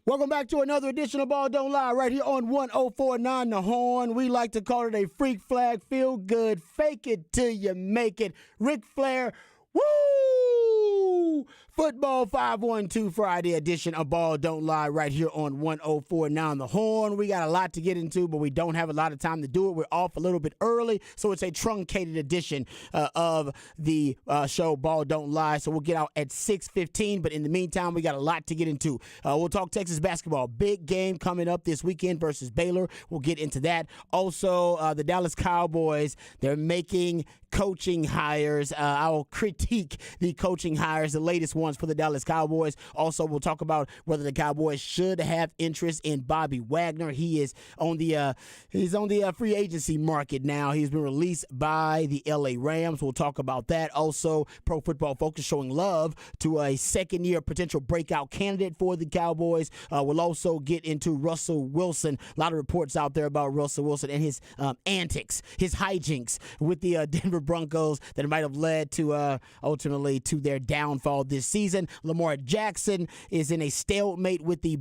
Welcome back to another edition of Ball Don't Lie right here on 104.9 The Horn. We like to call it a freak flag, feel good, fake it till you make it. Ric Flair, woo! Football 512 Friday edition of Ball Don't Lie right here on 104.9 The Horn. We got a lot to get into, but we don't have a lot of time to do it. We're off a little bit early, so it's a truncated edition of the show Ball Don't Lie. So we'll get out at 6:15, but in the meantime, we got a lot to get into. We'll talk Texas basketball. Big game coming up this weekend versus Baylor. We'll get into that. Also, the Dallas Cowboys, they're making coaching hires. I'll critique the coaching hires, the latest ones for the Dallas Cowboys. Also, we'll talk about whether the Cowboys should have interest in Bobby Wagner. He is on the free agency market now. He's been released by the LA Rams. We'll talk about that. Also, Pro Football Focus showing love to a second-year potential breakout candidate for the Cowboys. We'll also get into Russell Wilson. A lot of reports out there about Russell Wilson and his antics, his hijinks with the Denver Broncos that might have led to ultimately to their downfall this season. Lamar Jackson is in a stalemate with the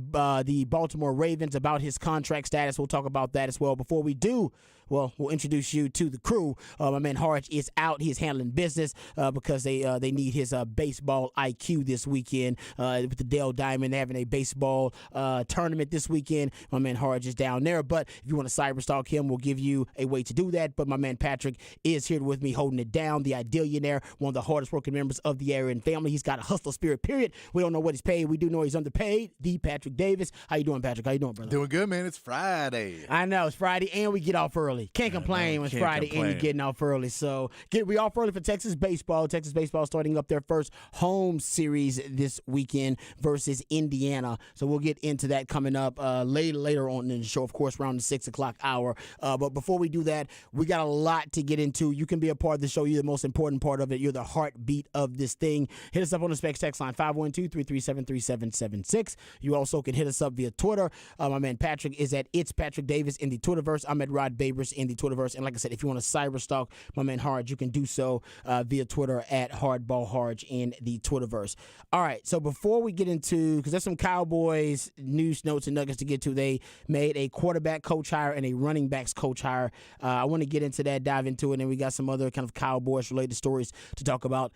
Baltimore Ravens about his contract status. We'll talk about that as well. Before we do, we'll introduce you to the crew. My man Harge is out. He is handling business because they need his baseball IQ this weekend with the Dale Diamond. They're having a baseball tournament this weekend. My man Harge is down there. But if you want to cyberstalk him, we'll give you a way to do that. But my man Patrick is here with me holding it down. The Idealionaire, one of the hardest working members of the Arian family. He's got a hustler spirit, period. We don't know what he's paid. We do know he's underpaid. The Patrick Davis. How you doing, Patrick? How you doing, brother? Doing good, man. It's Friday. I know. It's Friday, and we get off early. Can't complain when it's Friday and you're getting off early. So we off early for Texas baseball. Texas baseball starting up their first home series this weekend versus Indiana. So we'll get into that coming up later on in the show, of course, around the 6 o'clock hour. But before we do that, we got a lot to get into. You can be a part of the show. You're the most important part of it. You're the heartbeat of this thing. Hit us up on the Specs text line, 512-337-3776. You also can hit us up via Twitter. My man Patrick is at It's Patrick Davis in the Twitterverse. I'm at Rod Babers in the Twitterverse. And like I said, if you want to cyberstalk my man Harge, you can do so via Twitter at HardballHarge in the Twitterverse. All right, so before we get into, because there's some Cowboys news, notes, and nuggets to get to. They made a quarterback coach hire and a running backs coach hire. I want to get into that, dive into it, and we got some other kind of Cowboys-related stories to talk about.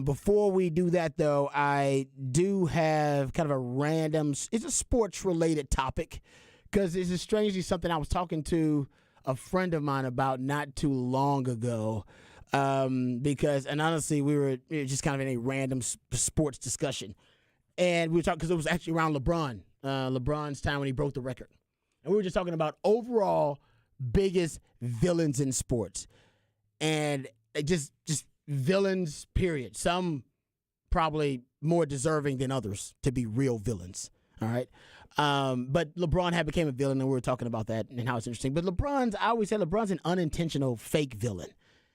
Before we do that, though, I do have kind of a random, it's a sports-related topic, because it's strangely something I was talking to a friend of mine about not too long ago, and honestly, we were just kind of in a random sports discussion. And we were talking, because it was actually around LeBron's time when he broke the record. And we were just talking about overall biggest villains in sports. And just villains, period. Some probably more deserving than others to be real villains. All right. But LeBron had became a villain, and we were talking about that and how it's interesting. But I always said LeBron's an unintentional fake villain.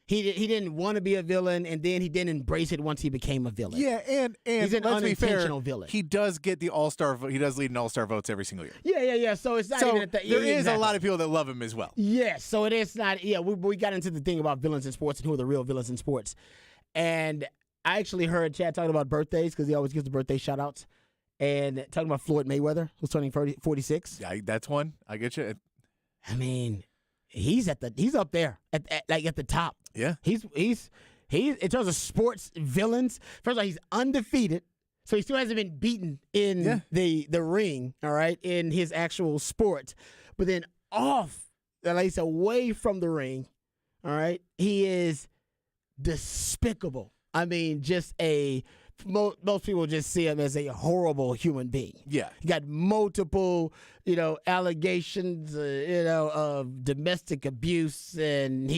He didn't want to be a villain, and then he didn't embrace it once he became a villain. Yeah, and he's an unintentional villain. He does get the All-Star vote. He does lead in All-Star votes every single year. Yeah. So it's not even at that. There is a lot of people that love him as well. Yes, so it is not. Yeah, we got into the thing about villains in sports and who are the real villains in sports. And I actually heard Chad talking about birthdays, because he always gives the birthday shout-outs. And talking about Floyd Mayweather, who's turning 46. Yeah, that's one. I get you. I mean, he's up there at the top. Yeah. He's in terms of sports villains, first of all, he's undefeated. So he still hasn't been beaten in the ring, all right, in his actual sport. But then off, at least away from the ring, all right, he is despicable. I mean, just most people just see him as a horrible human being. Yeah. He got multiple, allegations, of domestic abuse, and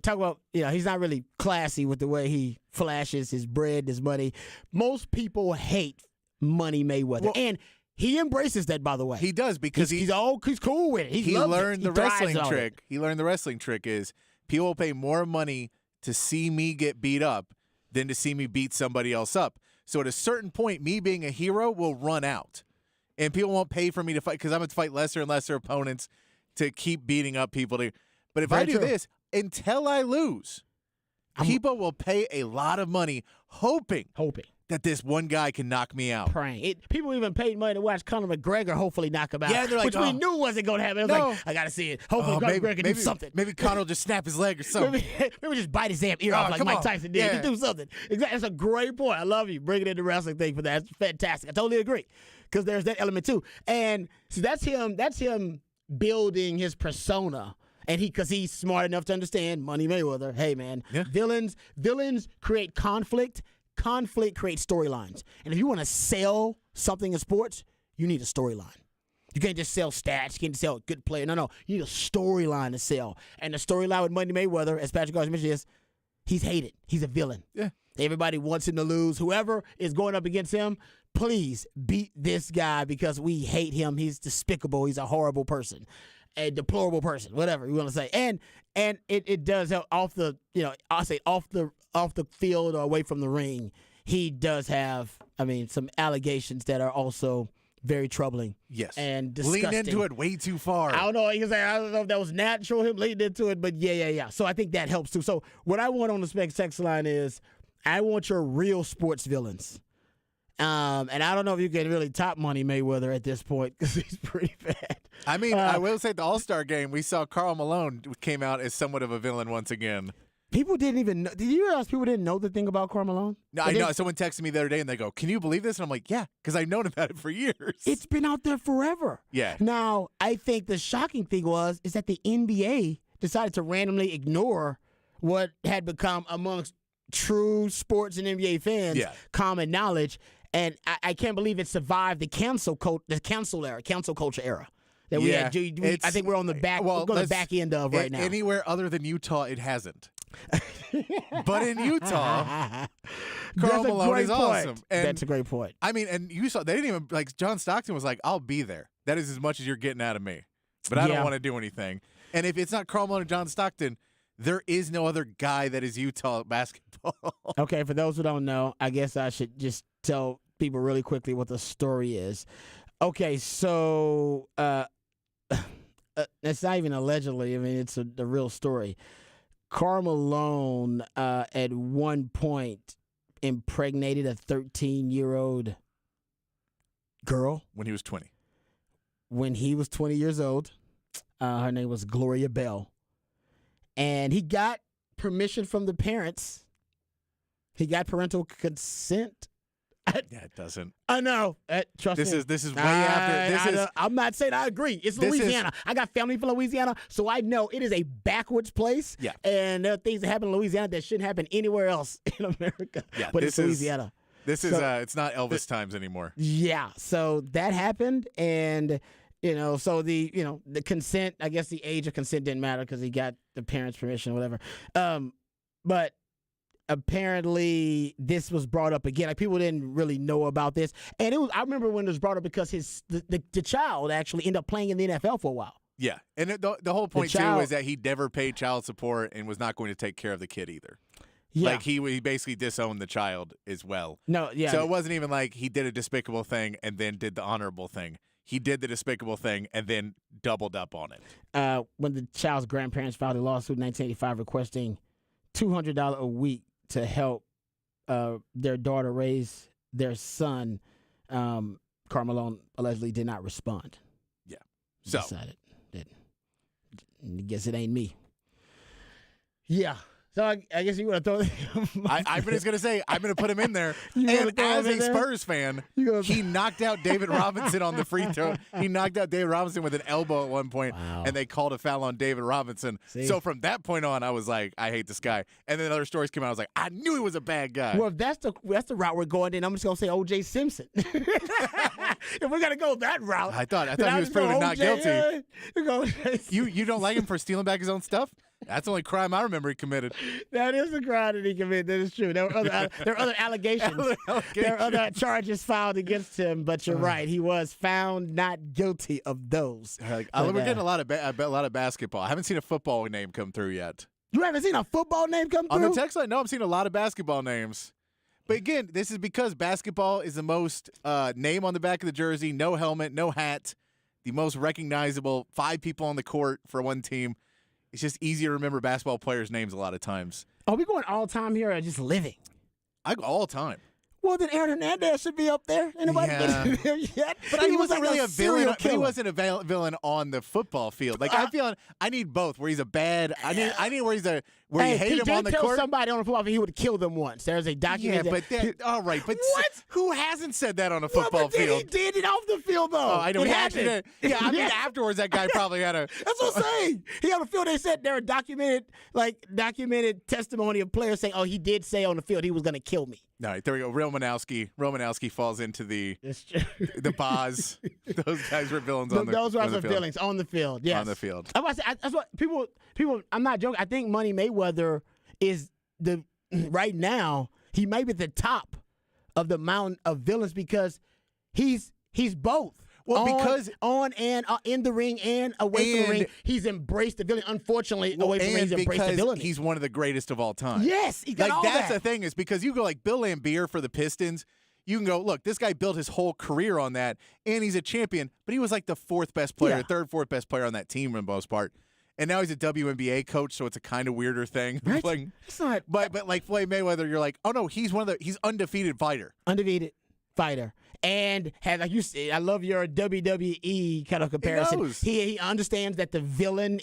talk about, he's not really classy with the way he flashes his bread, his money. Most people hate Money Mayweather. Well, and he embraces that, by the way. He does, because he's cool with it. He learned the wrestling trick. He learned the wrestling trick is people will pay more money to see me get beat up than to see me beat somebody else up. So at a certain point, me being a hero will run out. And people won't pay for me to fight, because I'm going to fight lesser and lesser opponents to keep beating up people. But if I do this, until I lose, People will pay a lot of money hoping that this one guy can knock me out. Praying. People even paid money to watch Conor McGregor hopefully knock him out. Yeah, they're like, which we knew wasn't going to happen. It was like, I got to see it. Hopefully Conor McGregor can do something. Maybe Conor will just snap his leg or something. maybe just bite his damn ear off like Mike Tyson did. Just do something. Exactly. That's a great point. I love you bringing in the wrestling thing for that. It's fantastic. I totally agree because there's that element too. And so that's him building his persona. And because he's smart enough to understand Money Mayweather. Hey, man, villains create conflict. Conflict creates storylines. And if you want to sell something in sports, you need a storyline. You can't just sell stats. You can't just sell a good player. No. You need a storyline to sell. And the storyline with Money Mayweather, as Patrick Garza mentioned, is he's hated. He's a villain. Yeah. Everybody wants him to lose. Whoever is going up against him, please beat this guy because we hate him. He's despicable. He's a horrible person. A deplorable person, whatever you want to say. And it does help off the, I'll say off the field or away from the ring. He does have, some allegations that are also very troubling. Yes. And disgusting. Leaned into it way too far. I don't know. I don't know if that was natural, him leading into it, but yeah. So I think that helps too. So what I want on the Specs text line is I want your real sports villains. And I don't know if you can really top Money Mayweather at this point because he's pretty bad. I will say the All-Star game, we saw Karl Malone came out as somewhat of a villain once again. People didn't even know. Did you realize people didn't know the thing about Karl Malone? No, I know. Someone texted me the other day and they go, "Can you believe this?" And I'm like, "Yeah," because I've known about it for years. It's been out there forever. Yeah. Now, I think the shocking thing is that the NBA decided to randomly ignore what had become amongst true sports and NBA fans common knowledge. And I can't believe it survived the cancel culture era that we had. I think we're on the back. We're on the back end of right now. Anywhere other than Utah, it hasn't. But in Utah, Karl Malone is awesome. And that's a great point. And you saw they didn't even like John Stockton was like, "I'll be there. That is as much as you're getting out of me, but I don't want to do anything." And if it's not Karl Malone and John Stockton, there is no other guy that is Utah basketball. Okay, for those who don't know, I guess I should just tell people really quickly what the story is. Okay, so it's not even allegedly. It's the real story. Karl Malone at one point impregnated a 13-year-old girl. When he was 20. When he was 20 years old. Her name was Gloria Bell. And he got permission from the parents. He got parental consent. Yeah, it doesn't. I know. Trust me. This is way after. I'm not saying I agree. It's Louisiana. I got family from Louisiana, so I know it is a backwards place. Yeah. And there are things that happen in Louisiana that shouldn't happen anywhere else in America. Yeah, but it's Louisiana. It's not Elvis times anymore. Yeah. So that happened, and so the consent. I guess the age of consent didn't matter because he got the parents' permission or whatever. But apparently this was brought up again. Like people didn't really know about this, and I remember when it was brought up because the child actually ended up playing in the NFL for a while. Yeah, and the whole point too is that he never paid child support and was not going to take care of the kid either. Yeah. Like he basically disowned the child as well. No, yeah. So it wasn't even like he did a despicable thing and then did the honorable thing. He did the despicable thing and then doubled up on it. When the child's grandparents filed a lawsuit in 1985 requesting $200 a week to help their daughter raise their son, Karl Malone allegedly did not respond. Yeah. So decided that I guess it ain't me. Yeah. So I guess you want to throw. I'm just gonna say I'm gonna put him in there. And as a Spurs fan, he knocked out David Robinson on the free throw. He knocked out David Robinson with an elbow at one point, and they called a foul on David Robinson. See? So from that point on, I was like, I hate this guy. And then other stories came out. I was like, I knew he was a bad guy. Well, if that's the route we're going, then I'm just gonna say O.J. Simpson. If we're gonna go that route, I thought he was proven not guilty. You don't like him for stealing back his own stuff? That's the only crime I remember he committed. That is the crime that he committed. That is true. There are other allegations. There are other charges filed against him, but you're right. He was found not guilty of those. We're getting a lot of basketball. I haven't seen a football name come through yet. You haven't seen a football name come through? On the text line, no, I'm seeing a lot of basketball names. But again, this is because basketball is the most name on the back of the jersey, no helmet, no hat, the most recognizable, 5 people on the court for one team. It's just easier to remember basketball players' names a lot of times. Are we going all time here or just living? I go all time. Well, then Aaron Hernandez should be up there. Anybody get in there yet? But he wasn't like really a villain. serial But he killer. wasn't a villain on the football field. Like I feel, I need both. Where he's a bad. I need where he's a where you hate he him did on the tell court. somebody on the football field he would kill them once. There's a Yeah, documentary. but all right. But What? Who hasn't said that on a Well, football but then field? he did it off the field, though. Oh, I know It he actually happened. did. Yeah, I mean afterwards that guy probably had a. That's what I'm saying. He on the field. They said there were documented testimony of players saying, "Oh, he did say on the field he was going to kill me." All right, there we go. Romanowski falls into the Boz. Those guys were villains on the Those were on the some field. feelings on the field. Yes, On the field. That's what people. I'm not joking. I think Money Mayweather is the right now. He may be at the top of the mountain of villains because he's both. Well, on, because on and in the ring and away from the ring, he's embraced the villain. Unfortunately, away from the ring, he's embraced the because villain. he's one of the greatest of all time. Yes, he got like all that's that. the thing is because you go like Bill Laimbeer for the Pistons. You can go, look, this guy built his whole career on that, and he's a champion, but he was like the fourth best player, third, fourth best player on that team for the most part. And now he's a WNBA coach, so it's a kind of weirder thing. Right? Like, It's not but like Floyd Mayweather, you're like, oh no, he's undefeated fighter. undefeated fighter. And had like you said, I love your WWE kind of comparison. knows. He understands that the villain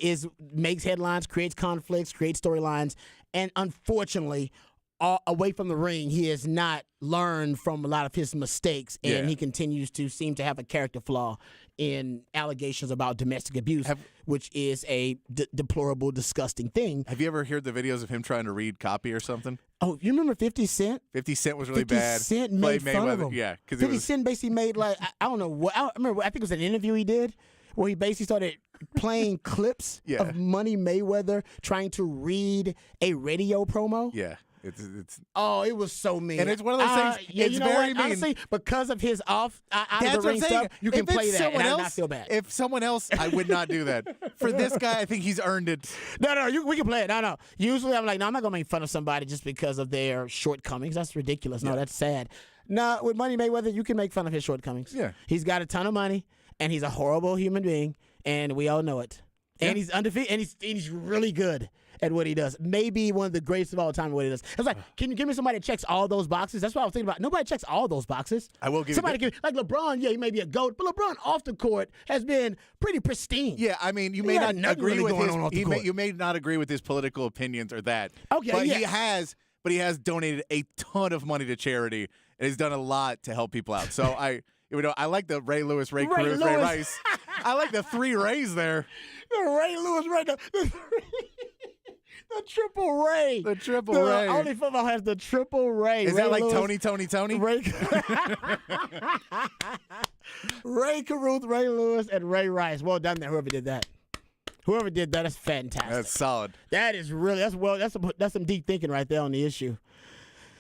makes headlines, creates conflicts, creates storylines, and unfortunately, away from the ring, he has not learned from a lot of his mistakes, and he continues to seem to have a character flaw in allegations about domestic abuse, which is a deplorable, disgusting thing. Have you ever heard the videos of him trying to read copy or something? Oh, you remember 50 Cent? 50 Cent was really 50 bad. Cent made Floyd fun of Mayweather, him. yeah, because 50 Cent basically made like I don't know what I remember. I think it was an interview he did where he basically started playing clips of Money Mayweather trying to read a radio promo. yeah. It's Oh, it was so mean. And it's one of those things. Yeah, it's you know very what? mean. Honestly, because of his out That's of the ring what I'm saying. stuff, you can If it's play that, and someone I else, not feel bad. If someone else, I would not do that. For this guy, I think he's earned it. No, we can play it. No. Usually, I'm like, no, I'm not gonna make fun of somebody just because of their shortcomings. That's ridiculous. No, that's sad. No, with Money Mayweather, you can make fun of his shortcomings. Yeah. He's got a ton of money, and he's a horrible human being, and we all know it. And he's undefeated, and he's really good at what he does. Maybe one of the greatest of all time at what he does. It's like, can you give me somebody that checks all those boxes? That's what I was thinking about. Nobody checks all those boxes. I will give somebody like LeBron. Yeah, he may be a GOAT, but LeBron off the court has been pretty pristine. Yeah, I mean, you He may got not nothing agree really with going his. on off the You may, court. you may not agree with his political opinions or that. Okay, but yeah. he has donated a ton of money to charity and has done a lot to help people out. So I like the Ray Lewis, Ray Cruz, Ray Lewis. Rice. I like the three Rays there. Ray Lewis, right now. The triple Ray. The triple Ray. Only football has the triple Ray. Is Ray that like Lewis, Tony? Ray, Ray Caruth, Ray Lewis, and Ray Rice. Well done there, whoever did that. Whoever did that is fantastic. That's solid. That is really that's some deep thinking right there on the issue.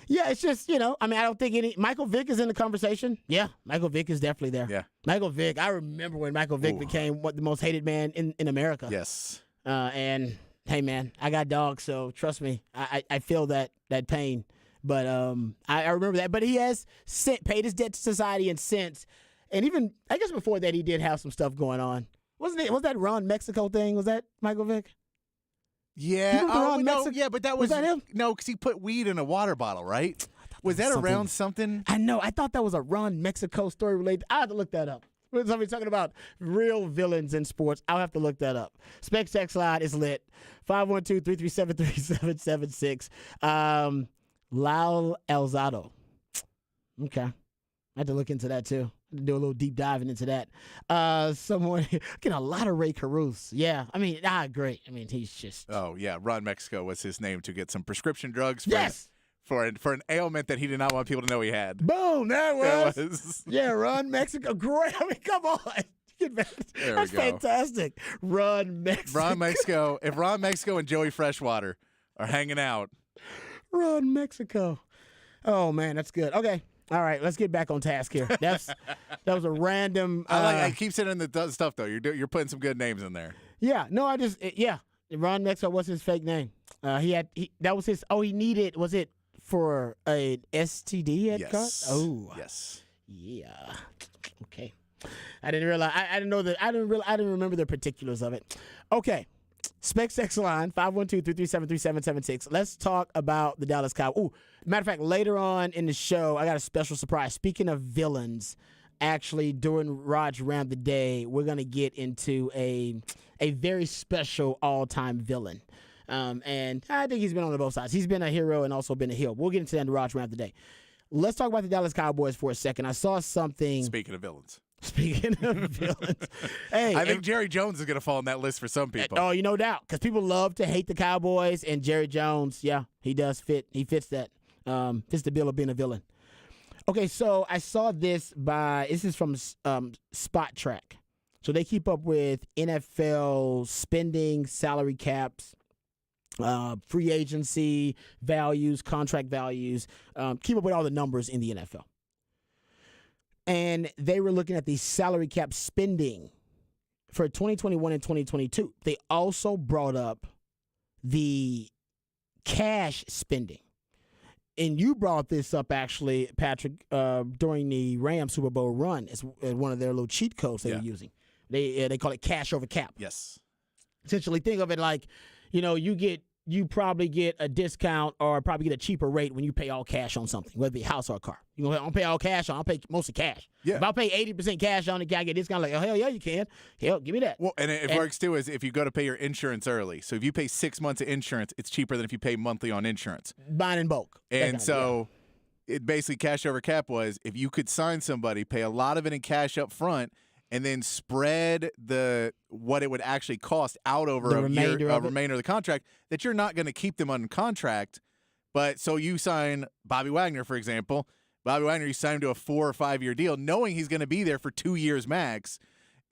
Yeah, it's just, I mean, I don't think Michael Vick is in the conversation. Yeah, Michael Vick is definitely there. Yeah. Michael Vick, I remember when Michael Vick became the most hated man in America. Yes. And hey, man, I got dogs, so trust me, I feel that pain. But I remember that. But he has paid his debt to society and since, and even I guess before that he did have some stuff going on. Was that Ron Mexico thing? Was that Michael Vick? Yeah. You remember Ron Mexico? Yeah, but that Was that him? No, because he put weed in a water bottle, right? Was that around something? I know. I thought that was a Ron Mexico story related. I have to look that up. When somebody's talking about real villains in sports, I'll have to look that up. Specs Text Line is lit. 512-337-3776. Lyle Elzado. Okay. I had to look into that too. Do a little deep diving into that. Someone getting a lot of Ray Caruth. Yeah, I mean, great. I mean, he's just. Oh yeah, Ron Mexico was his name to get some prescription drugs. Yes. For an ailment that he did not want people to know he had. Boom! There it That was. was. Yeah, Ron Mexico. Great. I mean, come on. That's go. fantastic. Ron Mexico. Ron Mexico. If Ron Mexico and Joey Freshwater are hanging out. Ron Mexico. Oh man, that's good. Okay. All right, let's get back on task here. That was a random. I keep saying the stuff though. You're putting some good names in there. Yeah, no, Ron Mexico was his fake name. That was his. Oh, he needed. Was it for a STD he had caught? Oh, yes. Yeah. Okay. I didn't realize. I didn't know that. I didn't remember the particulars of it. Okay. Specs X line, 512-337-3776. Let's talk about the Dallas Cowboys. Ooh, matter of fact, later on in the show, I got a special surprise. Speaking of villains, actually, during Raj Round the Day, we're going to get into a very special all-time villain. And I think he's been on both sides. He's been a hero and also been a heel. We'll get into that in Raj Round the Day. Let's talk about the Dallas Cowboys for a second. I saw something. Speaking of villains. Speaking of villains, hey, I think Jerry Jones is going to fall on that list for some people. Oh, no doubt, because people love to hate the Cowboys, and Jerry Jones, yeah, he does fit. He fits that. Fits the bill of being a villain. Okay, so I saw this is from Spot Track. So they keep up with NFL spending, salary caps, free agency values, contract values, keep up with all the numbers in the NFL. And they were looking at the salary cap spending for 2021 and 2022. They also brought up the cash spending. And you brought this up, actually, Patrick, during the Rams Super Bowl run as one of their little cheat codes they were using. They call it cash over cap. Yes. Essentially, think of it like, you probably get a discount or probably get a cheaper rate when you pay all cash on something, whether it be a house or a car. You know, I don't pay all cash on, I'll pay mostly cash. Yeah. If I pay 80% cash on it, can I get a discount? Like, oh, hell yeah, you can. Hell, give me that. Well, and it works too is if you go to pay your insurance early. So if you pay 6 months of insurance, it's cheaper than if you pay monthly on insurance. Buying in bulk. And so it basically cash over cap was if you could sign somebody, pay a lot of it in cash up front, and then spread what it would actually cost out over the a remainder of the contract, that you're not going to keep them on contract. But so you sign Bobby Wagner, for example. Bobby Wagner, you sign him to a 4 or 5 year deal, knowing he's going to be there for 2 years max,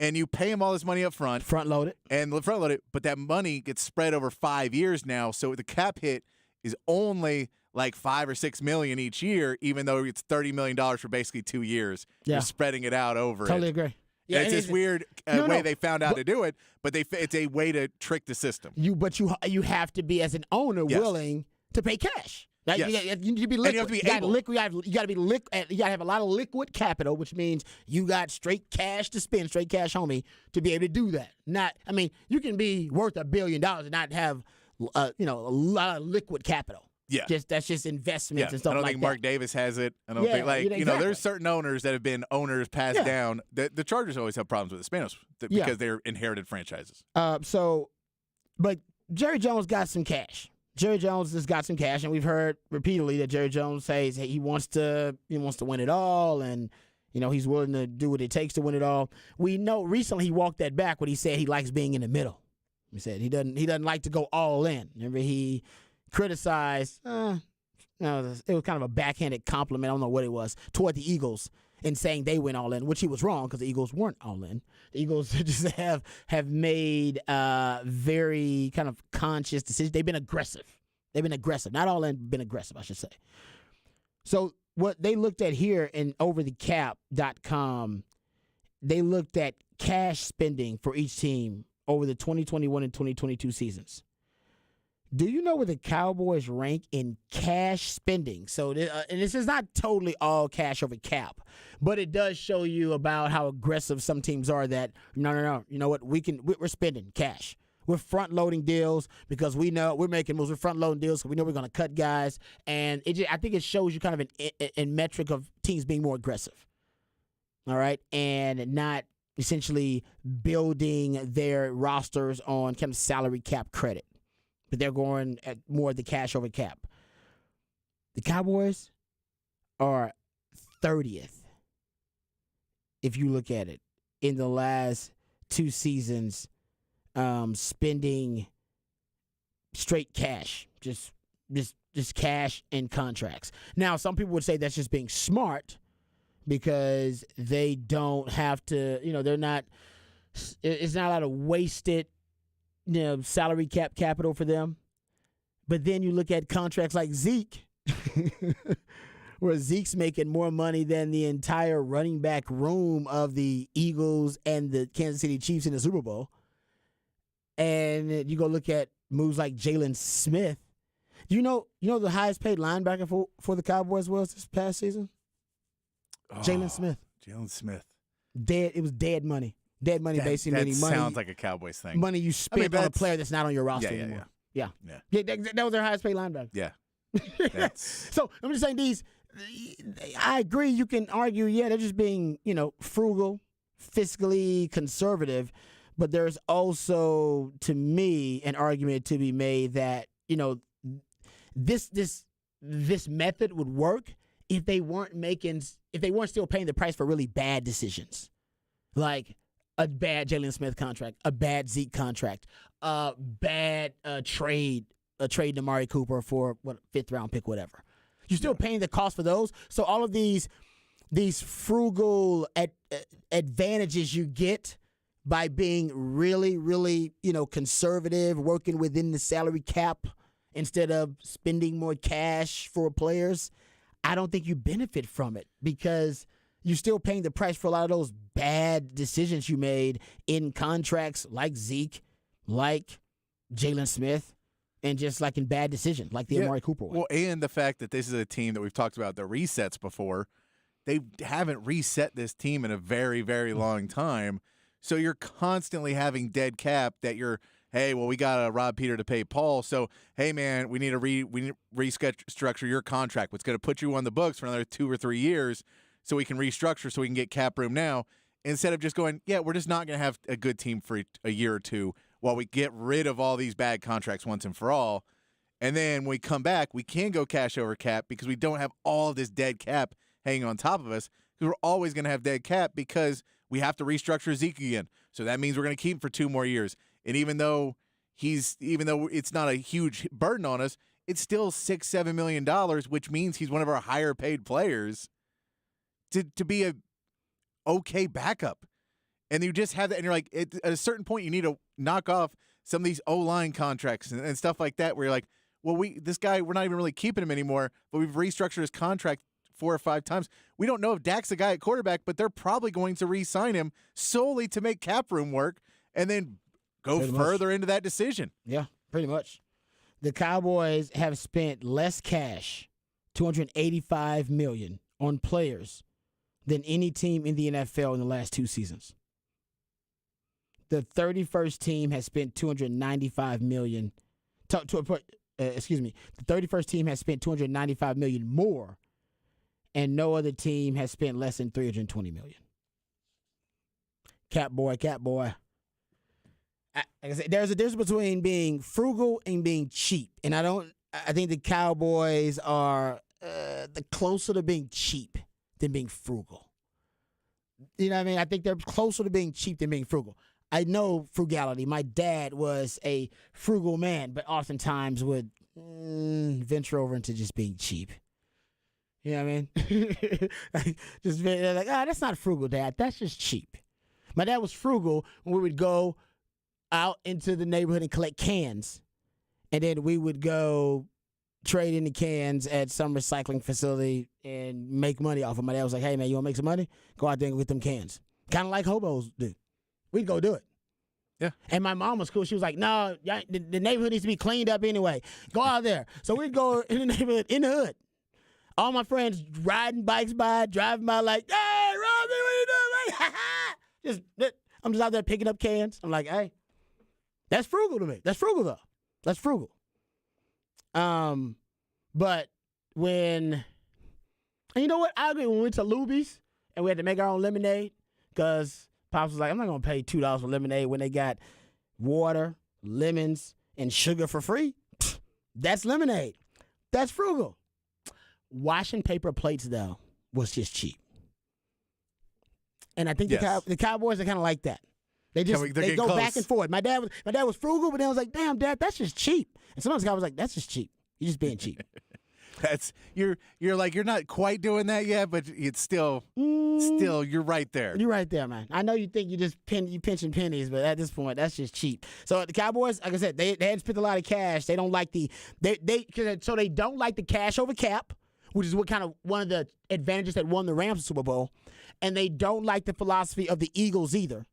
and you pay him all this money up front. Front load it. But that money gets spread over 5 years now, so the cap hit is only like $5 or $6 million each year, even though it's $30 million for basically 2 years. Yeah. You're spreading it out over Totally agree. Yeah, it's this weird way they found out to do it, but it's a way to trick the system. But you have to be, as an owner, willing to pay cash. Like, yes. You need to be liquid. And you have to be able. You got to be liquid. You got to have a lot of liquid capital, which means you got straight cash to spend, straight cash, homie, to be able to do that. You can be worth $1 billion and not have, a lot of liquid capital. Yeah. That's just investments and stuff like that. I don't think Mark Davis has it. I don't think there's certain owners that have been owners passed down. The Chargers always have problems with the Spanos because they're inherited franchises. But Jerry Jones got some cash. Jerry Jones has got some cash, and we've heard repeatedly that Jerry Jones says he wants to win it all, and he's willing to do what it takes to win it all. We know recently he walked that back when he said he likes being in the middle. He said he doesn't like to go all in. Remember, he criticized, it was kind of a backhanded compliment, I don't know what it was, toward the Eagles in saying they went all in, which he was wrong because the Eagles weren't all in. The Eagles just have made very kind of conscious decisions. They've been aggressive. Not all in, been aggressive, I should say. So what they looked at here in overthecap.com, they looked at cash spending for each team over the 2021 and 2022 seasons. Do you know where the Cowboys rank in cash spending? So, and this is not totally all cash over cap, but it does show you about how aggressive some teams are that, no. You know what? We're spending cash. We're front-loading deals because we know we're making moves. We're front-loading deals because we know we're going to cut guys. And I think it shows you kind of an metric of teams being more aggressive. All right? And not essentially building their rosters on kind of salary cap credit. But they're going at more of the cash over cap. The Cowboys are 30th, if you look at it, in the last 2 seasons, spending straight cash, just cash and contracts. Now, some people would say that's just being smart because they don't have to, they're not. It's not a lot of wasted, salary cap capital for them. But then you look at contracts like Zeke, where Zeke's making more money than the entire running back room of the Eagles and the Kansas City Chiefs in the Super Bowl. And you go look at moves like Jalen Smith. Do you know the highest paid linebacker for the Cowboys was this past season? Jalen Smith. Jalen Smith. Dead. It was dead money. Dead money basically meaning money. That sounds like a Cowboys thing. Money you spent on a player that's not on your roster anymore. Yeah. That was their highest paid linebacker. Yeah. So I'm just saying I agree. You can argue, they're just being, frugal, fiscally conservative. But there's also, to me, an argument to be made that, this method would work if they weren't still paying the price for really bad decisions. Like a bad Jalen Smith contract, a bad Zeke contract, a bad trade Amari Cooper for fifth round pick, whatever. You're still paying the cost for those. So all of these frugal advantages you get by being really, really, conservative, working within the salary cap instead of spending more cash for players, I don't think you benefit from it because you're still paying the price for a lot of those bad decisions you made in contracts like Zeke, like Jalen Smith, and just like in bad decisions like the Amari Cooper one. Well, and the fact that this is a team that we've talked about the resets before, they haven't reset this team in a very, very long time. So you're constantly having dead cap that we got to rob Peter to pay Paul. So, hey, man, we need to restructure your contract. What's going to put you on the books for another 2 or 3 years so we can restructure so we can get cap room now instead of just going, we're just not going to have a good team for a year or two while we get rid of all these bad contracts once and for all. And then when we come back, we can go cash over cap because we don't have all of this dead cap hanging on top of us because we're always going to have dead cap because we have to restructure Zeke again. So that means we're going to keep him for 2 more years. And even though it's not a huge burden on us, it's still $6-7 million, which means he's one of our higher paid players to be a okay backup. And you just have that, and you're like, at a certain point, you need to knock off some of these O-line contracts and stuff like that, where you're like, well, this guy, we're not even really keeping him anymore, but we've restructured his contract 4 or 5 times. We don't know if Dak's the guy at quarterback, but they're probably going to re-sign him solely to make cap room work and then go further into that decision. Yeah, pretty much. The Cowboys have spent less cash, $285 million, on players than any team in the NFL in the last 2 seasons. The 31st team has spent $295 million. The 31st team has spent $295 million more, and no other team has spent less than $320 million. Cap boy. Like I said, there's a difference between being frugal and being cheap, and I think the Cowboys are the closer to being cheap than being frugal. You know what I mean? I think they're closer to being cheap than being frugal. I know frugality. My dad was a frugal man, but oftentimes would venture over into just being cheap. You know what I mean? That's not frugal, Dad. That's just cheap. My dad was frugal when we would go out into the neighborhood and collect cans, and then we would go trade in the cans at some recycling facility and make money off of. My dad was like, "Hey man, you want to make some money? Go out there and get them cans." Kind of like hobos do. We'd go do it. Yeah. And my mom was cool. She was like, "No, the neighborhood needs to be cleaned up anyway. Go out there." So we'd go in the neighborhood, in the hood. All my friends riding bikes by, driving by, like, "Hey, Robbie, what you doing?" I'm just out there picking up cans. I'm like, "Hey, that's frugal to me. That's frugal though. That's frugal." But and you know what? I agree. When we went to Luby's and we had to make our own lemonade, because Pops was like, "I'm not gonna pay $2 for lemonade when they got water, lemons, and sugar for free." That's lemonade. That's frugal. Washing paper plates though was just cheap, and I think the Cowboys are kind of like that. They just they go back and forth. My dad was frugal, but then I was like, "Damn, Dad, that's just cheap." And sometimes the guy was like, "That's just cheap. You're just being cheap." That's you're like, you're not quite doing that yet, but it's still you're right there. You're right there, man. I know you think you pinching pennies, but at this point, that's just cheap. So the Cowboys, like I said, they hadn't spent a lot of cash. They don't like they don't like the cash over cap, which is one of the advantages that won the Rams Super Bowl, and they don't like the philosophy of the Eagles either,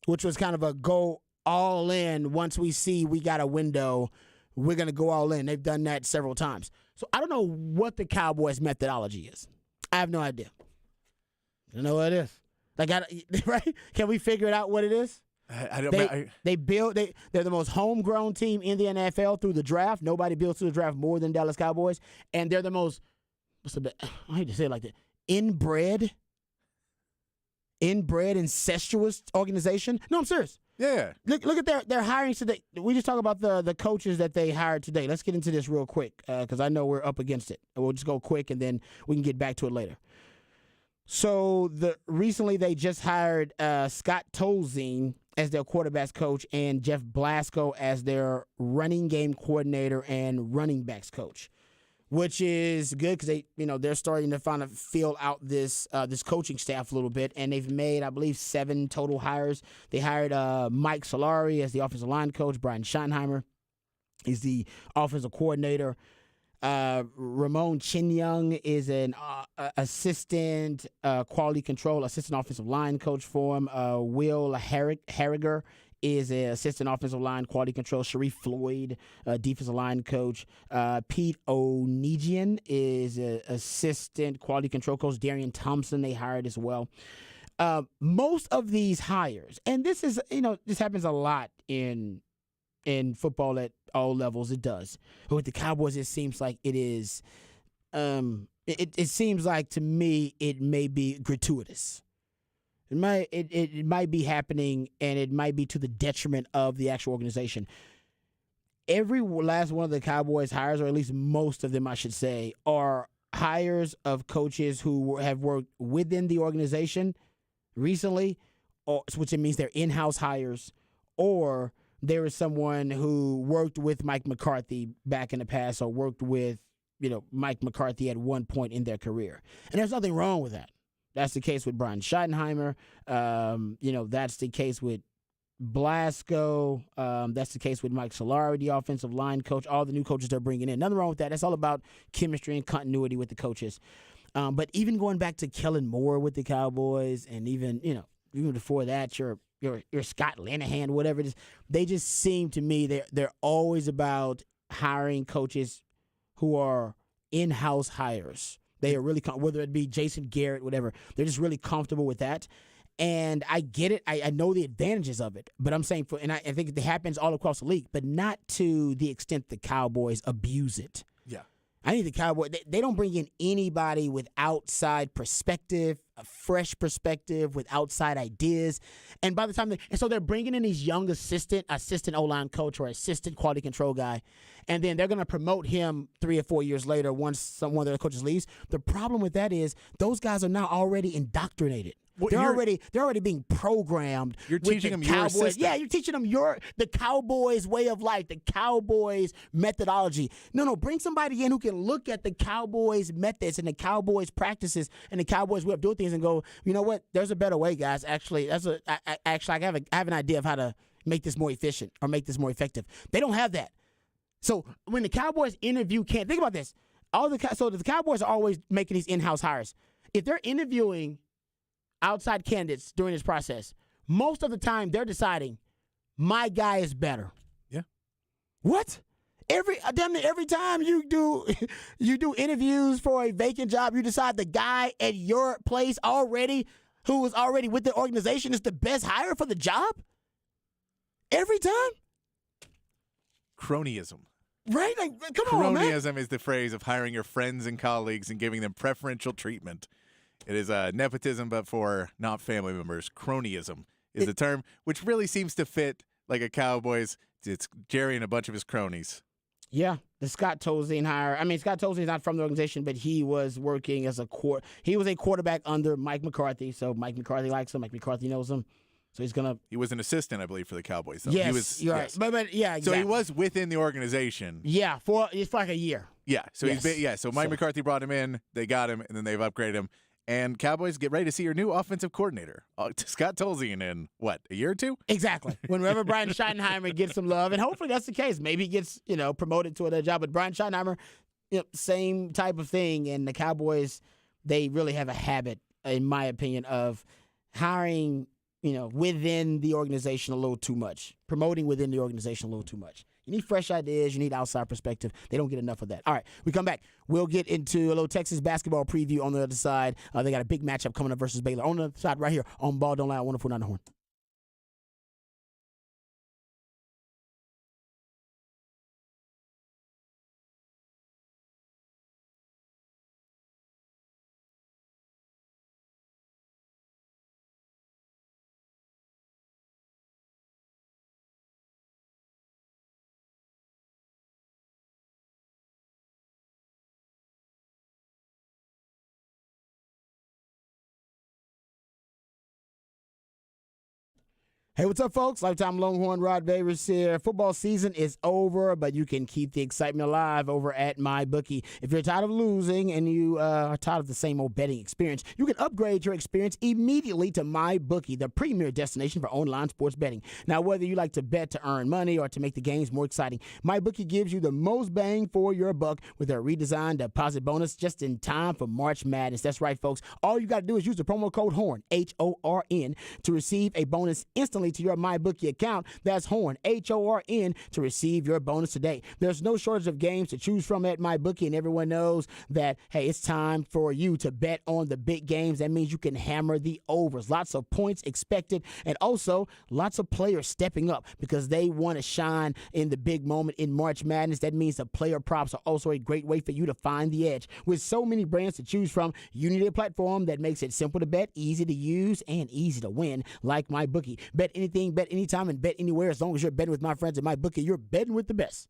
which was kind of a go all in. Once we see we got a window, we're going to go all in. They've done that several times. So I don't know what the Cowboys' methodology is. I have no idea. I don't know what it is. Like, right? Can we figure it out what it is? I don't. They're the most homegrown team in the NFL through the draft. Nobody builds through the draft more than Dallas Cowboys, and they're the most. I hate to say it like that. Inbred, incestuous organization. No, I'm serious. Yeah. Look at their hiring today. We just talk about the coaches that they hired today. Let's get into this real quick because I know we're up against it. We'll just go quick and then we can get back to it later. So recently they just hired Scott Tolzien as their quarterbacks coach and Jeff Blasco as their running game coordinator and running backs coach, which is good because they're starting to fill out this coaching staff a little bit, and they've made, I believe, 7 total hires. They hired Mike Solari as the offensive line coach. Brian Schottenheimer is the offensive coordinator. Ramon Chinyoung is an assistant quality control, assistant offensive line coach for him. Will Harriger is an assistant offensive line quality control. Sharif Floyd, defensive line coach. Pete Onigian is an assistant quality control coach. Darian Thompson they hired as well. Most of these hires, and this is, this happens a lot in football at all levels. It does. But with the Cowboys, it seems like it is. It seems like to me it may be gratuitous. It might be happening, and it might be to the detriment of the actual organization. Every last one of the Cowboys hires, or at least most of them, I should say, are hires of coaches who have worked within the organization recently, which it means they're in-house hires, or there is someone who worked with Mike McCarthy back in the past, or worked with Mike McCarthy at one point in their career. And there's nothing wrong with that. That's the case with Brian Schottenheimer. That's the case with Blasco. That's the case with Mike Solari, the offensive line coach. All the new coaches they're bringing in. Nothing wrong with that. That's all about chemistry and continuity with the coaches. But even going back to Kellen Moore with the Cowboys, and even before that, your Scott Linehan, whatever it is, they just seem to me they're always about hiring coaches who are in-house hires. They are really, whether it be Jason Garrett, whatever, they're just really comfortable with that. And I get it. I know the advantages of it. But I'm saying, I think it happens all across the league, but not to the extent the Cowboys abuse it. Yeah. I think the Cowboys, they don't bring in anybody with outside perspective, a fresh perspective, with outside ideas. And by the time so they're bringing in these young assistant O-line coach or assistant quality control guy, and then they're going to promote him 3 or 4 years later once one of their coaches leaves. The problem with that is those guys are now already indoctrinated. Well, they're already being programmed. You're teaching them your system. Yeah, you're teaching them the Cowboys way of life, the Cowboys methodology. No, bring somebody in who can look at the Cowboys methods and the Cowboys practices and the Cowboys way of doing things and go, you know what? There's a better way, guys. Actually, I have an idea of how to make this more efficient or make this more effective. They don't have that. So when the Cowboys interview think about this. So the Cowboys are always making these in-house hires. If they're interviewing outside candidates during this process, most of the time they're deciding my guy is better. Yeah. What? Every time you do interviews for a vacant job, you decide the guy at your place who is already with the organization is the best hire for the job? Every time? Cronyism. Right? Like, come on, man. Cronyism is the phrase of hiring your friends and colleagues and giving them preferential treatment. It is nepotism, but for not family members. Cronyism is the term, which really seems to fit like a Cowboys. It's Jerry and a bunch of his cronies. Yeah, the Scott Tolzien hire. I mean, Scott Tolzien is not from the organization, but he was working as he was a quarterback under Mike McCarthy. So Mike McCarthy likes him. Mike McCarthy knows him. So he was an assistant, I believe, for the Cowboys. Though. Yes, you're right. But yeah, exactly. So he was within the organization. Yeah, for like a year. Yeah, so So Mike McCarthy brought him in. They got him, and then they've upgraded him. And Cowboys, get ready to see your new offensive coordinator, Scott Tolzien, in a year or two? Exactly. Whenever Brian Schottenheimer gets some love, and hopefully that's the case. Maybe he gets promoted to another job. But Brian Schottenheimer, same type of thing. And the Cowboys, they really have a habit, in my opinion, of hiring within the organization a little too much, promoting within the organization a little too much. You need fresh ideas. You need outside perspective. They don't get enough of that. All right, we come back. We'll get into a little Texas basketball preview on the other side. They got a big matchup coming up versus Baylor. On the other side right here on Ball Don't Lie, 104.9 The Horn. Hey, what's up, folks? Lifetime Longhorn Rod Davis here. Football season is over, but you can keep the excitement alive over at MyBookie. If you're tired of losing and you are tired of the same old betting experience, you can upgrade your experience immediately to MyBookie, the premier destination for online sports betting. Now, whether you like to bet to earn money or to make the games more exciting, MyBookie gives you the most bang for your buck with their redesigned deposit bonus just in time for March Madness. That's right, folks. All you got to do is use the promo code HORN, HORN, to receive a bonus instantly to your MyBookie account. That's HORN, HORN, to receive your bonus today. There's no shortage of games to choose from at MyBookie, and everyone knows that, hey, it's time for you to bet on the big games. That means you can hammer the overs. Lots of points expected, and also lots of players stepping up because they want to shine in the big moment in March Madness. That means the player props are also a great way for you to find the edge. With so many brands to choose from, you need a platform that makes it simple to bet, easy to use, and easy to win, like MyBookie. Bet anything, bet anytime, and bet anywhere. As long as you're betting with my friends at MyBookie, you're betting with the best.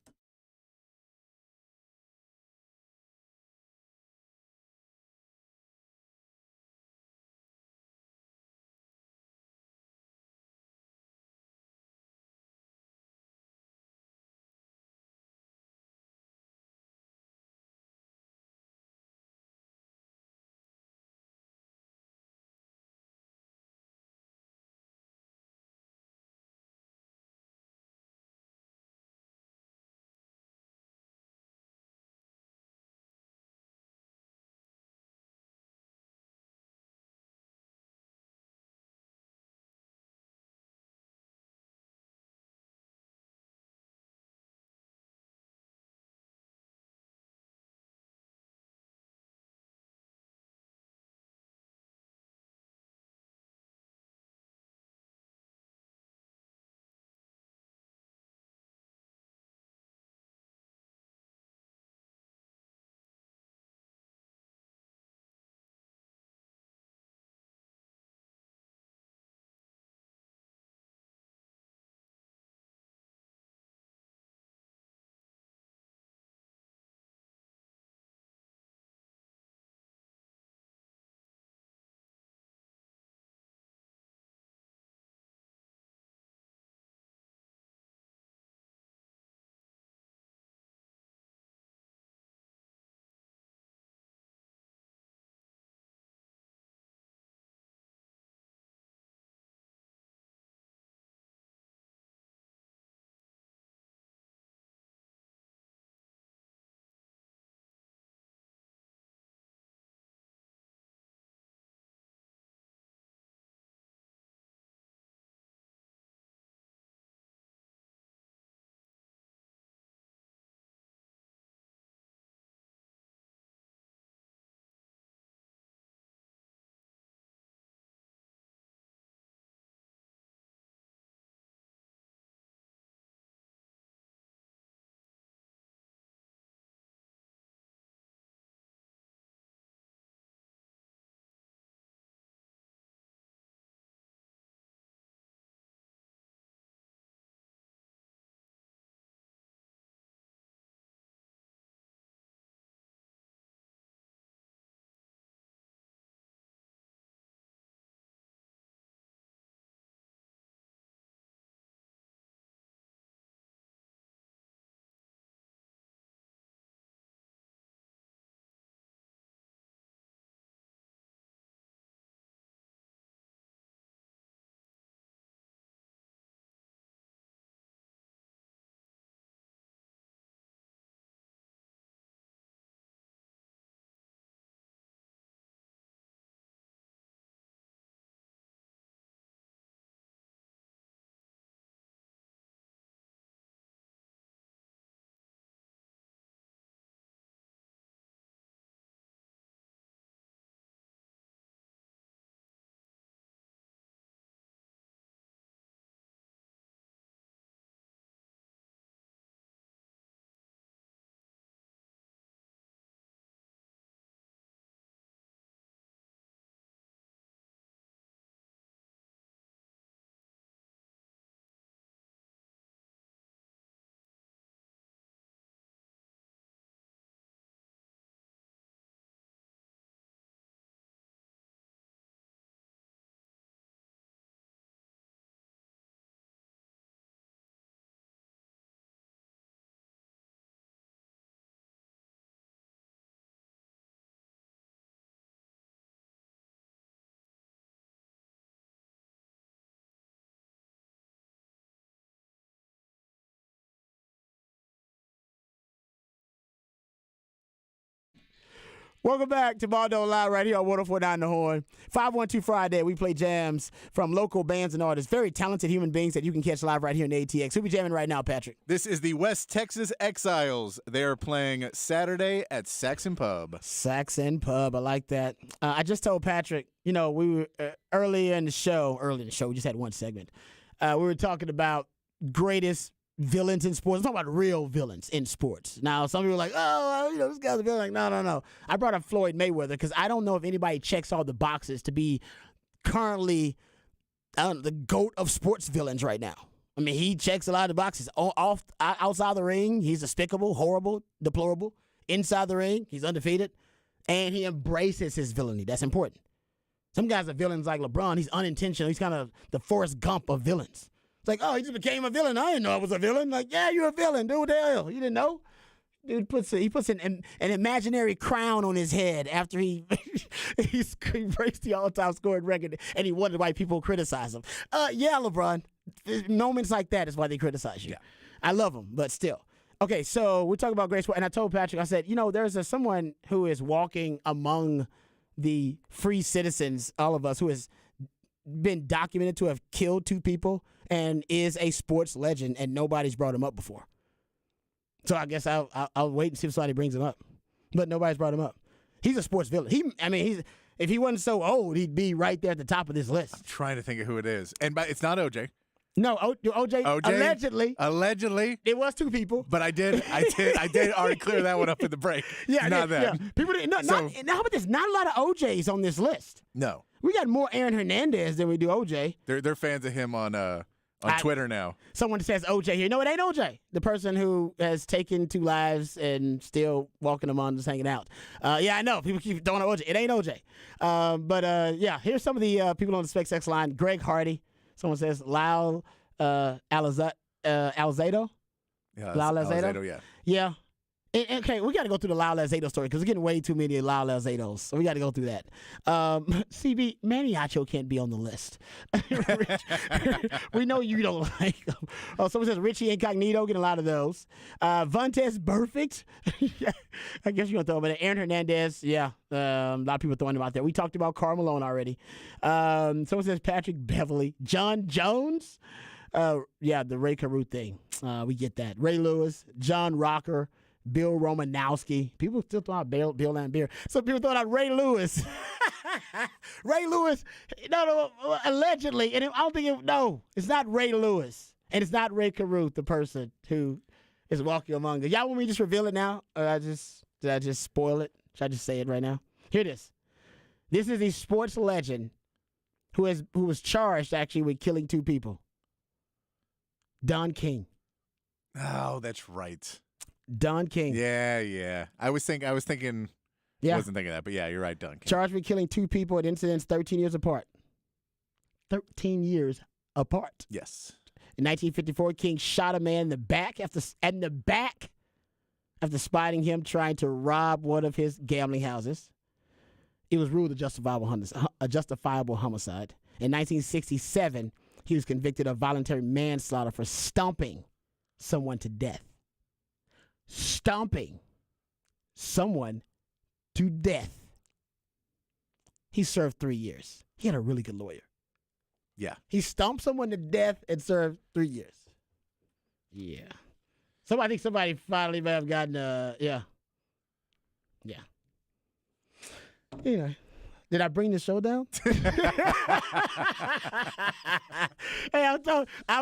Welcome back to Ball Don't Lie right here on 104.9 The Horn. 512 Friday, we play jams from local bands and artists, very talented human beings that you can catch live right here in the ATX. Who we jamming right now, Patrick? This is the West Texas Exiles. They are playing Saturday at Saxon Pub. Saxon Pub, I like that. I just told Patrick, we were earlier in the show, we just had one segment. We were talking about greatest villains in sports. I'm talking about real villains in sports. Now, some people are like, this guy's a villain. Like, no. I brought up Floyd Mayweather because I don't know if anybody checks all the boxes to be currently the GOAT of sports villains right now. I mean, he checks a lot of the boxes. Outside the ring, he's despicable, horrible, deplorable. Inside the ring, he's undefeated. And he embraces his villainy. That's important. Some guys are villains like LeBron. He's unintentional. He's kind of the Forrest Gump of villains. It's like, he just became a villain. I didn't know I was a villain. Like, yeah, you're a villain. Dude, what the hell? You didn't know? Dude puts an imaginary crown on his head after he breaks the all-time scoring record, and he wondered why people criticize him. Yeah, LeBron. Moments like that is why they criticize you. Yeah. I love him, but still. Okay, so we're talking about great sport, and I told Patrick, I said, there's someone who is walking among the free citizens, all of us, who has been documented to have killed 2 people and is a sports legend, and nobody's brought him up before. So I guess I'll wait and see if somebody brings him up. But nobody's brought him up. He's a sports villain. If he wasn't so old, he'd be right there at the top of this list. I'm trying to think of who it is. And it's not OJ. No, OJ allegedly. It was 2 people. But I did already clear that one up in the break. Yeah, not that. Yeah. People didn't. How about this? Not a lot of OJs on this list. No. We got more Aaron Hernandez than we do OJ. They're fans of him on Twitter now. Someone says OJ here. No, it ain't OJ. The person who has taken 2 lives and still walking among just hanging out. Yeah, I know. People keep throwing out OJ. It ain't OJ. But here's some of the people on the SpaceX line. Greg Hardy. Someone says Lyle Alzado. Yeah, Lyle Alzado, yeah. Yeah. Okay, we got to go through the Lyle Alzado story because we're getting way too many Lyle Alzados. So we got to go through that. CB, Manny Acho can't be on the list. We know you don't like him. Someone says Richie Incognito, getting a lot of those. Vontaze Burfict. I guess you're going to throw him in there. Aaron Hernandez, yeah. A lot of people throwing him out there. We talked about Karl Malone already. Someone says Patrick Beverly. John Jones. Yeah, the Ray Carew thing. We get that. Ray Lewis. John Rocker. Bill Romanowski. People still throw out Bill Lambier. Some people throw out Ray Lewis. Ray Lewis, no, allegedly. And I don't think it's not Ray Lewis. And it's not Ray Carew, the person who is walking among us. Y'all want me to just reveal it now? Or did I just spoil it? Should I just say it right now? Here it is. This is a sports legend who was charged actually with killing 2 people. Don King. Oh, that's right. Don King. Yeah. I was thinking. Yeah. I wasn't thinking that, but yeah, you're right, Don King. Charged with killing 2 people at incidents 13 years apart. 13 years apart. Yes. In 1954, King shot a man in the back after spotting him trying to rob one of his gambling houses. It was ruled a justifiable homicide. In 1967, he was convicted of voluntary manslaughter for stomping someone to death. Stomping someone to death. He served 3 years. He had a really good lawyer. Yeah. He stomped someone to death and served 3 years. Yeah. I think somebody finally may have gotten, yeah. Anyway. Did I bring the show down? Hey, I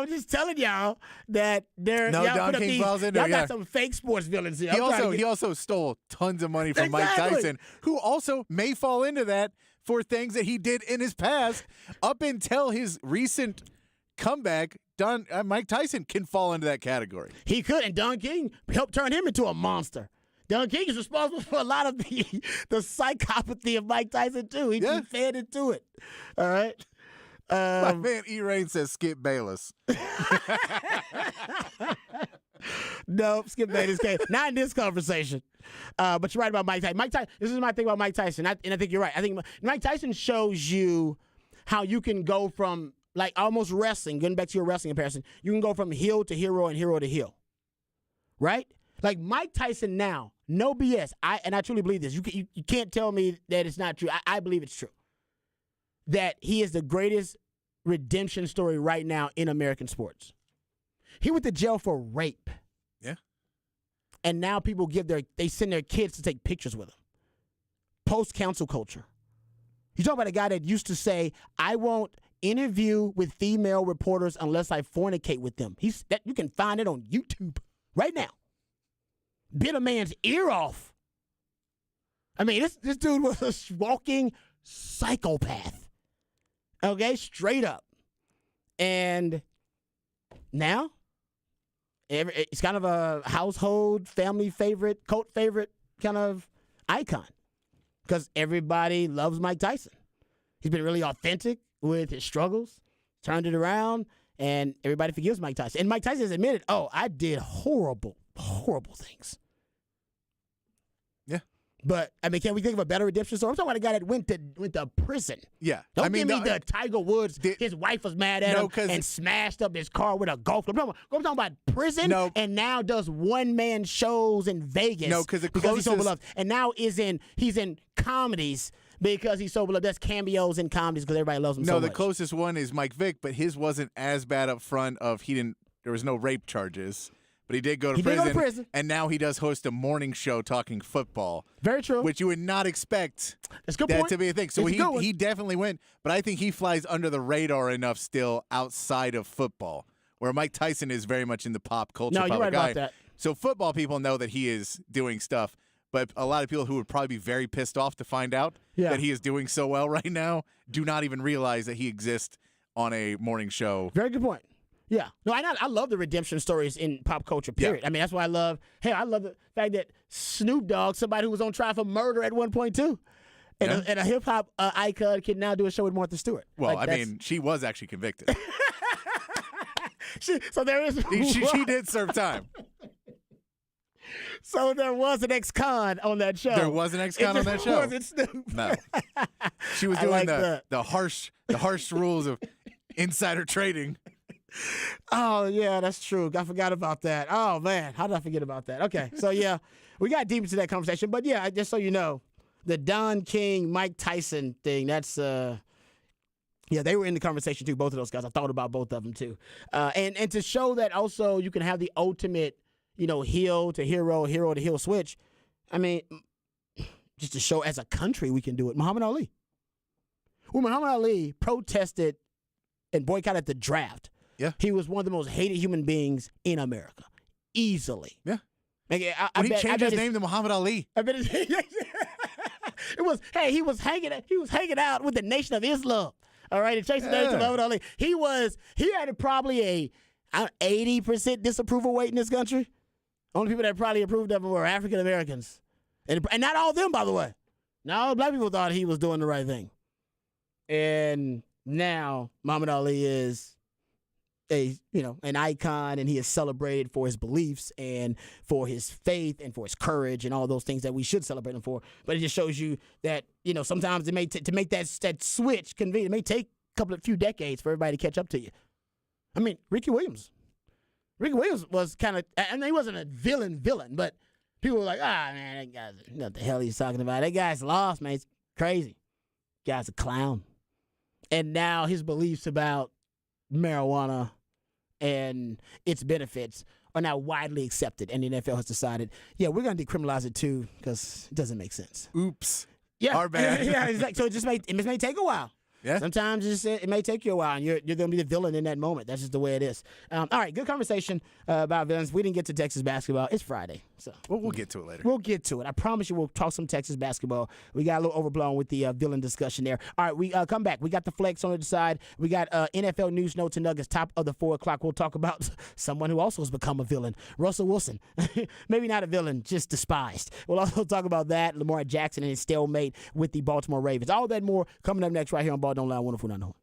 was just telling y'all that Don King falls into y'all got some fake sports villains here. He also stole tons of money from Mike Tyson, who also may fall into that for things that he did in his past. Up until his recent comeback, Mike Tyson can fall into that category. He could, and Don King helped turn him into a monster. Don King is responsible for a lot of the psychopathy of Mike Tyson, too. He fed into it. All right? My man E-Rain says Skip Bayless. No, Skip Bayless came. Not in this conversation. But you're right about Mike Tyson. This is my thing about Mike Tyson, and I think you're right. I think Mike Tyson shows you how you can go from, like, almost wrestling, getting back to your wrestling comparison, you can go from heel to hero and hero to heel. Right? Like Mike Tyson now, no BS. I truly believe this. You can't tell me that it's not true. I believe it's true. That he is the greatest redemption story right now in American sports. He went to jail for rape. Yeah. And now people they send their kids to take pictures with him. Post-cancel culture. You talk about a guy that used to say, I won't interview with female reporters unless I fornicate with them. You can find it on YouTube right now. Bit a man's ear off. I mean, this dude was a walking psychopath. Okay, straight up. And now, it's kind of a household, family favorite, cult favorite kind of icon. Because everybody loves Mike Tyson. He's been really authentic with his struggles, turned it around, and everybody forgives Mike Tyson. And Mike Tyson has admitted, I did horrible, horrible things. Yeah. But, I mean, can we think of a better redemption story? I'm talking about a guy that went to prison. Yeah. Don't give me the Tiger Woods, his wife was mad at him and smashed up his car with a golf club. I'm talking about prison and now does one-man shows in Vegas because he's so beloved. And now he's in comedies because he's so beloved. That's cameos in comedies because everybody loves him so much. No, the closest one is Mike Vick, but his wasn't as bad up front there was no rape charges. But he did go to prison, and now he does host a morning show talking football. Very true. Which you would not expect to be a thing. So he definitely went, but I think he flies under the radar enough still outside of football, where Mike Tyson is very much in the pop culture. No, you're right about that. So football people know that he is doing stuff, but a lot of people who would probably be very pissed off to find out that he is doing so well right now do not even realize that he exists on a morning show. Very good point. Yeah. No, I love the redemption stories in pop culture, period. Yeah. I mean, that's why I love the fact that Snoop Dogg, somebody who was on trial for murder at one point, too, and a hip-hop icon can now do a show with Martha Stewart. Well, I mean, she was actually convicted. So there is... She did serve time. So there was an ex-con on that show. There was an ex-con on that show? Was it Snoop? No. She was doing the harsh rules of insider trading. Oh, yeah, that's true. I forgot about that. Oh, man. How did I forget about that? Okay. So, yeah, we got deep into that conversation. But, yeah, just so you know, the Don King, Mike Tyson thing, that's, they were in the conversation, too, both of those guys. I thought about both of them, too. And to show that also you can have the ultimate, heel to hero, hero to heel switch, I mean, just to show as a country we can do it. Muhammad Ali. When Muhammad Ali protested and boycotted the draft, he was one of the most hated human beings in America, easily. Yeah. Like, he changed his name to Muhammad Ali. I bet it was. Hey, he was hanging out with the Nation of Islam. All right, and chasing the name to Muhammad Ali. He had probably a 80% disapproval rate in this country. Only people that probably approved of him were African Americans, and not all of them, by the way. Not all black people thought he was doing the right thing. And now Muhammad Ali is an icon, and he is celebrated for his beliefs and for his faith and for his courage and all those things that we should celebrate him for. But it just shows you that, sometimes it may to make that switch convenient, it may take a few decades for everybody to catch up to you. I mean, Ricky Williams was kind of, I mean, he wasn't a villain, but people were like, man, that guy's, what the hell he's talking about? That guy's lost, man. He's crazy. Guy's a clown. And now his beliefs about marijuana and its benefits are now widely accepted, and the NFL has decided, we're going to decriminalize it too because it doesn't make sense. Oops. Yeah. Our bad. Yeah, exactly. So it may take a while. Yeah. Sometimes it may take you a while, and you're going to be the villain in that moment. That's just the way it is. All right, good conversation about villains. We didn't get to Texas basketball. It's Friday, so we'll get to it later. We'll get to it. I promise you, we'll talk some Texas basketball. We got a little overblown with the villain discussion there. All right, we come back. We got the flex on the side. We got NFL news, notes, and nuggets. Top of the 4 o'clock. We'll talk about someone who also has become a villain, Russell Wilson. Maybe not a villain, just despised. We'll also talk about that, Lamar Jackson and his stalemate with the Baltimore Ravens. All that more coming up next right here on Ball Don't Lie, 104.9.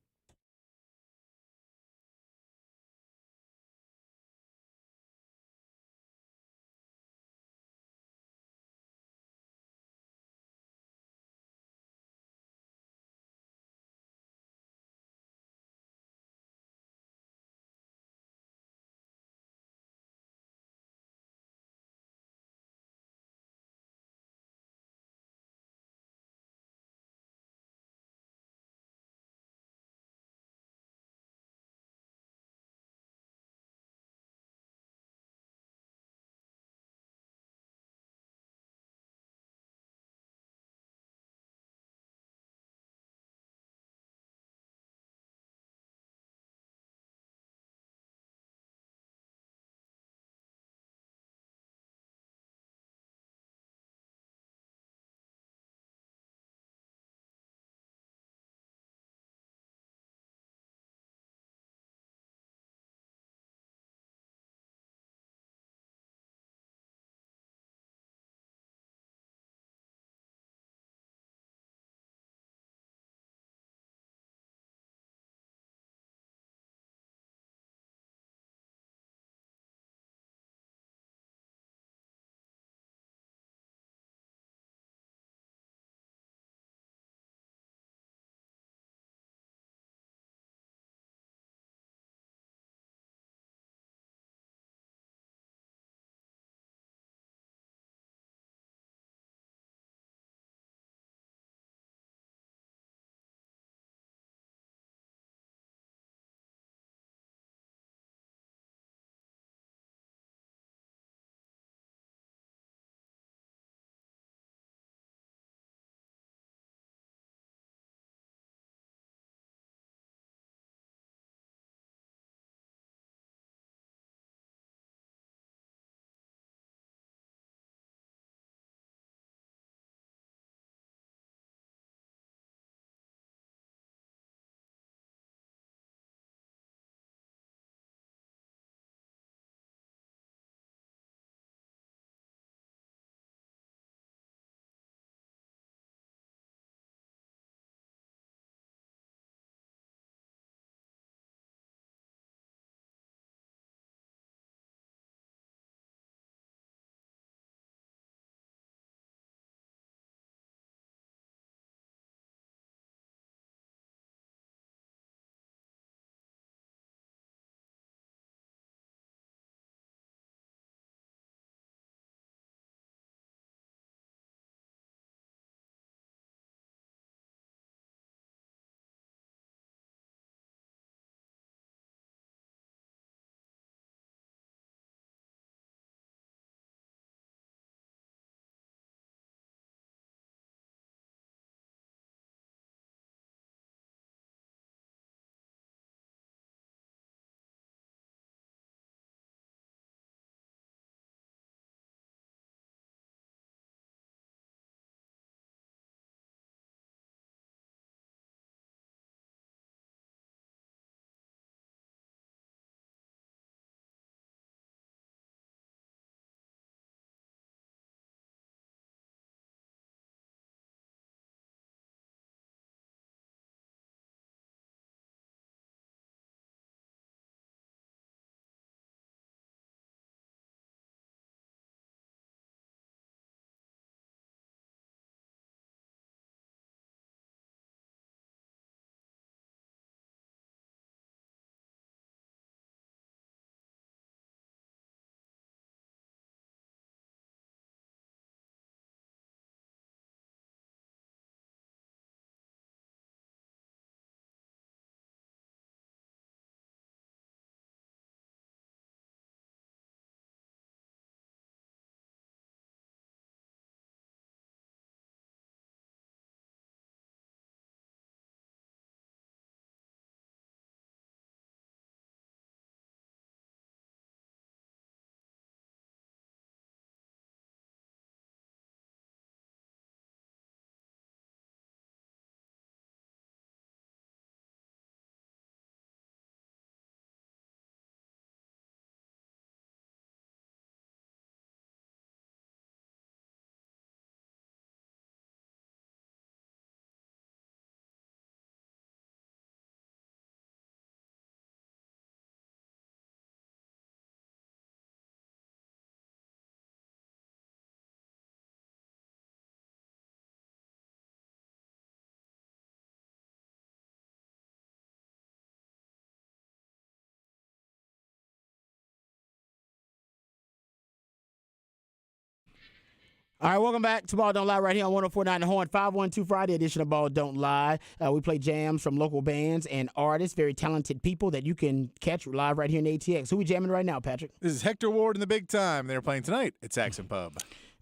All right, welcome back to Ball Don't Lie right here on 104.9 The Horn, 512 Friday edition of Ball Don't Lie. We play jams from local bands and artists, very talented people that you can catch live right here in ATX. Who we jamming right now, Patrick? This is Hector Ward in the Big Time. They're playing tonight at Saxon Pub.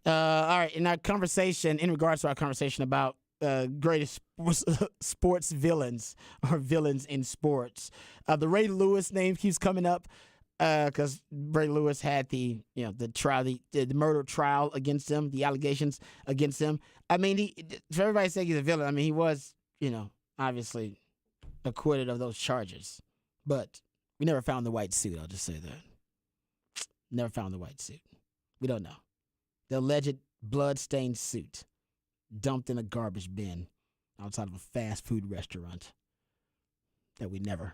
All right, in regards to our conversation about greatest sports villains or villains in sports, the Ray Lewis name keeps coming up. Because Ray Lewis had the trial, the murder trial against him, the allegations against him. I mean, for everybody saying he's a villain, I mean, he was, obviously acquitted of those charges. But we never found the white suit, I'll just say that. Never found the white suit. We don't know. The alleged blood-stained suit dumped in a garbage bin outside of a fast food restaurant that we never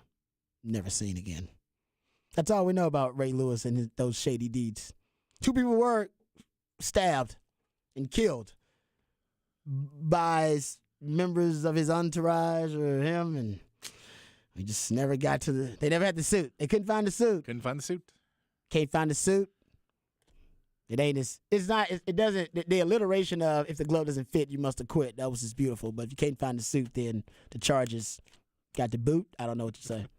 seen again. That's all we know about Ray Lewis and those shady deeds. 2 people were stabbed and killed by members of his entourage or him, and we just never got to they never had the suit. They couldn't find the suit. Couldn't find the suit. Can't find the suit. It ain't as, it's not, it doesn't, the alliteration of if the glove doesn't fit, you must acquit. That was just beautiful. But if you can't find the suit, then the charges got the boot. I don't know what you're saying.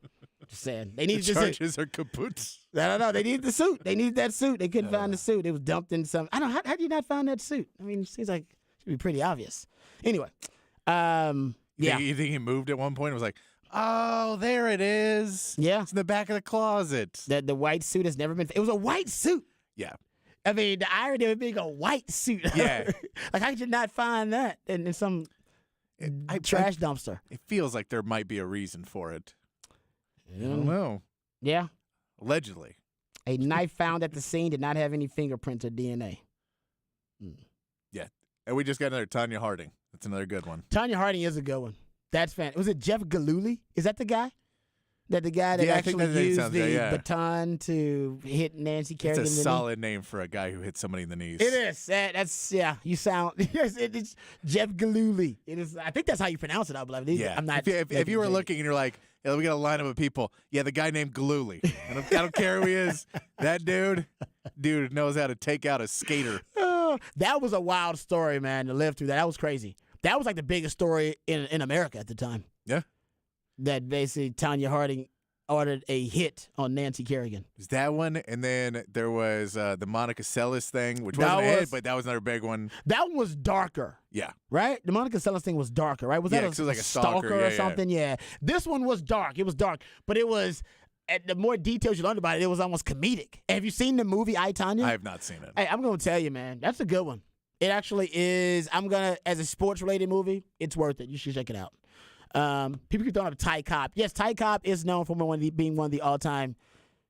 Just saying. They needed the charges are kaput. I don't know. They needed the suit. They needed that suit. They couldn't find the suit. It was dumped in some. I don't know. How do you not find that suit? I mean, it seems like it should be pretty obvious. Anyway, yeah. You think he moved at one point? It was like, oh, there it is. Yeah. It's in the back of the closet. The white suit has never been. It was a white suit. Yeah. I mean, the irony of it being a white suit. Yeah. Like, how could you not find that in some trash dumpster? It feels like there might be a reason for it. I don't know. Yeah. Allegedly. A knife found at the scene did not have any fingerprints or DNA. Yeah. And we just got another Tanya Harding. That's another good one. Tanya Harding is a good one. That's fan. Was it Jeff Gillooly? Is that the guy? That the guy that actually used the baton to hit Nancy Kerrigan? It's a solid name for a guy who hit somebody in the knees. It is. That's you sound. It's Jeff Gillooly. It is. I think that's how you pronounce it. I believe. Yeah. I'm not. If you were looking and you're like, yeah, we got a lineup of people. Yeah, the guy named Gillooly. I don't care who he is. That dude knows how to take out a skater. That was a wild story, man. To live through that was crazy. That was like the biggest story in America at the time. Yeah. That basically Tanya Harding ordered a hit on Nancy Kerrigan. Is that one? And then there was the Monica Seles thing, which wasn't a hit, but that was another big one. That one was darker. Yeah. Right? The Monica Seles thing was darker, right? Was that it was like a stalker or something? Yeah. This one was dark. It was dark. But it was, the more details you learned about it, it was almost comedic. Have you seen the movie I, Tonya? I have not seen it. Hey, I'm going to tell you, man. That's a good one. It actually is. As a sports-related movie, it's worth it. You should check it out. People keep throwing up Ty Cobb. Yes, Ty Cobb is known for being one of the all-time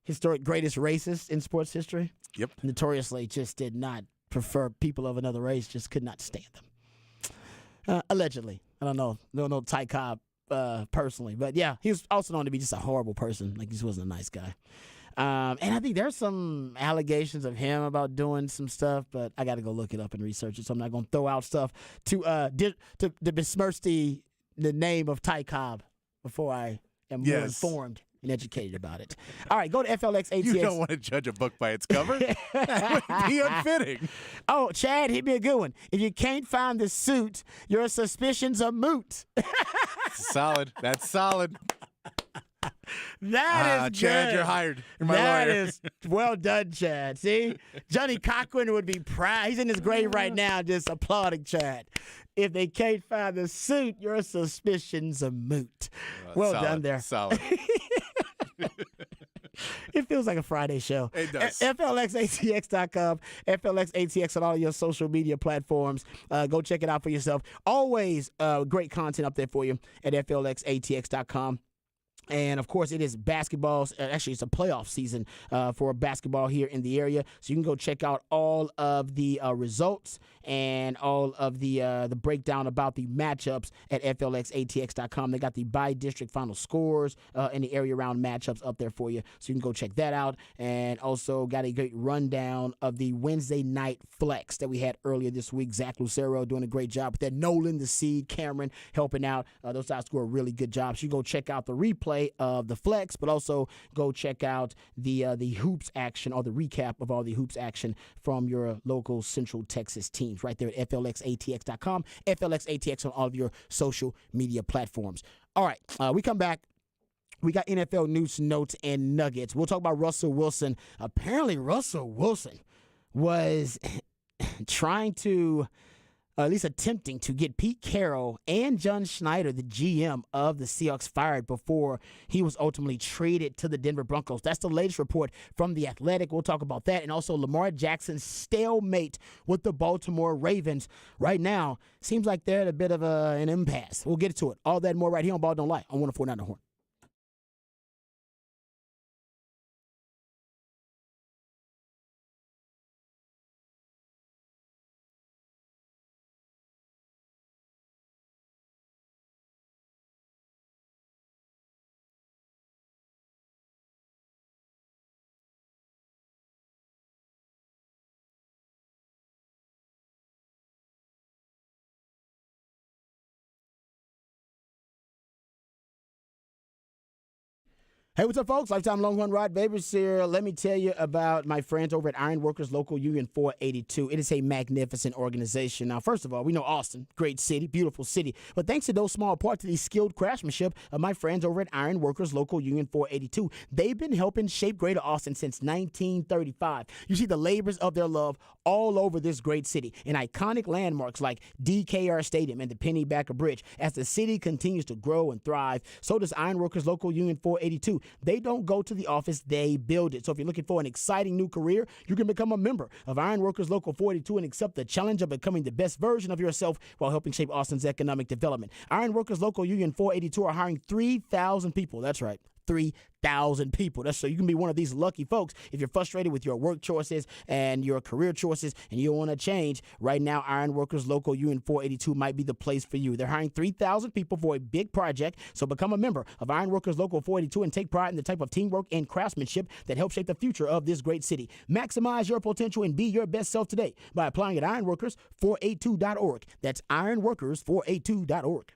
historic greatest racists in sports history. Yep. Notoriously just did not prefer people of another race, just could not stand them. Allegedly. I don't know Ty Cobb personally. But yeah, he was also known to be just a horrible person. Like, he just wasn't a nice guy. And I think there's some allegations of him about doing some stuff, but I got to go look it up and research it, so I'm not going to throw out stuff to besmirch the name of Ty Cobb before I am more informed and educated about it. All right, go to FLX ATX. You don't want to judge a book by its cover. That would be unfitting. Oh, Chad, hit me a good one. If you can't find the suit, your suspicions are moot. Solid. That's solid. That is Chad, good. you're hired. You're my That lawyer. is well done, Chad. See? Johnny Cochran would be proud. He's in his grave right now just applauding Chad. If they can't find the suit, your suspicions are moot. Well solid, done there. Solid. It feels like a Friday show. It does. FLXATX.com, FLXATX on all your social media platforms. Go check it out for yourself. Always great content up there for you at FLXATX.com. And, of course, it is basketball. Actually, it's a playoff season for basketball here in the area. So you can go check out all of the results and all of the breakdown about the matchups at FLXATX.com. They got the by-district final scores and the area-round matchups up there for you. So you can go check that out. And also got a great rundown of the Wednesday night flex that we had earlier this week. Zach Lucero doing a great job with that. Nolan, the seed, Cameron helping out. Those guys do a really good job. So you can go check out the replay replay of the flex, but also go check out the hoops action or the recap of all the hoops action from your local Central Texas teams right there at FLXATX.com, FLXATX on all of your social media platforms. All right, we come back. We got NFL news, notes, and nuggets. We'll talk about Russell Wilson. Apparently, Russell Wilson was trying to, at least attempting to get Pete Carroll and John Schneider, the GM of the Seahawks, fired before he was ultimately traded to the Denver Broncos. That's the latest report from The Athletic. We'll talk about that. And also Lamar Jackson's stalemate with the Baltimore Ravens. Right now, seems like they're at a bit of an impasse. We'll get to it. All that and more right here on Ball Don't Lie on 104.9 The Horn. Hey, what's up, folks? Lifetime Longhorn Rod Babers here. Let me tell you about my friends over at Iron Workers Local Union 482. It is a magnificent organization. Now, first of all, we know Austin, great city, beautiful city. But thanks to those small part to the skilled craftsmanship of my friends over at Iron Workers Local Union 482, they've been helping shape Greater Austin since 1935. You see the labors of their love all over this great city in iconic landmarks like DKR Stadium and the Pennybacker Bridge. As the city continues to grow and thrive, so does Iron Workers Local Union 482. They don't go to the office, they build it. So if you're looking for an exciting new career, you can become a member of Iron Workers Local 482 and accept the challenge of becoming the best version of yourself while helping shape Austin's economic development. Iron Workers Local Union 482 are hiring 3,000 people. That's right. 3,000 people. That's so you can be one of these lucky folks if you're frustrated with your work choices and your career choices and you want to change. Right now, Iron Workers Local Union 482 might be the place for you. They're hiring 3,000 people for a big project, so become a member of Iron Workers Local 482 and take pride in the type of teamwork and craftsmanship that helps shape the future of this great city. Maximize your potential and be your best self today by applying at ironworkers482.org. That's ironworkers482.org.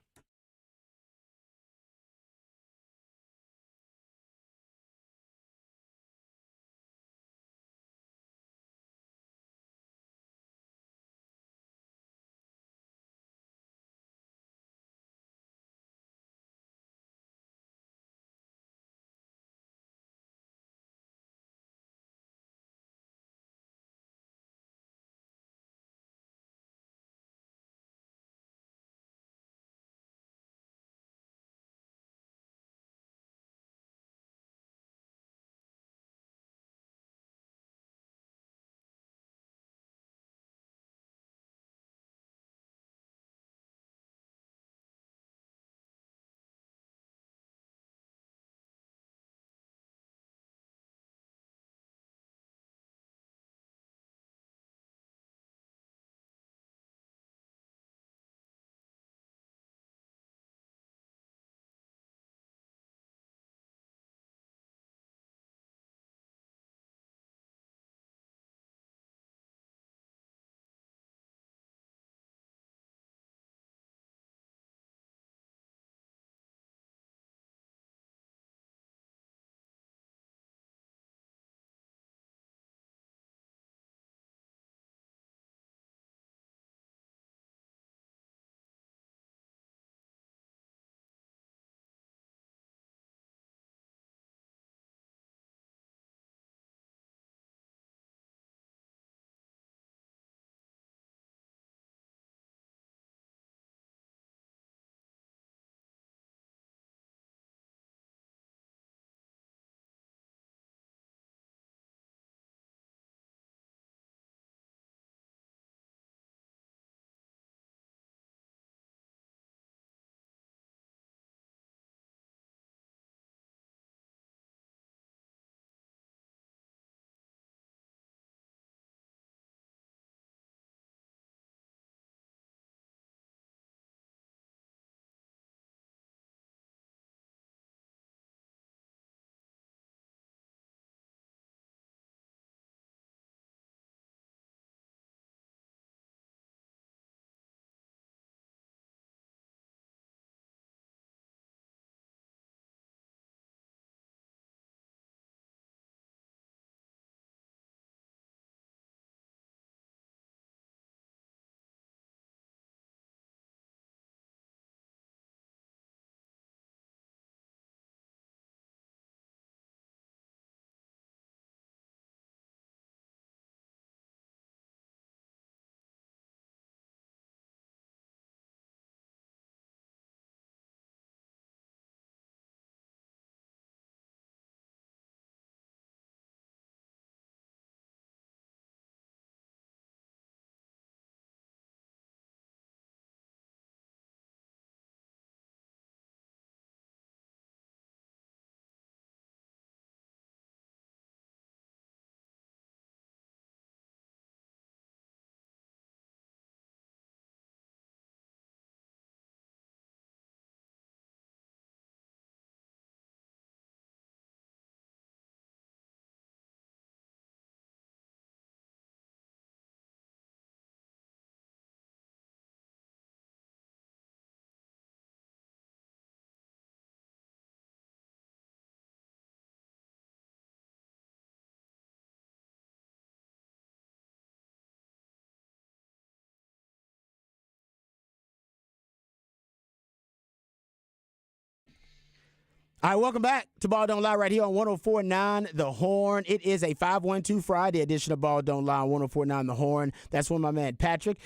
All right, welcome back to Ball Don't Lie right here on 104.9 The Horn. It is a 512 Friday edition of Ball Don't Lie on 104.9 The Horn. That's when my man Patrick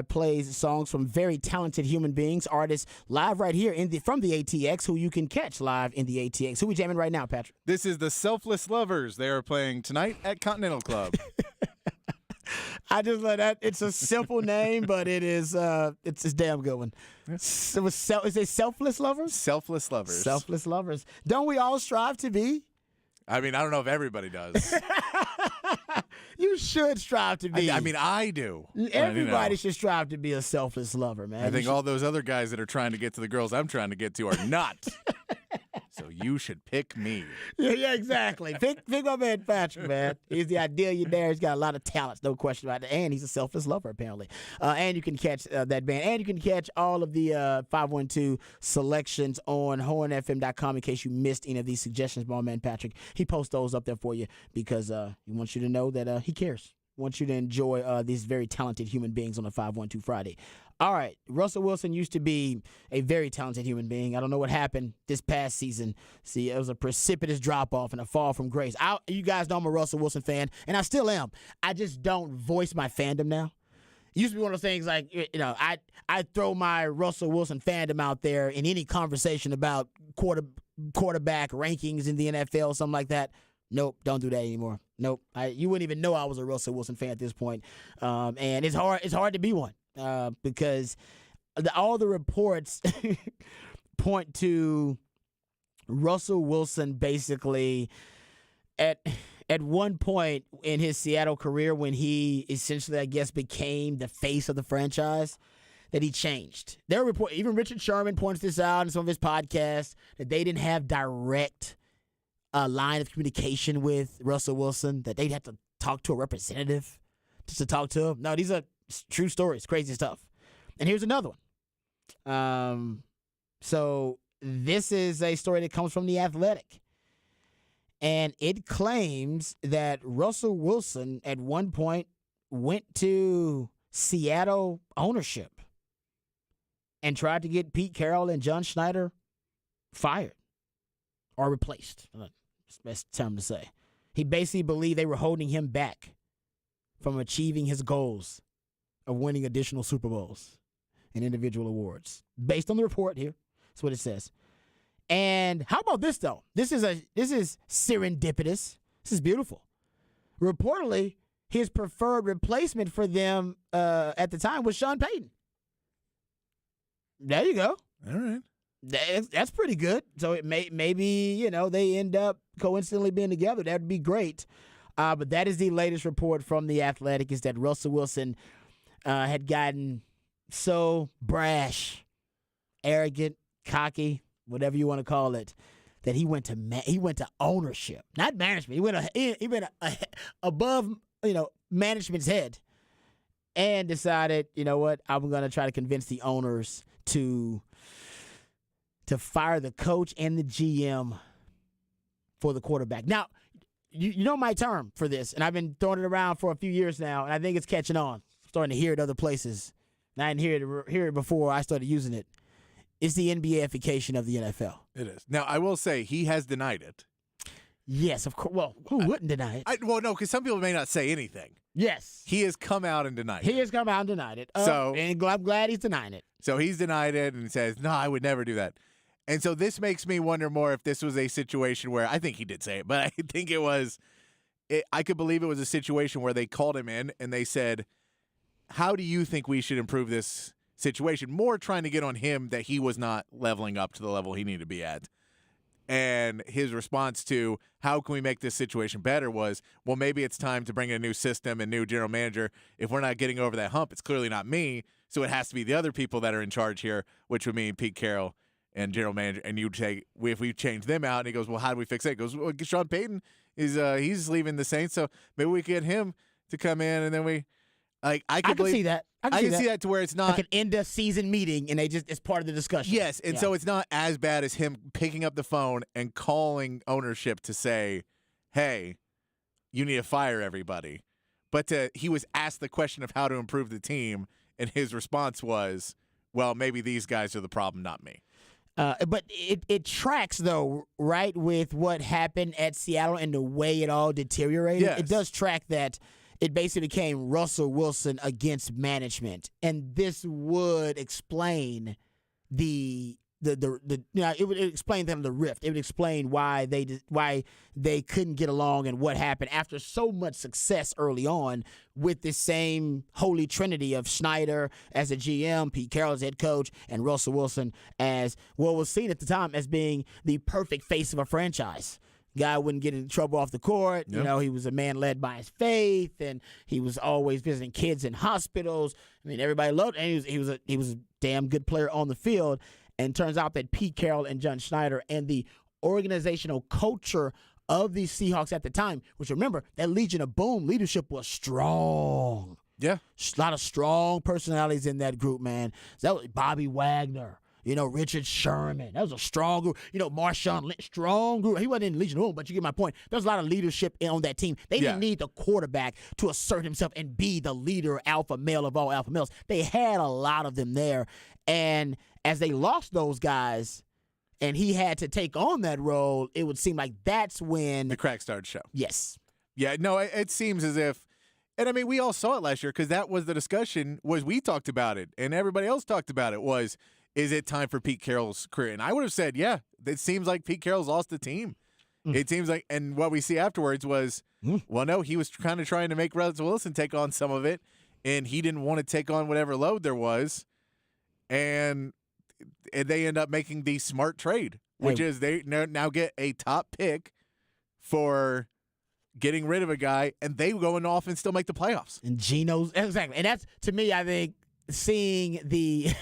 plays songs from very talented human beings, artists, live right here from the ATX, who you can catch live in the ATX. Who we jamming right now, Patrick? This is the Selfless Lovers. They are playing tonight at Continental Club. I just love that. It's a simple name, but it's a damn good one. Is it Selfless Lovers? Selfless lovers. Selfless lovers. Don't we all strive to be? I mean, I don't know if everybody does. You should strive to be. I mean, I do. Everybody should strive to be a selfless lover, man. I think all those other guys that are trying to get to the girls I'm trying to get to are not. So you should pick me. Yeah, exactly. Pick my man Patrick, man. He's the ideal there. He's got a lot of talents, no question about it. And he's a selfless lover, apparently. And you can catch that band. And you can catch all of the 512 selections on hornfm.com in case you missed any of these suggestions, my man Patrick. He posts those up there for you because he wants you to know that he cares. Wants you to enjoy these very talented human beings on a 512 Friday. All right, Russell Wilson used to be a very talented human being. I don't know what happened this past season. See, it was a precipitous drop-off and a fall from grace. You guys know I'm a Russell Wilson fan, and I still am. I just don't voice my fandom now. It used to be one of those things like, I throw my Russell Wilson fandom out there in any conversation about quarterback rankings in the NFL, something like that. Nope, don't do that anymore. Nope, you wouldn't even know I was a Russell Wilson fan at this point. And it's hard to be one. Because all the reports point to Russell Wilson basically at one point in his Seattle career when he essentially, I guess, became the face of the franchise, that he changed. There are even Richard Sherman points this out in some of his podcasts, that they didn't have direct line of communication with Russell Wilson, that they'd have to talk to a representative just to talk to him. No, these are true stories, crazy stuff. And here's another one. So this is a story that comes from The Athletic. And it claims that Russell Wilson at one point went to Seattle ownership and tried to get Pete Carroll and John Schneider fired or replaced. That's the best term to say. He basically believed they were holding him back from achieving his goals of winning additional Super Bowls and individual awards. Based on the report here, that's what it says. And how about this, though? This is serendipitous. This is beautiful. Reportedly, his preferred replacement for them at the time was Sean Payton. There you go. All right. That's pretty good. So it maybe they end up coincidentally being together. That would be great. But that is the latest report from The Athletic, is that Russell Wilson had gotten so brash, arrogant, cocky, whatever you want to call it, that he went to ownership, not management. He went above management's head, and decided, you know what, I'm going to try to convince the owners to fire the coach and the GM for the quarterback. Now, you know my term for this, and I've been throwing it around for a few years now, and I think it's catching on. Starting to hear it other places. And I didn't hear it before I started using it. It's the NBA-ification of the NFL. It is. Now, I will say he has denied it. Yes, of course. Well, who wouldn't deny it? No, because some people may not say anything. Yes. He has come out and denied it. He has come out and denied it. And I'm glad he's denying it. So he's denied it and says, no, I would never do that. And so this makes me wonder more if this was a situation where, I think he did say it, but I think I could believe it was a situation where they called him in and they said, how do you think we should improve this situation? More trying to get on him that he was not leveling up to the level he needed to be at. And his response to how can we make this situation better was, well, maybe it's time to bring in a new system and new general manager. If we're not getting over that hump, it's clearly not me. So it has to be the other people that are in charge here, which would mean Pete Carroll and general manager. And you'd say, if we change them out, and he goes, well, how do we fix it? He goes, well, Sean Payton he's leaving the Saints, so maybe we get him to come in, and then we I can see that. I can see that to where it's not like an end of season meeting, and it's part of the discussion. Yes, and so it's not as bad as him picking up the phone and calling ownership to say, "Hey, you need to fire everybody." But he was asked the question of how to improve the team, and his response was, "Well, maybe these guys are the problem, not me." But it tracks, though, right, with what happened at Seattle and the way it all deteriorated. Yes. It does track that it basically became Russell Wilson against management. And this would explain it would explain them the rift. It would explain why they couldn't get along and what happened after so much success early on with this same holy trinity of Schneider as a GM, Pete Carroll as head coach, and Russell Wilson as what was seen at the time as being the perfect face of a franchise. Guy wouldn't get in trouble off the court. Yep. You know, he was a man led by his faith, and he was always visiting kids in hospitals. I mean, everybody loved him. And he was a damn good player on the field. And turns out that Pete Carroll and John Schneider and the organizational culture of the Seahawks at the time, which remember, that Legion of Boom leadership was strong. Yeah. A lot of strong personalities in that group, man. So that was Bobby Wagner, Richard Sherman. That was a strong group. Marshawn Lynch, strong group. He wasn't in Legion of Boom, but you get my point. There's a lot of leadership on that team. They didn't need the quarterback to assert himself and be the leader, alpha male of all alpha males. They had a lot of them there. And as they lost those guys and he had to take on that role, it would seem like that's when The crack started to show. Yes. Yeah, no, it seems as if, and I mean, we all saw it last year because that was the discussion, was we talked about it and everybody else talked about it, was, is it time for Pete Carroll's career? And I would have said, yeah, it seems like Pete Carroll's lost the team. It seems like, and what we see afterwards was, well, no, he was kind of trying to make Russell Wilson take on some of it, and he didn't want to take on whatever load there was, and they end up making the smart trade, which is they now get a top pick for getting rid of a guy, and they go off and still make the playoffs. And Geno's exactly, and that's, to me, I think, seeing the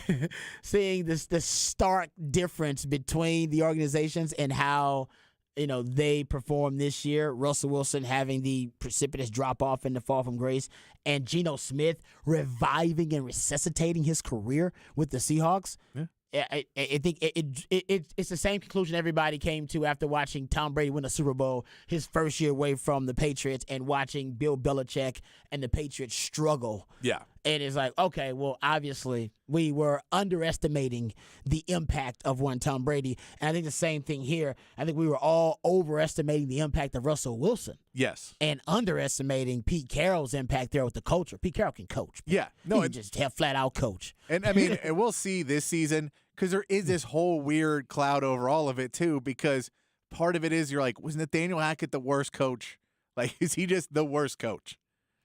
stark difference between the organizations and how they perform this year. Russell Wilson having the precipitous drop off in the fall from grace, and Geno Smith reviving and resuscitating his career with the Seahawks. Yeah. I think it's the same conclusion everybody came to after watching Tom Brady win a Super Bowl his first year away from the Patriots and watching Bill Belichick and the Patriots struggle. Yeah. And it's like, okay, well, obviously we were underestimating the impact of one Tom Brady. And I think the same thing here. I think we were all overestimating the impact of Russell Wilson. Yes. And underestimating Pete Carroll's impact there with the culture. Pete Carroll can coach. Yeah. No, he can just have flat out coach. And I mean, and we'll see this season, because there is this whole weird cloud over all of it too, because part of it is you're like, was Nathaniel Hackett the worst coach? Like, is he just the worst coach?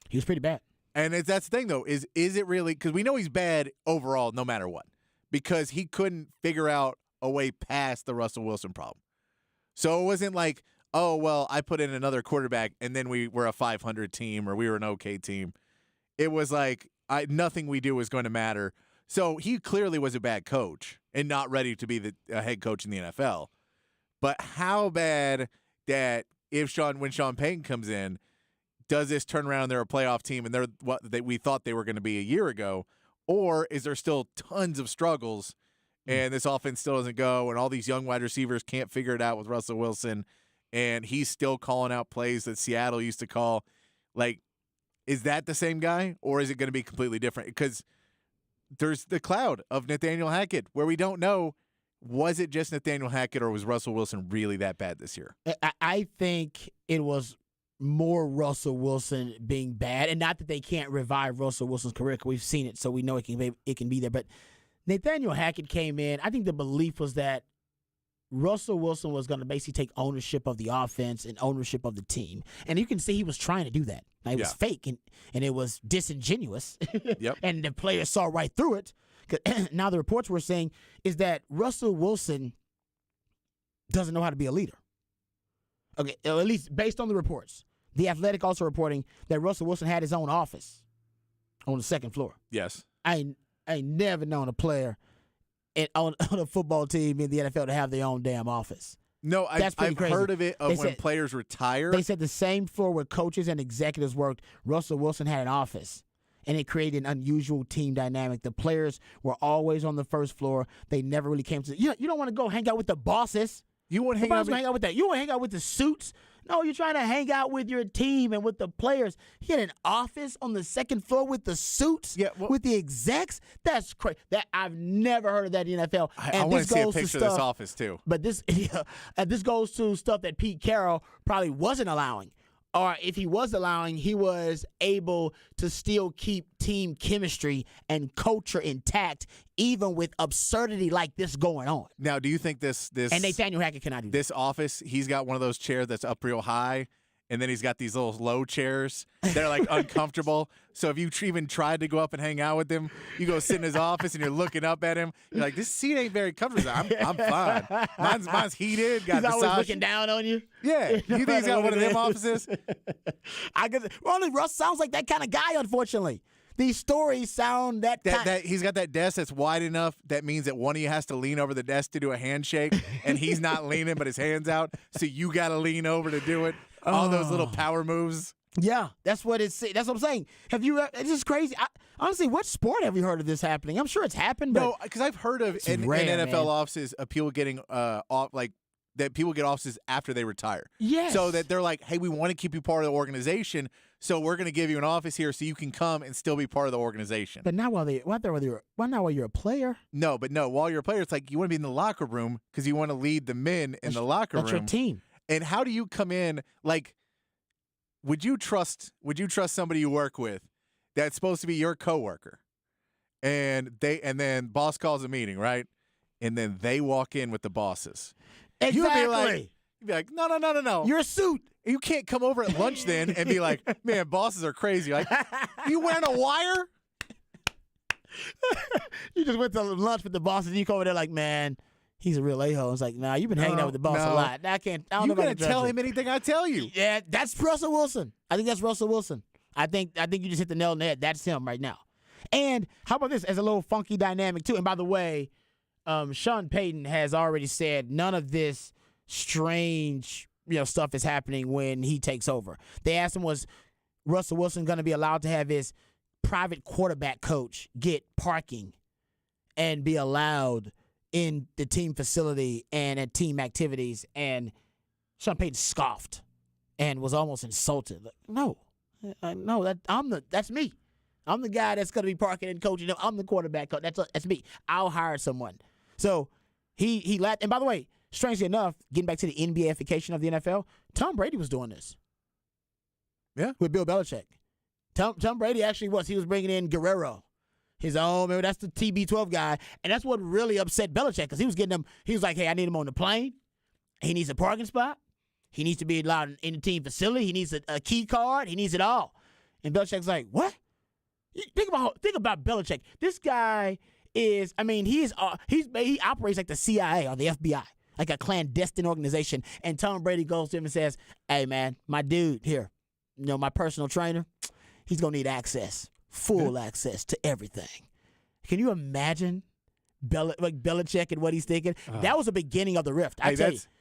He was pretty bad. And that's the thing, though, is it really, because we know he's bad overall no matter what, because he couldn't figure out a way past the Russell Wilson problem. So it wasn't like, oh, well, I put in another quarterback and then we were a 500 team or we were an okay team. It was like nothing we do is going to matter. So he clearly was a bad coach and not ready to be a head coach in the NFL. But how bad that when Sean Payton comes in, does this turn around and they're a playoff team and they're what we thought they were going to be a year ago? Or is there still tons of struggles and this offense still doesn't go and all these young wide receivers can't figure it out with Russell Wilson and he's still calling out plays that Seattle used to call? Like, is that the same guy or is it going to be completely different? Because there's the cloud of Nathaniel Hackett where we don't know, was it just Nathaniel Hackett or was Russell Wilson really that bad this year? I think it was more Russell Wilson being bad, and not that they can't revive Russell Wilson's career, because we've seen it, so we know it can be there. But Nathaniel Hackett came in. I think the belief was that Russell Wilson was going to basically take ownership of the offense and ownership of the team, and you can see he was trying to do that. Now, it was fake and it was disingenuous. Yep. And the players saw right through it. Now the reports we're saying is that Russell Wilson doesn't know how to be a leader. Okay, at least based on the reports. The Athletic also reporting that Russell Wilson had his own office on the second floor. Yes. I ain't never known a player on a football team in the NFL to have their own damn office. No, I've crazy. heard of it when players retire. They said the same floor where coaches and executives worked, Russell Wilson had an office. And it created an unusual team dynamic. The players were always on the first floor. They never really came to. You don't want to go hang out with the bosses. You want to hang Nobody out? wants to hang out with that. You want to hang out with the suits? No, you're trying to hang out with your team and with the players. He had an office on the second floor with the suits, with the execs. That's crazy. That I've never heard of that in the NFL. I want to see a picture of this office too. But this goes to stuff that Pete Carroll probably wasn't allowing. Or if he was allowing, he was able to still keep team chemistry and culture intact, even with absurdity like this going on. Now, do you think this and Nathaniel Hackett cannot do this office? He's got one of those chairs that's up real high, and then he's got these little low chairs that are like uncomfortable. So if you even tried to go up and hang out with him, you go sit in his office and you're looking up at him. You're like, this seat ain't very comfortable. I'm fine. Mine's heated. Got he's always massage. looking down on you. Yeah, you think he's got one of them offices? I guess Russ sounds like that kind of guy. Unfortunately, these stories sound that he's got that desk that's wide enough. That means that one of you has to lean over the desk to do a handshake, and he's not leaning, but his hand's out. So you got to lean over to do it. All those little power moves. Yeah, that's what it's. That's what I'm saying. Have you? This is crazy. Honestly, what sport have you heard of this happening? I'm sure it's happened. But no, because I've heard of in NFL offices of people getting off that people get offices after they retire. Yes. So that they're like, hey, we want to keep you part of the organization, so we're going to give you an office here so you can come and still be part of the organization. But not while you're a player. No, while you're a player, it's like you want to be in the locker room because you want to lead the men in the locker room. That's your team. And how do you come in? Like, would you trust somebody you work with that's supposed to be your coworker, and then boss calls a meeting, right? And then they walk in with the bosses. Exactly. You'd be like, no. You're a suit. You can't come over at lunch then and be like, man, bosses are crazy. Like, you wearing a wire? You just went to lunch with the bosses and you come over there like, man, he's a real a-hole. It's like, nah, you've been hanging out with the boss a lot. I don't know if I can tell him anything I tell you. Yeah, that's Russell Wilson. I think that's Russell Wilson. I think you just hit the nail on the head. That's him right now. And how about this as a little funky dynamic too? And by the way, Sean Payton has already said none of this strange, stuff is happening when he takes over. They asked him, was Russell Wilson going to be allowed to have his private quarterback coach get parking and be allowed in the team facility and at team activities? And Sean Payton scoffed and was almost insulted. Like, no, that's me. I'm the guy that's going to be parking and coaching. I'm the quarterback coach. That's me. I'll hire someone. So he laughed. And by the way, strangely enough, getting back to the NBA-ification of the NFL, Tom Brady was doing this. Yeah. With Bill Belichick. Tom Brady actually was. He was bringing in Guerrero. His own, remember, that's the TB12 guy. And that's what really upset Belichick because he was getting him. He was like, hey, I need him on the plane. He needs a parking spot. He needs to be allowed in the team facility. He needs a key card. He needs it all. And Belichick's like, what? Think about Belichick. This guy is, he operates like the CIA or the FBI, like a clandestine organization. And Tom Brady goes to him and says, hey, man, my dude here, my personal trainer, he's going to need access, full access to everything. Can you imagine Belichick and what he's thinking? That was the beginning of the rift.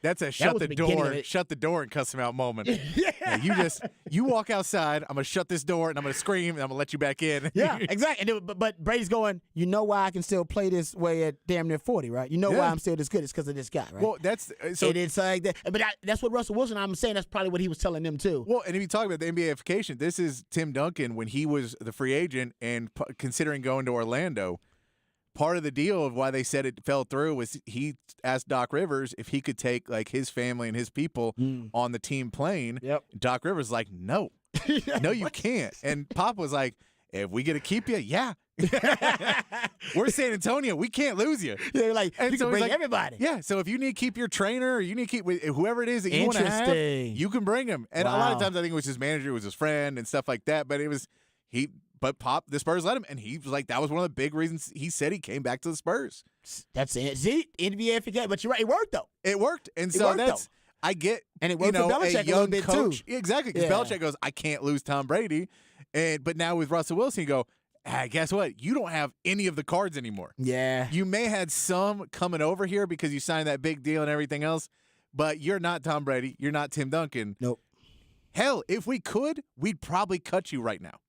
That's a shut the door and cuss him out moment. Yeah, you walk outside. I'm gonna shut this door and I'm gonna scream and I'm gonna let you back in. Yeah, exactly. But Brady's going, you know why I can still play this way at damn near 40, right? You know why I'm still this good? It's because of this guy, right? Well, that's so. It's like that. But that's what Russell Wilson. I'm saying that's probably what he was telling them too. Well, and if you talk about the NBA-ification, this is Tim Duncan when he was the free agent and considering going to Orlando. Part of the deal of why they said it fell through was he asked Doc Rivers if he could take like his family and his people on the team plane. Yep. Doc Rivers was like, no, no, you can't. And Pop was like, if we get to keep you, yeah. We're San Antonio. We can't lose you. Yeah, like and you so can bring like, everybody. Yeah. So if you need to keep your trainer or you need to keep whoever it is that you want to have, you can bring him. And a lot of times I think it was his manager, it was his friend and stuff like that. But it was But Pop, the Spurs let him, and he was like, that was one of the big reasons he said he came back to the Spurs. That's it. See, NBA forget, but you're right. It worked though. It worked, and so that's I get, and it worked for Belichick a young bit coach, too. exactly, because Belichick goes, I can't lose Tom Brady, but now with Russell Wilson, you go, guess what? You don't have any of the cards anymore. Yeah, you may had some coming over here because you signed that big deal and everything else, but you're not Tom Brady. You're not Tim Duncan. Nope. Hell, if we could, we'd probably cut you right now.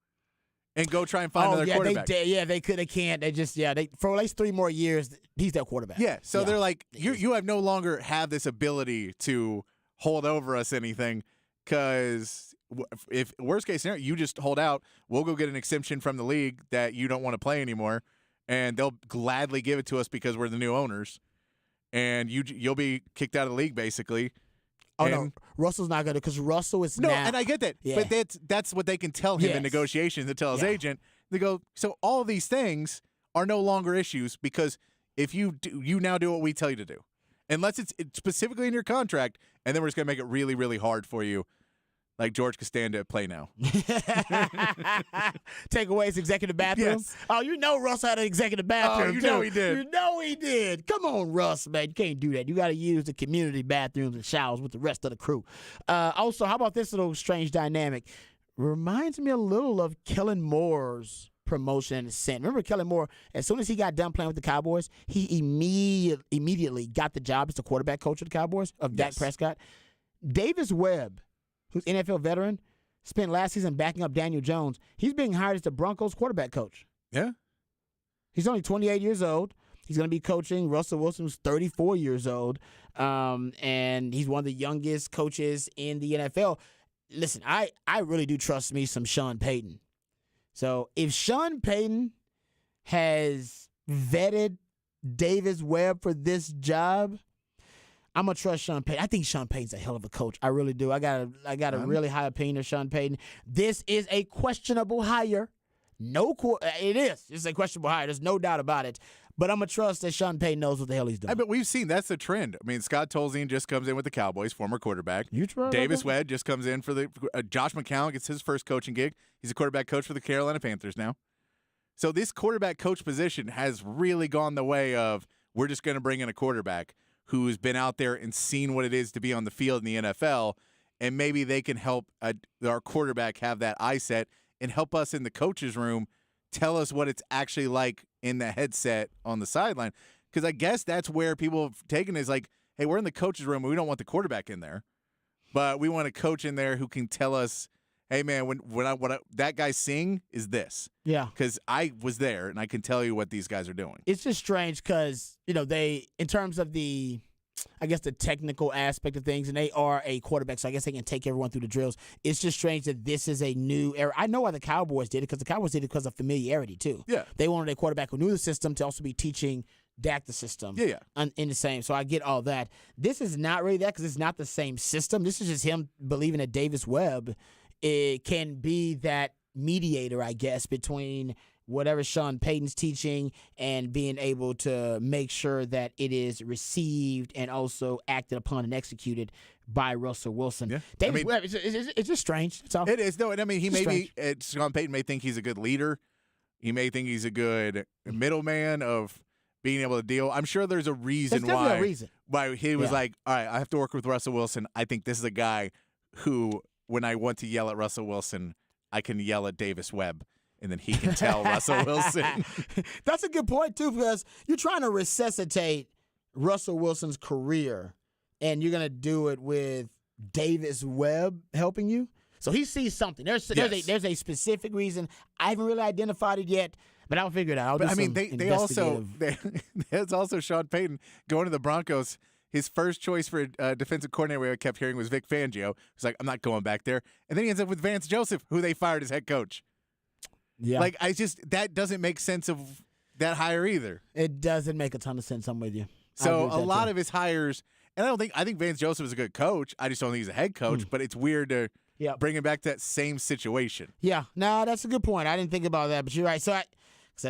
and go try and find another quarterback. They could. They can't. They just for at least 3 more years, he's their quarterback. Yeah, so they're like, you have no longer have this ability to hold over us anything, because if worst case scenario, you just hold out, we'll go get an exemption from the league that you don't want to play anymore, and they'll gladly give it to us because we're the new owners, and you'll be kicked out of the league basically. Oh, no, Russell's not going to, because Russell is no, now. And I get that, but that's what they can tell him in negotiations, to tell his agent. They go, so all of these things are no longer issues, because if you now do what we tell you to do, unless it's specifically in your contract, and then we're just going to make it really, really hard for you, like George Costanza play now. Take away his executive bathroom? Yes. Oh, Russ had an executive bathroom, you know he did. You know he did. Come on, Russ, man. You can't do that. You got to use the community bathrooms and showers with the rest of the crew. Also, how about this little strange dynamic? Reminds me a little of Kellen Moore's promotion and ascent. Remember Kellen Moore, as soon as he got done playing with the Cowboys, he immediately got the job as the quarterback coach of the Cowboys, of Dak Prescott. Davis Webb, who's an NFL veteran, spent last season backing up Daniel Jones. He's being hired as the Broncos quarterback coach. Yeah. He's only 28 years old. He's going to be coaching Russell Wilson, who's 34 years old, and he's one of the youngest coaches in the NFL. Listen, I really do trust me some Sean Payton. So if Sean Payton has vetted Davis Webb for this job, I'm gonna trust Sean Payton. I think Sean Payton's a hell of a coach. I really do. I got a really high opinion of Sean Payton. This is a questionable hire. It is. It's a questionable hire. There's no doubt about it. But I'm gonna trust that Sean Payton knows what the hell he's doing. But we've seen that's the trend. I mean, Scott Tolzien just comes in with the Cowboys, former quarterback. You try Davis Webb just comes in for the Josh McCown gets his first coaching gig. He's a quarterback coach for the Carolina Panthers now. So this quarterback coach position has really gone the way of, we're just going to bring in a quarterback who's been out there and seen what it is to be on the field in the NFL, and maybe they can help our quarterback have that eye set and help us in the coach's room tell us what it's actually like in the headset on the sideline. Because I guess that's where people have taken it, is like, hey, we're in the coach's room and we don't want the quarterback in there, but we want a coach in there who can tell us, hey, man, when that guy sing is this. Yeah. Because I was there and I can tell you what these guys are doing. It's just strange because, they, in terms of the technical aspect of things, and they are a quarterback, so I guess they can take everyone through the drills. It's just strange that this is a new era. I know why the Cowboys did it, because the Cowboys did it because of familiarity, too. Yeah. They wanted a quarterback who knew the system to also be teaching Dak the system. Yeah. In the same. So I get all that. This is not really that, because it's not the same system. This is just him believing that Davis Webb can be that mediator, I guess, between whatever Sean Payton's teaching and being able to make sure that it is received and also acted upon and executed by Russell Wilson. Yeah. Davis Webb, it's just strange. That's all. It is. No, and I mean, Sean Payton may think he's a good leader. He may think he's a good middleman of being able to deal. I'm sure there's a reason why he was like, all right, I have to work with Russell Wilson. I think this is a guy who, when I want to yell at Russell Wilson, I can yell at Davis Webb, and then he can tell Russell Wilson. That's a good point, too, because you're trying to resuscitate Russell Wilson's career, and you're going to do it with Davis Webb helping you. So he sees something. There's a specific reason. I haven't really identified it yet, but I'll figure it out. There's also Sean Payton going to the Broncos. His first choice for defensive coordinator I kept hearing was Vic Fangio. He's like, I'm not going back there. And then he ends up with Vance Joseph, who they fired as head coach. Yeah. That doesn't make sense of that hire either. It doesn't make a ton of sense. I'm with you. So a lot of his hires, and I think Vance Joseph is a good coach. I just don't think he's a head coach, but it's weird to bring him back to that same situation. Yeah. No, that's a good point. I didn't think about that, but you're right. So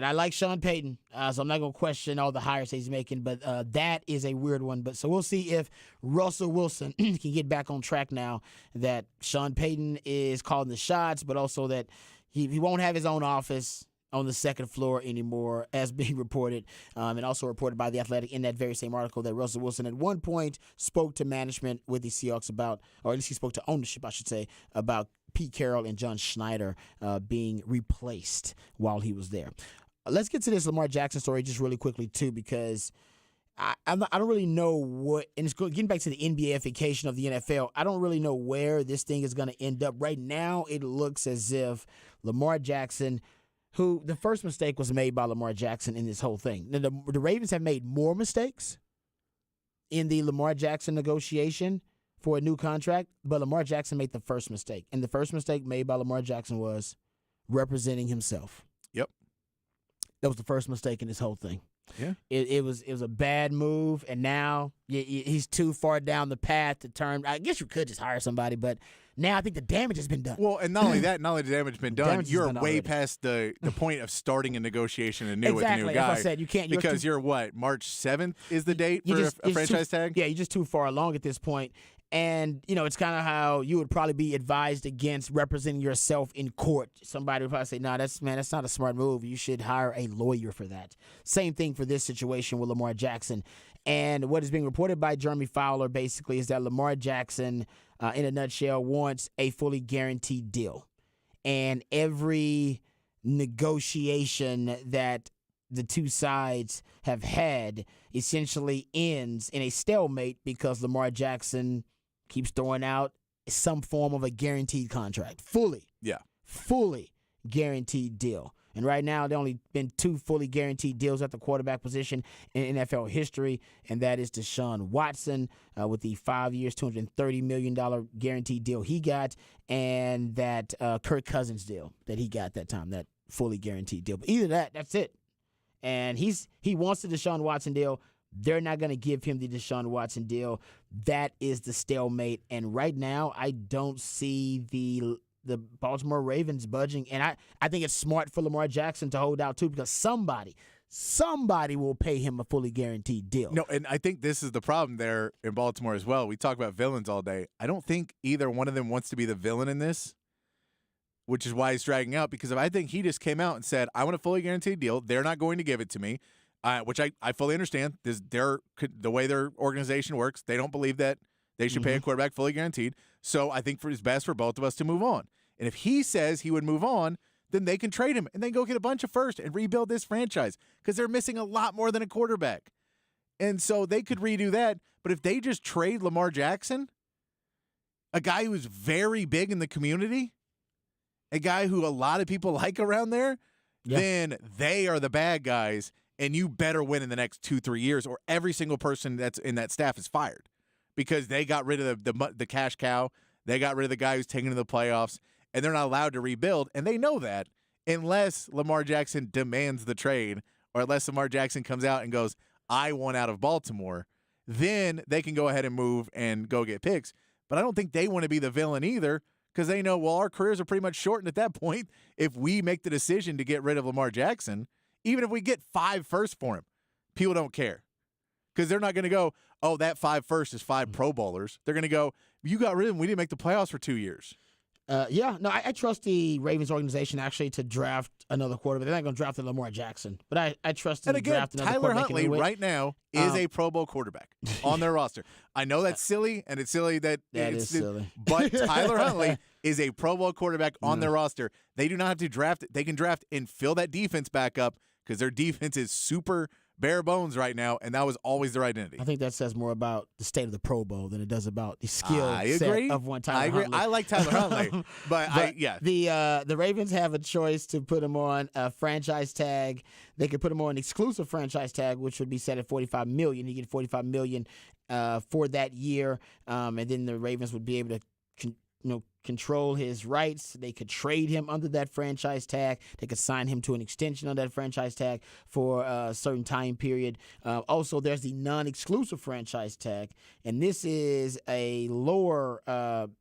I like Sean Payton, so I'm not going to question all the hires he's making, but that is a weird one. But so we'll see if Russell Wilson can get back on track now that Sean Payton is calling the shots, but also that he won't have his own office on the second floor anymore, as being reported, and also reported by The Athletic in that very same article, that Russell Wilson at one point spoke to management with the Seahawks about, or at least he spoke to ownership, I should say, about Pete Carroll and John Schneider being replaced while he was there. Let's get to this Lamar Jackson story just really quickly, too, because I don't really know what, and it's getting back to the NBAification of the NFL, I don't really know where this thing is going to end up. Right now, it looks as if Lamar Jackson who the first mistake was made by Lamar Jackson in this whole thing. The Ravens have made more mistakes in the Lamar Jackson negotiation for a new contract, but Lamar Jackson made the first mistake. And the first mistake made by Lamar Jackson was representing himself. Yep. That was the first mistake in this whole thing. Yeah. It was a bad move, and now he's too far down the path to turn. I guess you could just hire somebody, but now I think the damage has been done. Well, and not only that, not only the damage has been done, you're way already past the point of starting a negotiation anew with a exactly. new guy. As I said, you can't because you're what, March 7th is the date for a franchise tag? Yeah, you're just too far along at this point. And, it's kind of how you would probably be advised against representing yourself in court. Somebody would probably say, no, that's not a smart move. You should hire a lawyer for that. Same thing for this situation with Lamar Jackson. And what is being reported by Jeremy Fowler basically is that Lamar Jackson, in a nutshell, wants a fully guaranteed deal. And every negotiation that the two sides have had essentially ends in a stalemate because Lamar Jackson keeps throwing out some form of a guaranteed contract. Fully guaranteed deal. And right now, there only been 2 fully guaranteed deals at the quarterback position in NFL history, and that is Deshaun Watson with the 5 years, $230 million guaranteed deal he got, and that Kirk Cousins deal that he got that time, that fully guaranteed deal. But either that's it. And he wants the Deshaun Watson deal. They're not going to give him the Deshaun Watson deal. That is the stalemate. And right now, I don't see the Baltimore Ravens budging. And I think it's smart for Lamar Jackson to hold out, too, because somebody will pay him a fully guaranteed deal. No, and I think this is the problem there in Baltimore as well. We talk about villains all day. I don't think either one of them wants to be the villain in this, which is why he's dragging out, because I think he just came out and said, I want a fully guaranteed deal. They're not going to give it to me, which I fully understand. The way their organization works, they don't believe that they should pay a quarterback fully guaranteed. So I think it's best for both of us to move on. And if he says he would move on, then they can trade him and then go get a bunch of first and rebuild this franchise because they're missing a lot more than a quarterback. And so they could redo that. But if they just trade Lamar Jackson, a guy who's very big in the community, a guy who a lot of people like around there, then they are the bad guys, and you better win in the next 2-3 years, or every single person that's in that staff is fired because they got rid of the cash cow. They got rid of the guy who's taking to the playoffs, and they're not allowed to rebuild, and they know that unless Lamar Jackson demands the trade or unless Lamar Jackson comes out and goes, I want out of Baltimore, then they can go ahead and move and go get picks. But I don't think they want to be the villain either, because they know, well, our careers are pretty much shortened at that point if we make the decision to get rid of Lamar Jackson. Even if we get 5 firsts for him, people don't care. Because they're not going to go, oh, that 5 firsts is 5 Pro Bowlers. They're going to go, you got rid of him. We didn't make the playoffs for 2 years. I trust the Ravens organization actually to draft another quarterback. They're not going to draft Lamar Jackson, but I trust them to draft another Tyler quarterback. Huntley right now is a Pro Bowl quarterback on their roster. I know that's silly, and it's silly that is silly. But Tyler Huntley is a Pro Bowl quarterback on their roster. They do not have to draft. They can draft and fill that defense back up because their defense is super bare bones right now, and that was always their identity. I think that says more about the state of the Pro Bowl than it does about the skill set of one Tyler Huntley. I like Tyler Huntley, but the Ravens have a choice to put him on a franchise tag. They could put him on an exclusive franchise tag, which would be set at $45 million. He get $45 million for that year, and then the Ravens would be able to control his rights. They could trade him under that franchise tag. They could sign him to an extension on that franchise tag for a certain time period. Also, there's the non-exclusive franchise tag, and this is a lower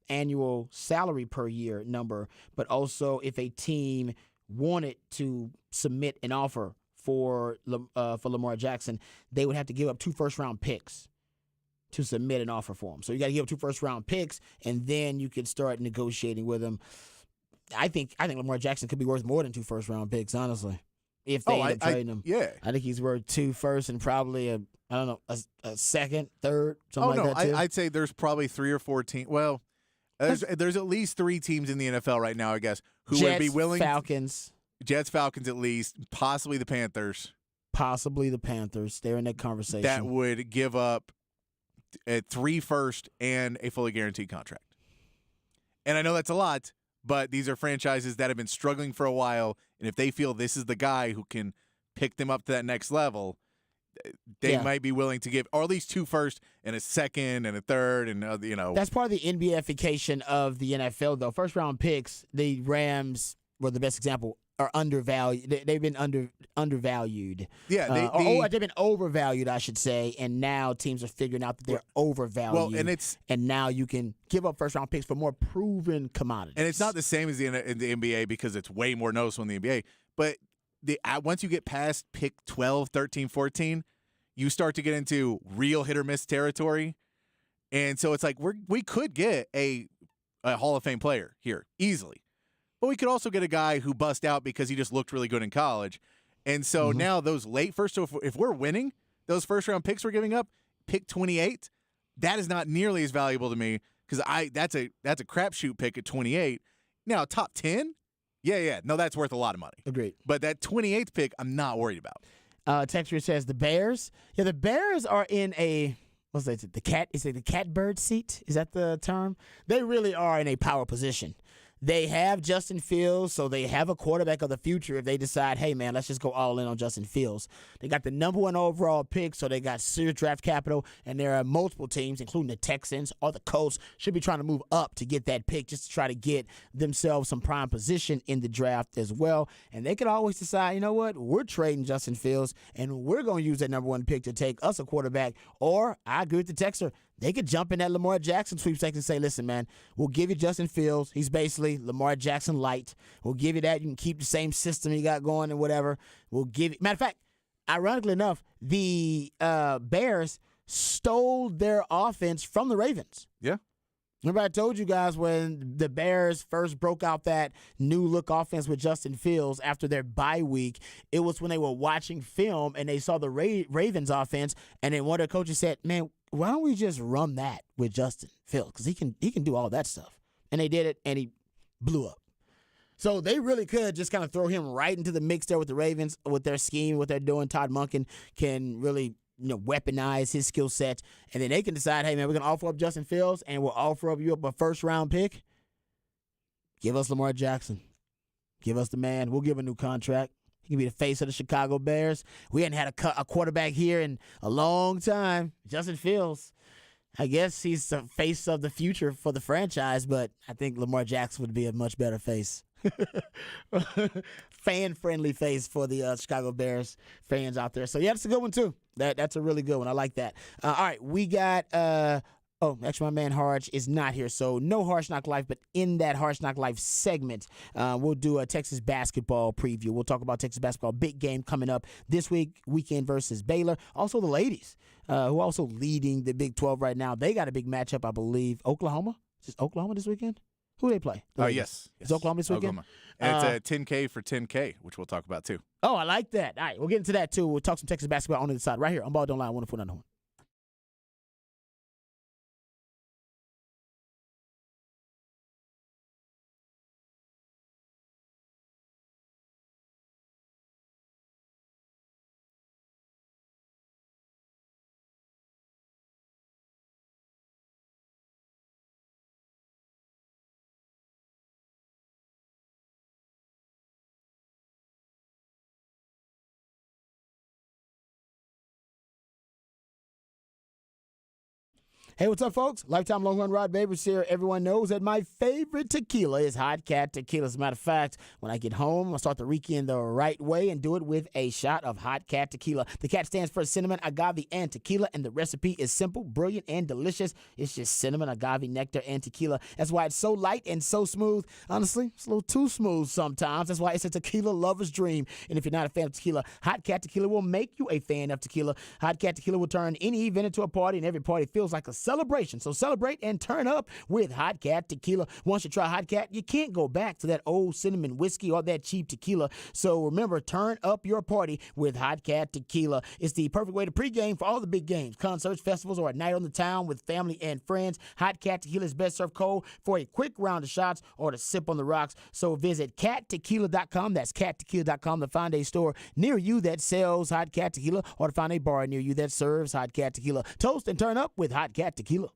annual salary per year number, but also if a team wanted to submit an offer for Lamar Jackson, they would have to give up 2 first-round picks to submit an offer for him. So you got to give up 2 first-round picks, and then you could start negotiating with him. I think Lamar Jackson could be worth more than 2 first-round picks, honestly, if they end up trading him. Yeah. I think he's worth 2 firsts and probably a second, third, something like that too. I'd say there's probably 3 or 4 teams. Well, there's at least 3 teams in the NFL right now, I guess, who would be willing. Jets, Falcons at least, possibly the Panthers. They're in that conversation. That would give up 3 firsts and a fully guaranteed contract. And I know that's a lot, but these are franchises that have been struggling for a while, and if they feel this is the guy who can pick them up to that next level, they might be willing to give, or at least 2 first and a second and a third, and That's part of the NBAification of the NFL, though. First round picks, the Rams were the best example. Are undervalued. They've been undervalued. Yeah, they've been overvalued, I should say. And now teams are figuring out that they're overvalued. Well, and now you can give up first round picks for more proven commodities. And it's not the same as in the NBA because it's way more noticeable in the NBA. But once you get past pick 12, 13, 14, you start to get into real hit or miss territory. And so it's like we could get a Hall of Fame player here easily. But we could also get a guy who bust out because he just looked really good in college. And so now those late first, so if we're winning, those first-round picks we're giving up, pick 28, that is not nearly as valuable to me because that's a crapshoot pick at 28. Now, top 10, no, that's worth a lot of money. Agreed. But that 28th pick, I'm not worried about. Texture says the Bears. Yeah, the Bears are in a what's that? The catbird seat. Is that the term? They really are in a power position. They have Justin Fields, so they have a quarterback of the future if they decide, hey, man, let's just go all in on Justin Fields. They got the number 1 overall pick, so they got serious draft capital, and there are multiple teams, including the Texans or the Colts, should be trying to move up to get that pick just to try to get themselves some prime position in the draft as well. And they could always decide, you know what, we're trading Justin Fields, and we're going to use that number 1 pick to take us a quarterback. Or, I agree with the texter, they could jump in that Lamar Jackson sweepstakes and say, listen, man, we'll give you Justin Fields. He's basically Lamar Jackson light. We'll give you that. You can keep the same system you got going and whatever. We'll give you. Matter of fact, ironically enough, the Bears stole their offense from the Ravens. Yeah. Remember I told you guys when the Bears first broke out that new look offense with Justin Fields after their bye week, it was when they were watching film and they saw the Ravens offense, and then one of the coaches said, man, why don't we just run that with Justin Fields? Because he can do all that stuff. And they did it, and he blew up. So they really could just kind of throw him right into the mix there with the Ravens, with their scheme, what they're doing. Todd Monken can really weaponize his skill set, and then they can decide, hey, man, we're going to offer up Justin Fields, and we'll offer up you up a first-round pick. Give us Lamar Jackson. Give us the man. We'll give him a new contract. He can be the face of the Chicago Bears. We hadn't had a quarterback here in a long time. Justin Fields, I guess he's the face of the future for the franchise, but I think Lamar Jackson would be a much better face. Fan-friendly face for the Chicago Bears fans out there. So, yeah, that's a good one, too. That's a really good one. I like that. All right, we got actually, my man Harsh is not here, so no Harsh Knock Life, but in that Harsh Knock Life segment, we'll do a Texas basketball preview. We'll talk about Texas basketball, big game coming up this weekend versus Baylor. Also, the ladies, who are also leading the Big 12 right now. They got a big matchup, I believe. Oklahoma? Is it Oklahoma this weekend? Who they play? Yes. It's Oklahoma this weekend? Oklahoma. And it's a 10K for 10K, which we'll talk about, too. Oh, I like that. All right, we'll get into that, too. We'll talk some Texas basketball on the side right here on Ball Don't Lie, 104.9. Hey, what's up, folks? Lifetime Longhorn Rod Babers here. Everyone knows that my favorite tequila is Hot Cat Tequila. As a matter of fact, when I get home, I'll start the weekend the right way and do it with a shot of Hot Cat Tequila. The cat stands for cinnamon, agave, and tequila, and the recipe is simple, brilliant, and delicious. It's just cinnamon, agave, nectar, and tequila. That's why it's so light and so smooth. Honestly, it's a little too smooth sometimes. That's why it's a tequila lover's dream. And if you're not a fan of tequila, Hot Cat Tequila will make you a fan of tequila. Hot Cat Tequila will turn any event into a party, and every party feels like a celebration. So celebrate and turn up with Hot Cat Tequila. Once you try Hot Cat, you can't go back to that old cinnamon whiskey or that cheap tequila. So remember, turn up your party with Hot Cat Tequila. It's the perfect way to pregame for all the big games, concerts, festivals, or a night on the town with family and friends. Hot Cat Tequila is best served cold for a quick round of shots or to sip on the rocks. So visit cattequila.com. That's cattequila.com to find a store near you that sells Hot Cat Tequila or to find a bar near you that serves Hot Cat Tequila. Toast and turn up with Hot Cat Tequila.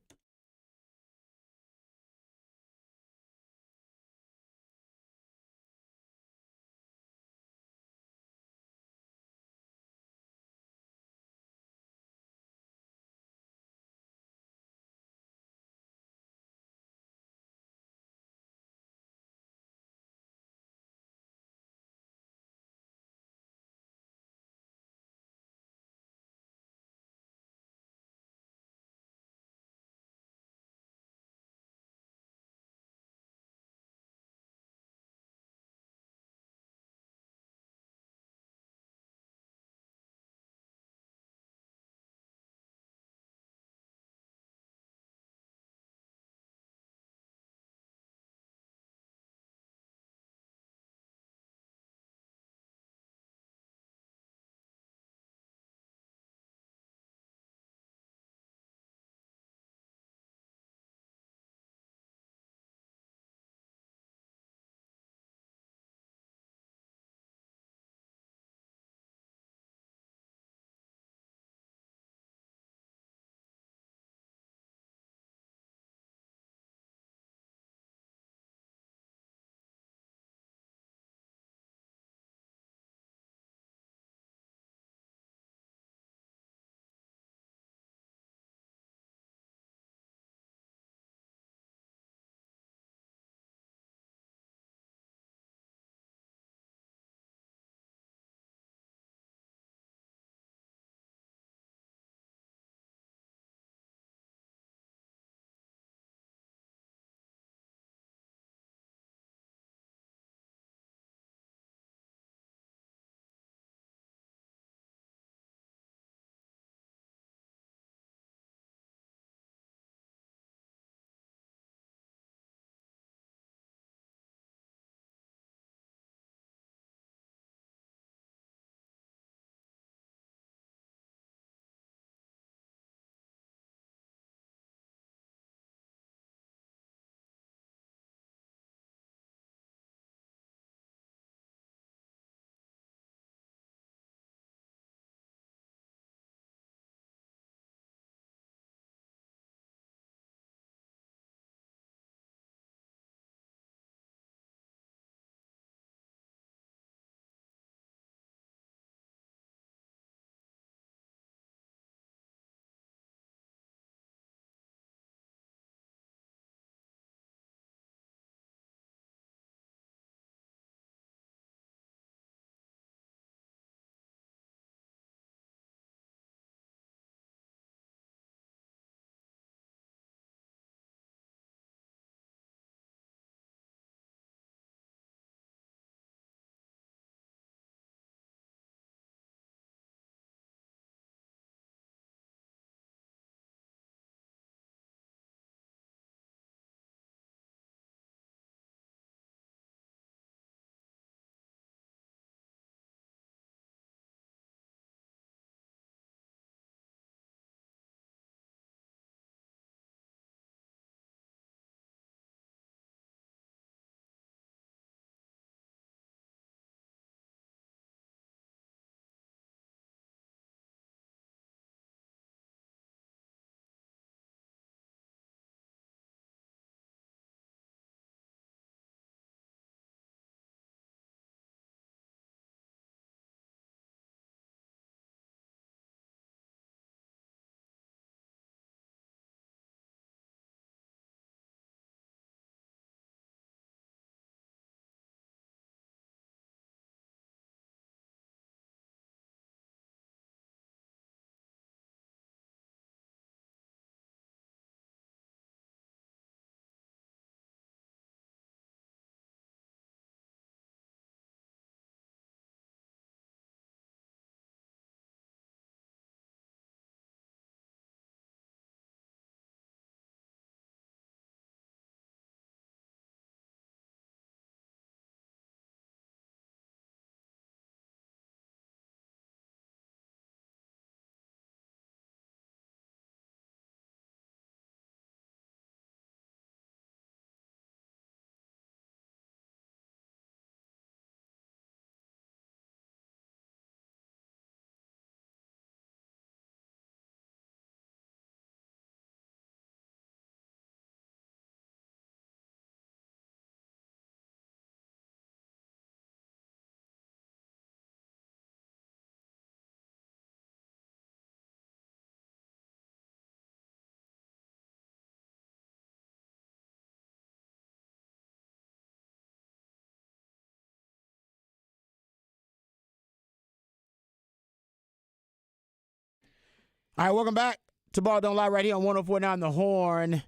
All right, welcome back to Ball Don't Lie right here on 104.9 The Horn.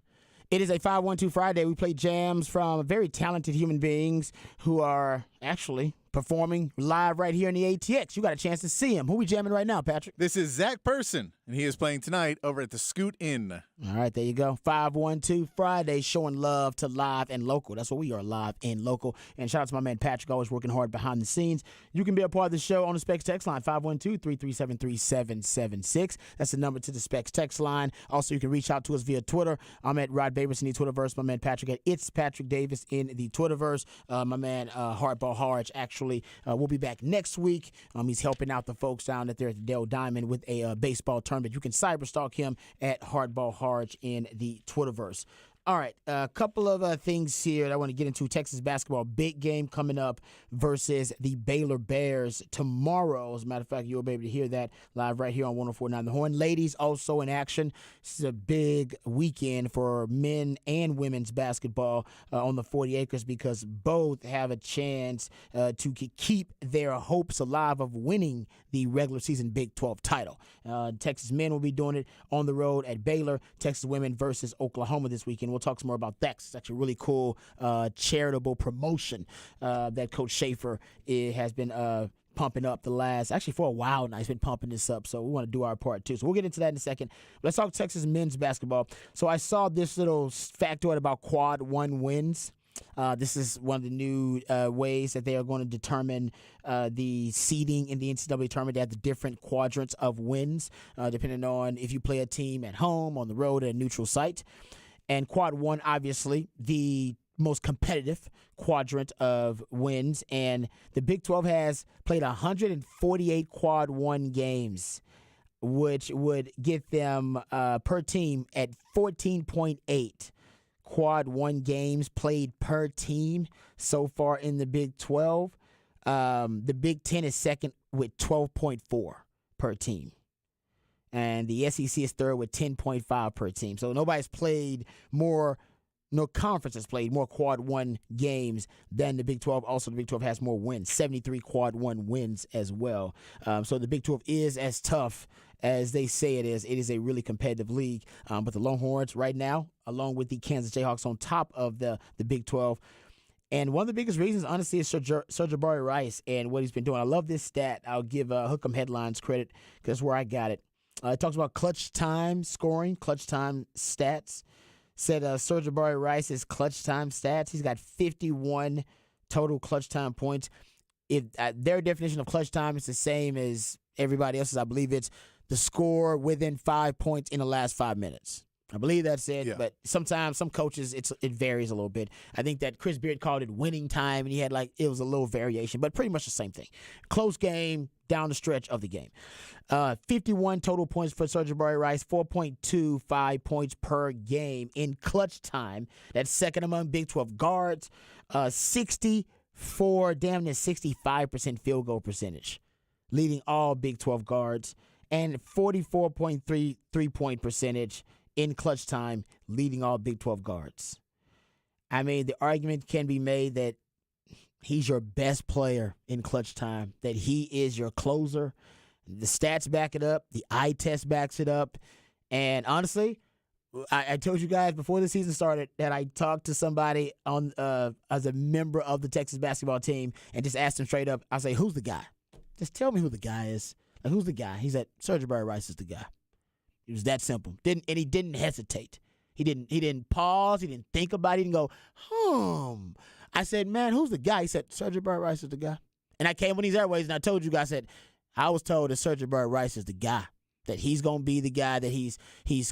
It is a 512 Friday. We play jams from very talented human beings who are actually performing live right here in the ATX. You got a chance to see him. Who we jamming right now, Patrick? This is Zach Person, and he is playing tonight over at the Scoot Inn. All right, there you go. 512 Friday, showing love to live and local. That's what we are, live and local. And shout out to my man Patrick, always working hard behind the scenes. You can be a part of the show on the Specs text line, 512-337-3776. That's the number to the Specs text line. Also, you can reach out to us via Twitter. I'm at Rod Babers in the Twitterverse. My man Patrick at It's Patrick Davis in the Twitterverse. My man Hardball Harge actually will be back next week. He's helping out the folks down there at the Dell Diamond with a baseball tournament. You can cyberstalk him at Hardball Harge in the Twitterverse. All right, a couple of things here that I want to get into. Texas basketball, big game coming up versus the Baylor Bears tomorrow. As a matter of fact, you'll be able to hear that live right here on 104.9 The Horn. Ladies also in action. This is a big weekend for men and women's basketball on the 40 acres because both have a chance to keep their hopes alive of winning the regular season Big 12 title. Texas men will be doing it on the road at Baylor. Texas women versus Oklahoma this weekend. We'll talk some more about that. It's actually a really cool charitable promotion that Coach Schaefer has been pumping up for a while now. He's been pumping this up, so we want to do our part too. So we'll get into that in a second. Let's talk Texas men's basketball. So I saw this little factoid about quad one wins. This is one of the new ways that they are going to determine the seeding in the NCAA tournament. They have the different quadrants of wins, depending on if you play a team at home, on the road, at a neutral site. And quad one, obviously, the most competitive quadrant of wins. And the Big 12 has played 148 quad one games, which would get them per team at 14.8 quad one games played per team so far in the Big 12. The Big 10 is second with 12.4 per team. And the SEC is third with 10.5 per team. So no conference has played more quad one games than the Big 12. Also, the Big 12 has more wins, 73 quad one wins as well. So the Big 12 is as tough as they say it is. It is a really competitive league. But the Longhorns right now, along with the Kansas Jayhawks on top of the Big 12. And one of the biggest reasons, honestly, is Sir'Jabari Rice and what he's been doing. I love this stat. I'll give Hook'em Headlines credit because that's where I got it. It talks about clutch time scoring, clutch time stats. Said Sir'Jabari Rice's clutch time stats. He's got 51 total clutch time points. If their definition of clutch time is the same as everybody else's, I believe it's the score within 5 points in the last 5 minutes. I believe that's it, yeah. But sometimes some coaches it varies a little bit. I think that Chris Beard called it winning time, and he had it was a little variation, but pretty much the same thing. Close game down the stretch of the game. 51 total points for Sir'Jabari Rice, 4.25 points per game in clutch time. That's second among Big 12 guards. 64, damn near 65% field goal percentage, leading all Big 12 guards, and 44.3 3-point percentage in clutch time, leading all Big 12 guards. I mean, the argument can be made that he's your best player in clutch time, that he is your closer. The stats back it up. The eye test backs it up. And honestly, I told you guys before the season started that I talked to somebody on as a member of the Texas basketball team and just asked him straight up, I say, who's the guy? Just tell me who the guy is. Like, who's the guy? He said, Sir'Jabari Rice is the guy. It was that simple. He didn't hesitate. He didn't pause. He didn't think about it. He didn't go, I said, man, who's the guy? He said, Sir'Jabari Rice is the guy. And I came on these airways and I told you guys, I said, I was told that Sir'Jabari Rice is the guy. That he's going to be the guy, that he's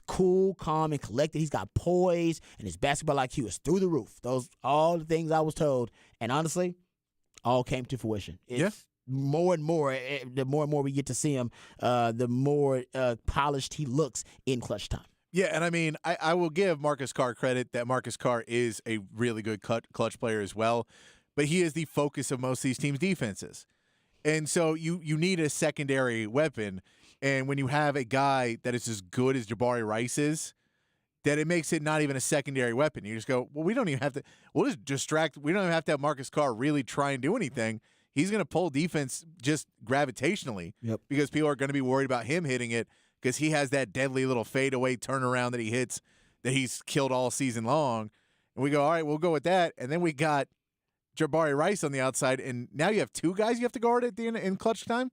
cool, calm, and collected. He's got poise, and his basketball IQ is through the roof. Those all the things I was told. And honestly, all came to fruition. It's more and more, the more and more we get to see him, the more polished he looks in clutch time. Yeah, and I mean, I will give Marcus Carr credit that Marcus Carr is a really good clutch player as well, but he is the focus of most of these teams' defenses. And so you need a secondary weapon, and when you have a guy that is as good as Jabari Rice is, that it makes it not even a secondary weapon. You just go, well, we don't even have to – we'll just distract – we don't even have to have Marcus Carr really try and do anything. He's going to pull defense just gravitationally because people are going to be worried about him hitting it because he has that deadly little fadeaway turnaround that he hits that he's killed all season long. And we go, all right, we'll go with that. And then we got Jabari Rice on the outside, and now you have two guys you have to guard at the end in clutch time.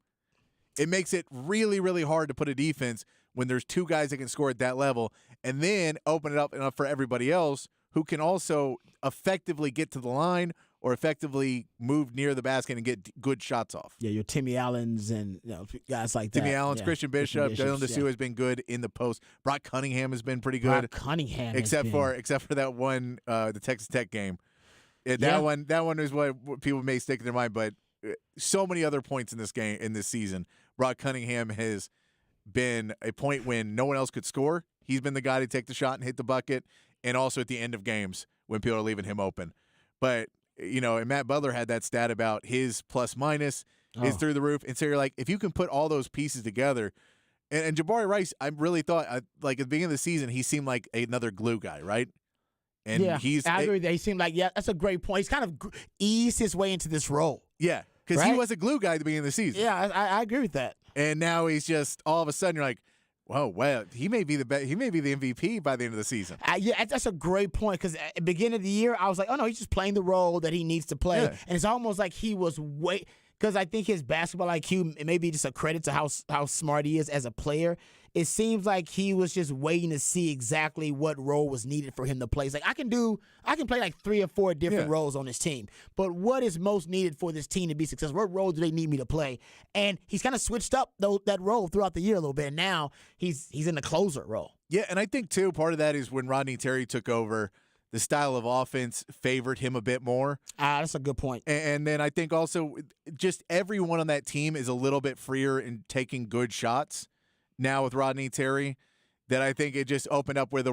It makes it really, really hard to put a defense when there's two guys that can score at that level, and then open it up enough for everybody else who can also effectively get to the line or effectively move near the basket and get good shots off. Yeah, your Timmy Allens and guys like that. Timmy Allens, yeah. Christian Bishop, Dylan Dessou has been good in the post. Brock Cunningham has been pretty good. Brock Cunningham, except for that one, the Texas Tech game. That one is what people may stick in their mind. But so many other points in this game, in this season, Brock Cunningham has been a point when no one else could score. He's been the guy to take the shot and hit the bucket, and also at the end of games when people are leaving him open. But and Matt Butler had that stat about his plus-minus is through the roof. And so you're like, if you can put all those pieces together, and Jabari Rice, I really thought, like at the beginning of the season, he seemed like another glue guy, right? And I agree with that. He seemed like, that's a great point. He's kind of eased his way into this role. Yeah, because right? he was a glue guy at the beginning of the season. Yeah, I agree with that. And now he's just, all of a sudden, you're like, whoa, well, he may be the MVP by the end of the season. That's a great point, because at the beginning of the year, I was like, oh, no, he's just playing the role that he needs to play. Yeah. And it's almost like he was because I think his basketball IQ, it may be just a credit to how smart he is as a player. It seems like he was just waiting to see exactly what role was needed for him to play. It's like, I can play like 3 or 4 different roles on this team, but what is most needed for this team to be successful? What role do they need me to play? And he's kind of switched up that role throughout the year a little bit. And now he's in the closer role. Yeah, and I think, too, part of that is when Rodney Terry took over, the style of offense favored him a bit more. That's a good point. And then I think also just everyone on that team is a little bit freer in taking good shots now with Rodney Terry, that I think it just opened up where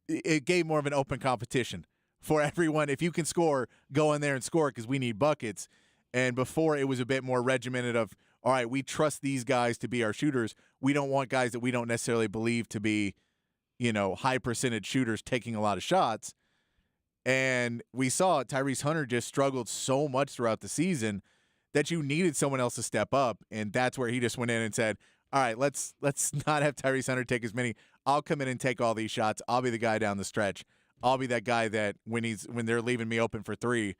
it gave more of an open competition for everyone. If you can score, go in there and score because we need buckets. And before, it was a bit more regimented of, all right, we trust these guys to be our shooters. We don't want guys that we don't necessarily believe to be, high percentage shooters taking a lot of shots. And we saw Tyrese Hunter just struggled so much throughout the season that you needed someone else to step up. And that's where he just went in and said, all right, let's not have Tyrese Hunter take as many. I'll come in and take all these shots. I'll be the guy down the stretch. I'll be that guy that when they're leaving me open for 3.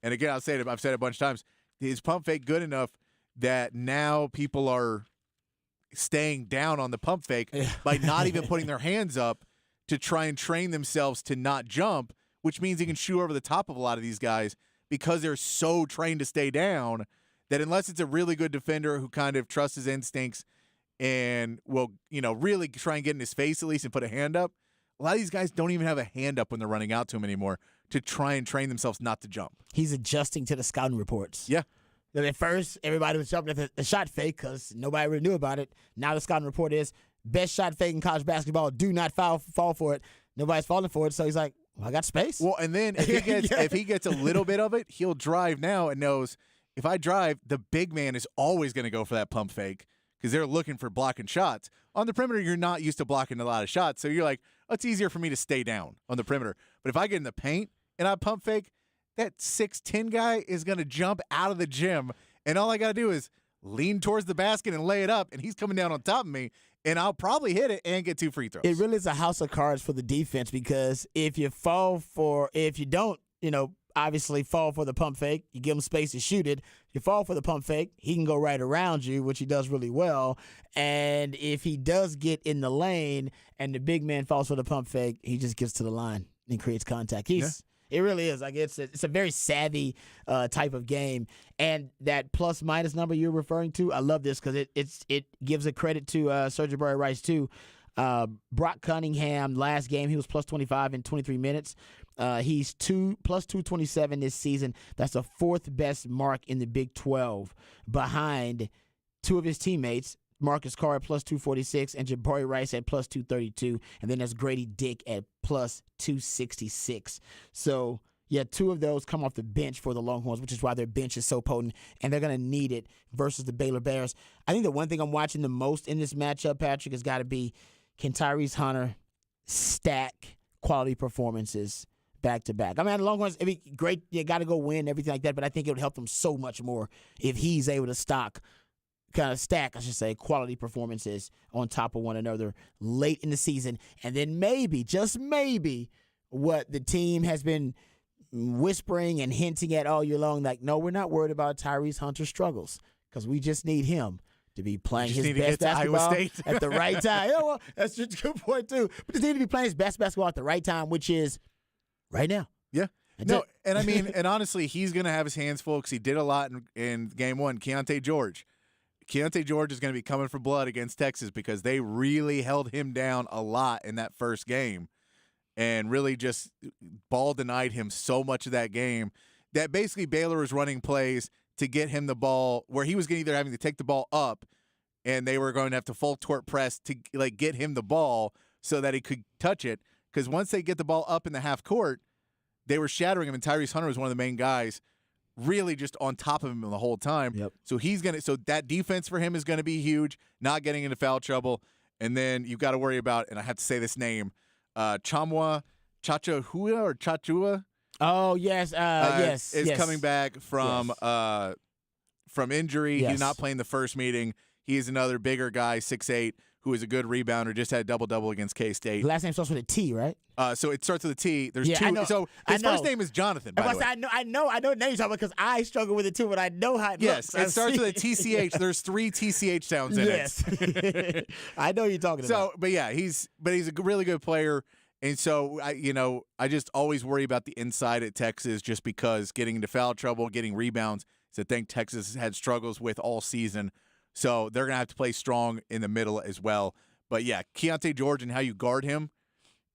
And again, I've said it a bunch of times. His pump fake good enough that now people are staying down on the pump fake by not even putting their hands up to try and train themselves to not jump, which means he can shoot over the top of a lot of these guys because they're so trained to stay down that unless it's a really good defender who kind of trusts his instincts and will, really try and get in his face at least and put a hand up, a lot of these guys don't even have a hand up when they're running out to him anymore to try and train themselves not to jump. He's adjusting to the scouting reports. Yeah. At first, everybody was jumping at the shot fake because nobody really knew about it. Now the scouting report is best shot fake in college basketball. Do not fall for it. Nobody's falling for it. So he's like, well, I got space. Well, and then if he gets a little bit of it, he'll drive now and knows if I drive, the big man is always going to go for that pump fake because they're looking for blocking shots. On the perimeter, you're not used to blocking a lot of shots. So you're like, oh, it's easier for me to stay down on the perimeter. But if I get in the paint and I pump fake, that 6'10" guy is going to jump out of the gym. And all I got to do is lean towards the basket and lay it up. And he's coming down on top of me. And I'll probably hit it and get 2 free throws. It really is a house of cards for the defense because if you don't, obviously fall for the pump fake, you give him space to shoot it. If you fall for the pump fake, he can go right around you, which he does really well. And if he does get in the lane and the big man falls for the pump fake, he just gets to the line and creates contact. It really is. Like it's a very savvy type of game. And that plus-minus number you're referring to, I love this because it gives a credit to Serge Ibaka Rice too. Brock Cunningham, last game, he was plus 25 in 23 minutes. He's plus 227 this season. That's the 4th best mark in the Big 12 behind 2 of his teammates, Marcus Carr at plus 246 and Jabari Rice at plus 232. And then there's Grady Dick at plus 266. So, yeah, 2 of those come off the bench for the Longhorns, which is why their bench is so potent, and they're going to need it versus the Baylor Bears. I think the one thing I'm watching the most in this matchup, Patrick, has got to be, can Tyrese Hunter stack quality performances back-to-back? I mean, the Longhorns, great, you got to go win, everything like that, but I think it would help them so much more if he's able to stock kind of stack, I should say, quality performances on top of one another late in the season. And then maybe, just maybe, what the team has been whispering and hinting at all year long, like, no, we're not worried about Tyrese Hunter's struggles because we just need him to be playing his best basketball at the right time. Yeah, well, that's just a good point, too. But just need to be playing his best basketball at the right time, which is right now. Yeah. No, and I mean, and honestly, he's going to have his hands full because he did a lot in game one. Keontae George is going to be coming for blood against Texas because they really held him down a lot in that first game and really just ball denied him so much of that game that basically Baylor was running plays to get him the ball where he was either having to take the ball up and they were going to have to full court press to like get him the ball so that he could touch it. Because once they get the ball up in the half court, they were shattering him, and Tyrese Hunter was one of the main guys, really just on top of him the whole time. Yep. So so that defense for him is going to be huge, not getting into foul trouble. And then you've got to worry about, and I have to say this name, Tchamwa Tchatchoua or Tchatchoua. Oh, yes. Yes. Is coming back from injury. Yes. He's not playing the first meeting. He's another bigger guy, 6'8", who is a good rebounder, just had a double-double against K-State. Last name starts with a T, right? So it starts with a T. There's Yeah, two. I know. So his first name is Jonathan, by the way. I know the name you're talking about because I struggle with it too, but I know how it Yes, looks. it starts with a TCH. There's 3 TCH sounds in it. Yes. I know you're talking about. So, but yeah, he's a really good player. And so, I just always worry about the inside at Texas just because getting into foul trouble, getting rebounds, is a thing Texas has had struggles with all season. So they're going to have to play strong in the middle as well. But yeah, Keontae George and how you guard him,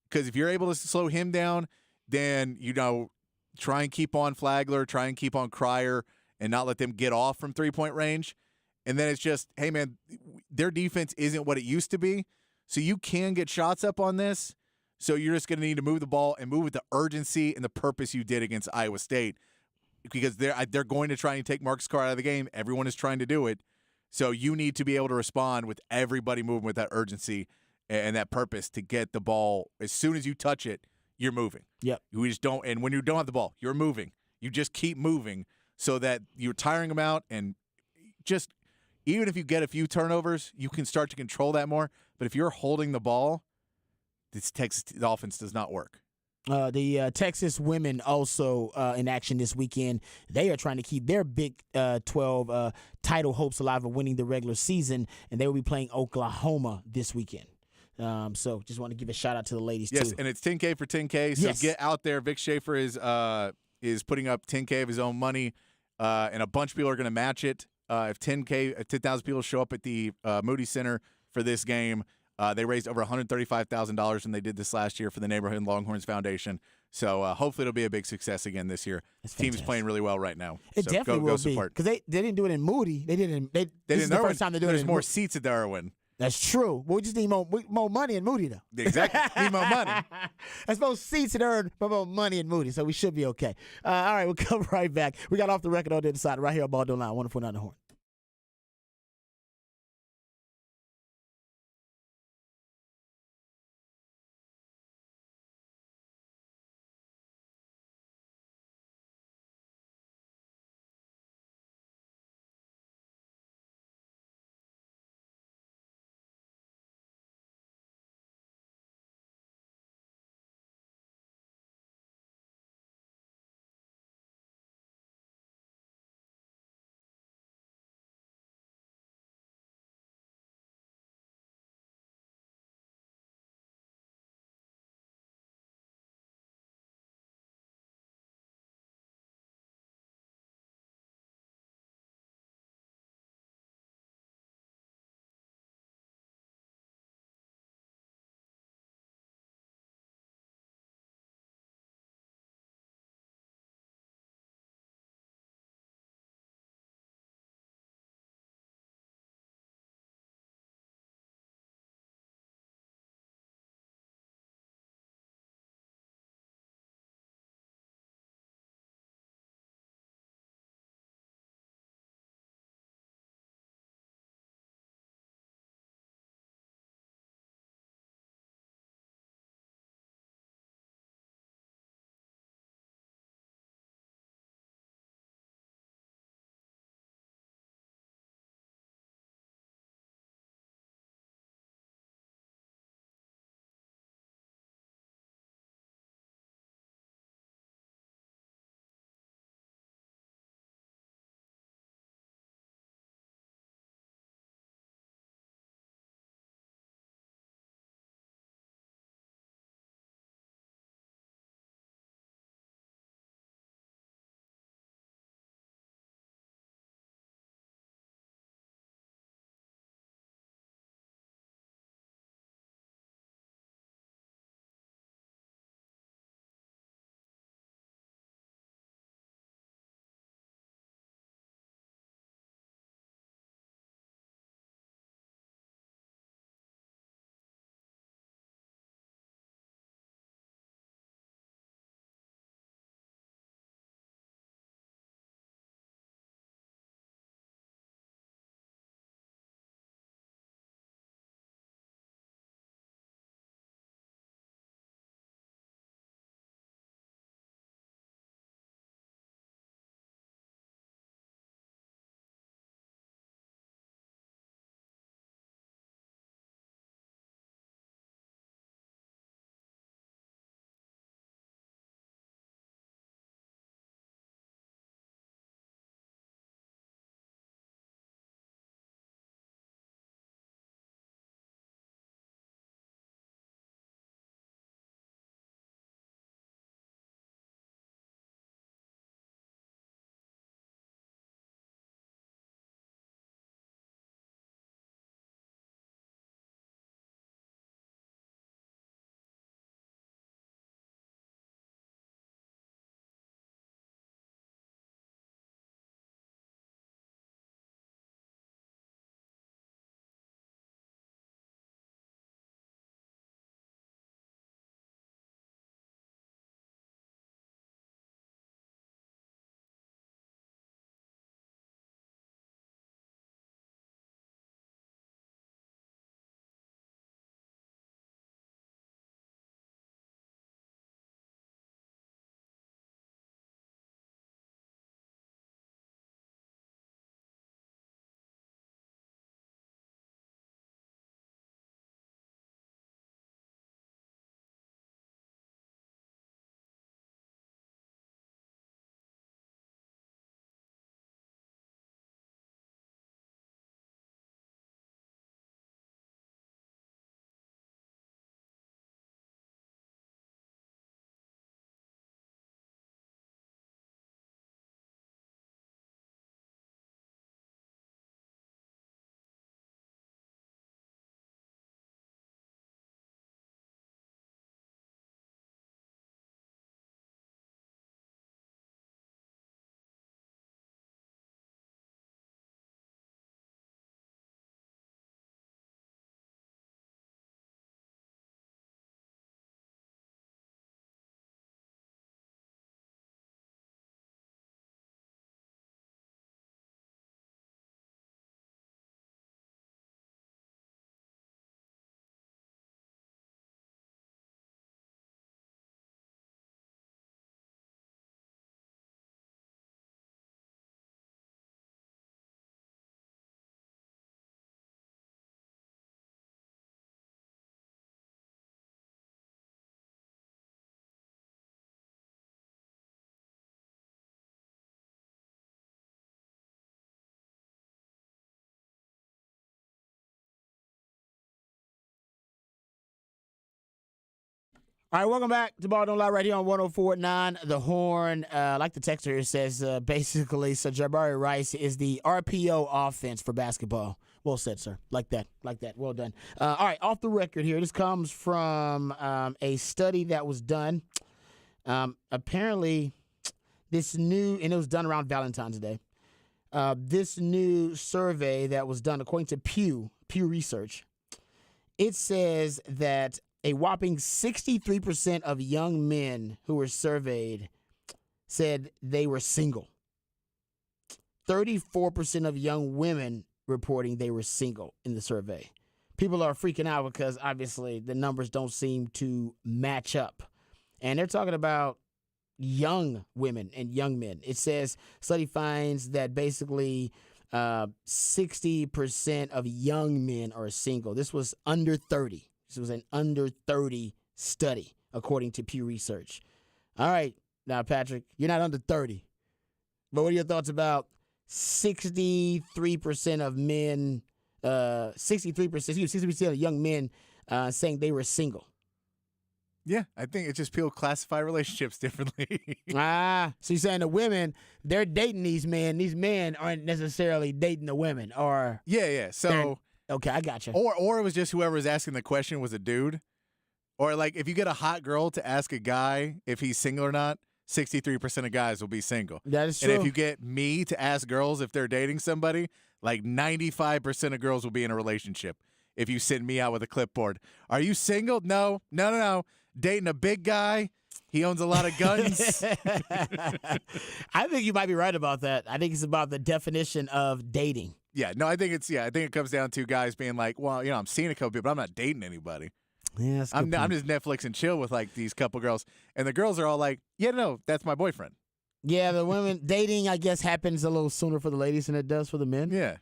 because if you're able to slow him down, then, try and keep on Flagler, try and keep on Cryer, and not let them get off from three-point range. And then it's just, hey, man, their defense isn't what it used to be. So you can get shots up on this. So you're just going to need to move the ball and move with the urgency and the purpose you did against Iowa State, because they're going to try and take Marcus Carr out of the game. Everyone is trying to do it. So you need to be able to respond with everybody moving with that urgency and that purpose to get the ball. As soon as you touch it, you're moving. Yep. We just don't. And when you don't have the ball, you're moving. You just keep moving so that you're tiring them out. And just even if you get a few turnovers, you can start to control that more. But if you're holding the ball, this Texas offense does not work. The Texas women also in action this weekend. They are trying to keep their Big 12 title hopes alive of winning the regular season, and they will be playing Oklahoma this weekend. So just want to give a shout out to the ladies too. Yes, and it's 10K for 10K. So Yes. get out there. Vic Schaefer is putting up 10K of his own money, and a bunch of people are going to match it. If 10,000 people show up at the Moody Center for this game, they raised over $135,000 when they did this last year for the Neighborhood Longhorns Foundation. So hopefully it'll be a big success again this year. That's The team's fantastic. playing really well right now. It so definitely go will be support. because they didn't do it in Moody. This is the first time they're doing it. There's in more Moody. seats at the Irwin. That's true. But we just need more money in Moody though. Exactly. Need more money. That's more seats to earn, but more money in Moody, so we should be okay. All right, we'll come right back. We got off the record on the other side right here on Ball Don't Lie. 104.9 The Horn. All right, welcome back to Ball Don't Lie right here on 104.9 The Horn. Like the texter here says, basically, so Jabari Rice is the RPO offense for basketball. Well said, sir. Like that. Well done. All right, off the record here. This comes from a study that was done. Apparently, this new, and it was done around Valentine's Day. This new survey that was done according to Pew Research, it says that a whopping 63% of young men who were surveyed said they were single. 34% of young women reporting they were single in the survey. People are freaking out because obviously the numbers don't seem to match up. And they're talking about young women and young men. It says study finds that basically 60% of young men are single. This was under 30. This was an under 30 study, according to Pew Research. All right, now, Patrick, you're not under 30. But what are your thoughts about 63% of men, 60% of young men saying they were single? Yeah, I think it's just people classify relationships differently. So you're saying the women, they're dating these men. These men aren't necessarily dating the women, or Yeah. So okay, I got you. or it was just whoever was asking the question was a dude. Or like if you get a hot girl to ask a guy if he's single or not, 63% of guys will be single. That is true. And if you get me to ask girls if they're dating somebody, like 95% of girls will be in a relationship. If you send me out with a clipboard, are you single? No. Dating a big guy. He owns a lot of guns. I think you might be right about that. I think it's about the definition of dating. Yeah, no, I think it comes down to guys being like, well, I'm seeing a couple people, but I'm not dating anybody. Yeah, I'm just Netflix and chill with like these couple girls, and the girls are all like, yeah, no, that's my boyfriend. Yeah, the women dating, I guess, happens a little sooner for the ladies than it does for the men. Yeah.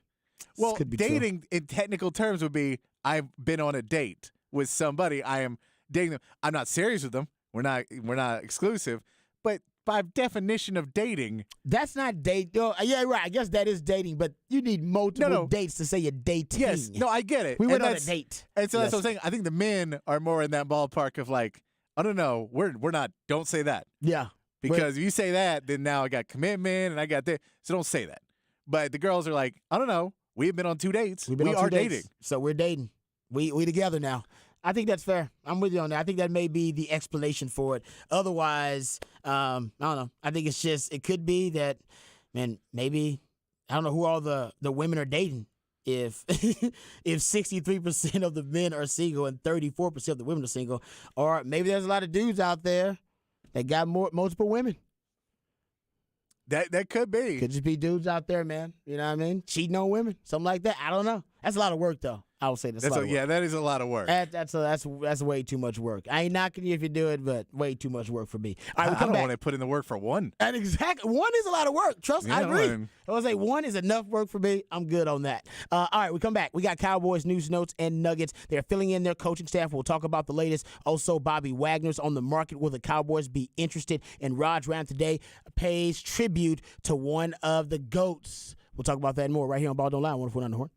Well, dating in technical terms would be I've been on a date with somebody. I am dating them. I'm not serious with them. We're not exclusive. But by definition of dating, that's not date. Oh, yeah, right. I guess that is dating, but you need multiple dates to say you're dating. Yes. No, I get it. We went on a date. And so that's what I'm saying. I think the men are more in that ballpark of like, I don't know. We're not. Don't say that. Yeah. Because if you say that, then now I got commitment and I got this. So don't say that. But the girls are like, I don't know. We've been on 2 dates. We are dating. So we're dating. We together now. I think that's fair. I'm with you on that. I think that may be the explanation for it. Otherwise, I don't know. I think it could be that, man, maybe, I don't know who all the women are dating. If 63% of the men are single and 34% of the women are single, or maybe there's a lot of dudes out there that got multiple women. That could be. Could just be dudes out there, man. You know what I mean? Cheating on women, something like that. I don't know. That's a lot of work, though. I would say that's a lot of work. Yeah, that is a lot of work. That's way too much work. I ain't knocking you if you do it, but way too much work for me. All right, I don't want to put in the work for one. And exactly. One is a lot of work. Trust me, I agree. I would say one is enough work for me. I'm good on that. All right, we come back. We got Cowboys news, notes, and nuggets. They're filling in their coaching staff. We'll talk about the latest. Also, Bobby Wagner's on the market. Will the Cowboys be interested? And Raj Ram today pays tribute to one of the GOATs. We'll talk about that and more right here on Ball Don't Lie. 104.9 The Horn.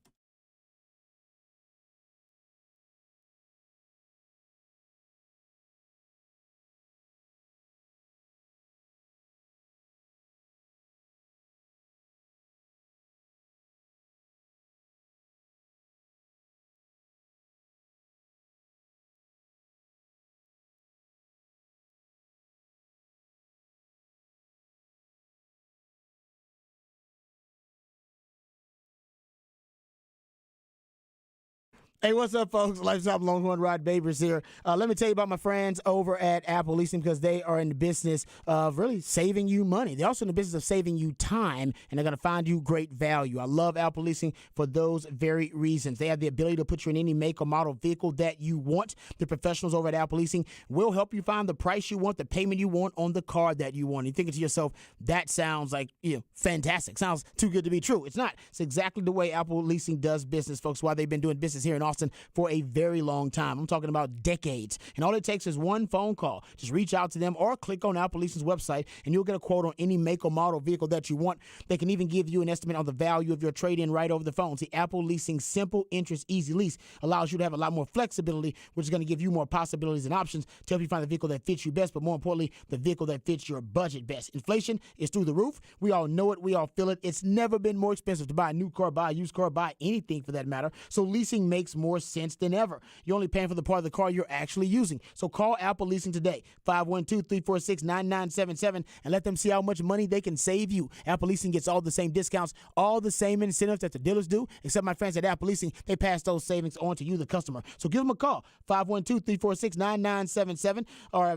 Hey, what's up, folks? Lifestyle Longhorn Rod Babers here. Let me tell you about my friends over at Apple Leasing, because they are in the business of really saving you money. They're also in the business of saving you time, and they're going to find you great value. I love Apple Leasing for those very reasons. They have the ability to put you in any make or model vehicle that you want. The professionals over at Apple Leasing will help you find the price you want, the payment you want on the car that you want. You're thinking to yourself, that sounds like fantastic. Sounds too good to be true. It's not. It's exactly the way Apple Leasing does business, folks. Why they've been doing business here in Austin for a very long time. I'm talking about decades. And all it takes is one phone call. Just reach out to them or click on Apple Leasing's website, and you'll get a quote on any make or model vehicle that you want. They can even give you an estimate on the value of your trade-in right over the phone. See, Apple Leasing's simple interest, easy lease allows you to have a lot more flexibility, which is going to give you more possibilities and options to help you find the vehicle that fits you best, but more importantly, the vehicle that fits your budget best. Inflation is through the roof. We all know it. We all feel it. It's never been more expensive to buy a new car, buy a used car, buy anything for that matter. So leasing makes more sense than ever. You're only paying for the part of the car you're actually using. So call Apple Leasing today, 512-346-9977, and let them see how much money they can save you. Apple Leasing gets all the same discounts, all the same incentives that the dealers do, except my friends at Apple Leasing, they pass those savings on to you, the customer. So give them a call, 512-346-9977, or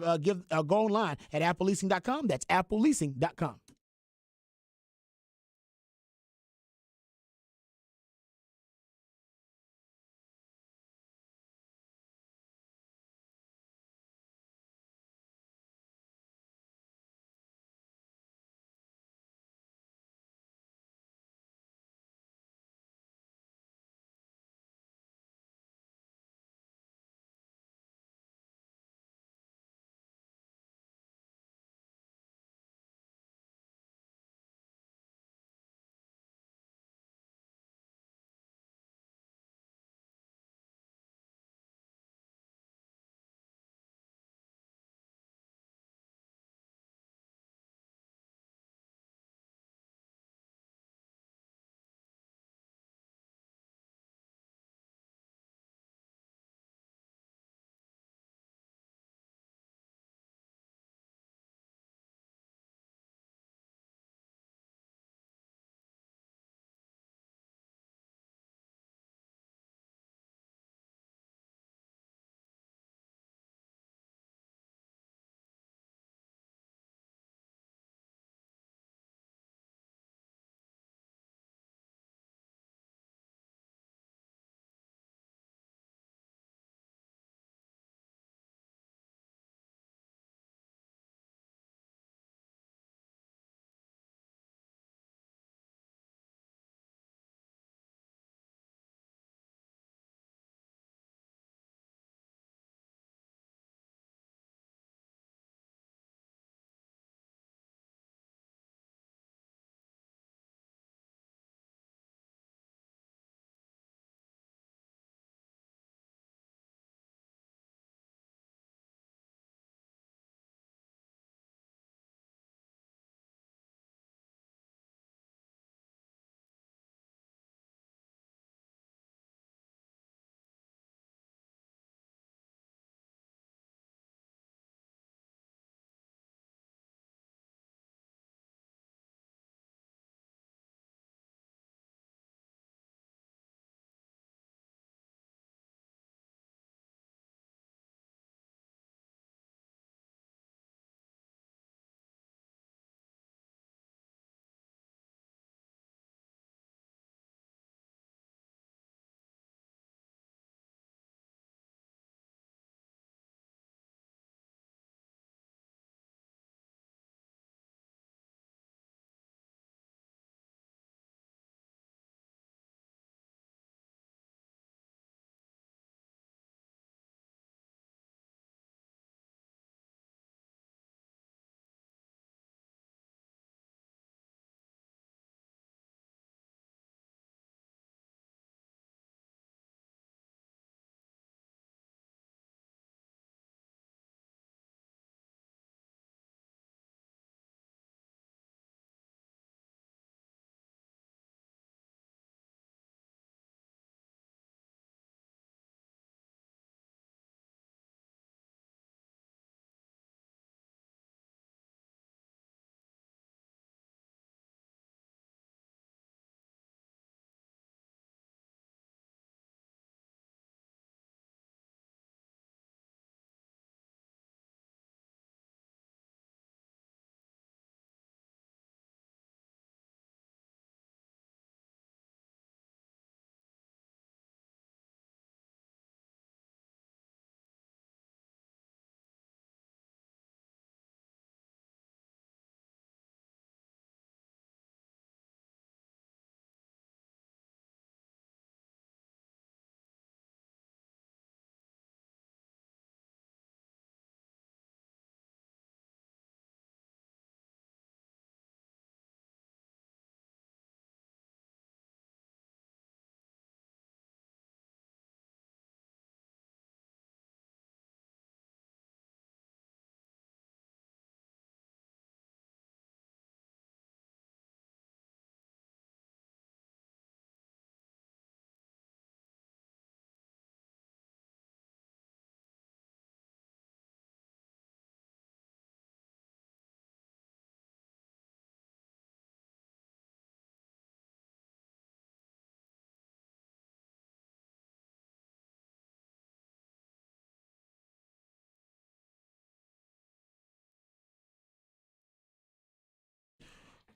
go online at appleleasing.com. That's appleleasing.com.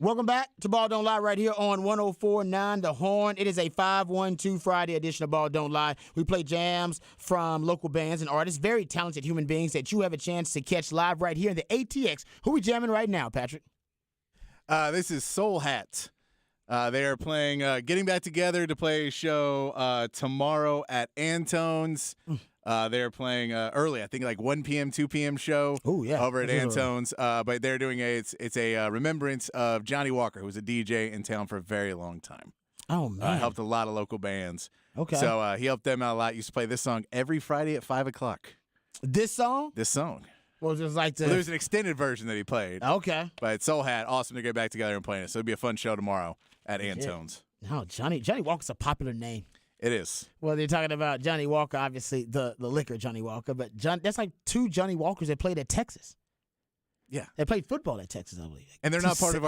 Welcome back to Ball Don't Lie right here on 104.9 The Horn. It is a 512 Friday edition of Ball Don't Lie. We play jams from local bands and artists, very talented human beings that you have a chance to catch live right here in the ATX. Who are we jamming right now, Patrick? This is Soul Hat. They are playing, getting back together to play a show tomorrow at Antone's. They're playing early, I think like 1 p.m., 2 p.m. show over at Antone's. But they're doing it's a remembrance of Johnny Walker, who was a DJ in town for a very long time. Oh, man. Helped a lot of local bands. Okay. So he helped them out a lot. Used to play this song every Friday at 5 o'clock. This song? This song. Well, just like Well, there's an extended version that he played. Okay. But Soul Hat, awesome to get back together and playing it. So it'll be a fun show tomorrow at Antone's. No, Johnny Walker's a popular name. It is. Well, they're talking about Johnny Walker, obviously the liquor Johnny Walker, but that's like 2 Johnny Walkers that played at Texas. Yeah. They played football at Texas, I believe. And they're not part of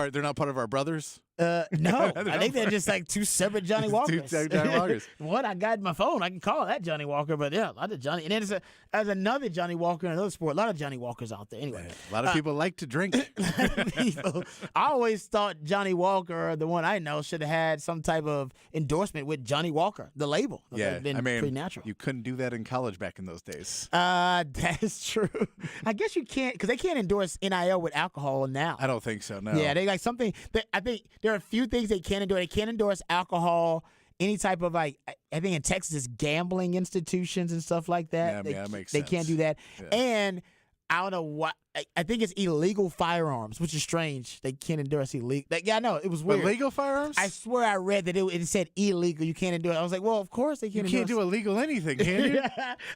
our brothers? No. I think they're just like 2 separate Johnny Walkers. 2 separate Johnny Walkers. One, I got my phone. I can call that Johnny Walker, but yeah, a lot of Johnny. And then there's another Johnny Walker in another sport. A lot of Johnny Walkers out there. Anyway. A lot of people like to drink. I always thought Johnny Walker, the one I know, should have had some type of endorsement with Johnny Walker, the label. Yeah, been pretty natural. You couldn't do that in college back in those days. That is true. I guess you can't, because they can't endorse NIL with alcohol now. I don't think so, no. Yeah, they like something that I think there are a few things they can't endorse. They can't endorse alcohol, any type of I think in Texas it's gambling institutions and stuff like that. Yeah, that makes they sense. can't do that. Yeah. And I don't know what. I think it's illegal firearms, which is strange. They can't endorse illegal. Yeah, I know. It was weird. But legal firearms? I swear I read that it said illegal. You can't endorse. I was like, well, of course they can't. You can't do illegal anything, can you?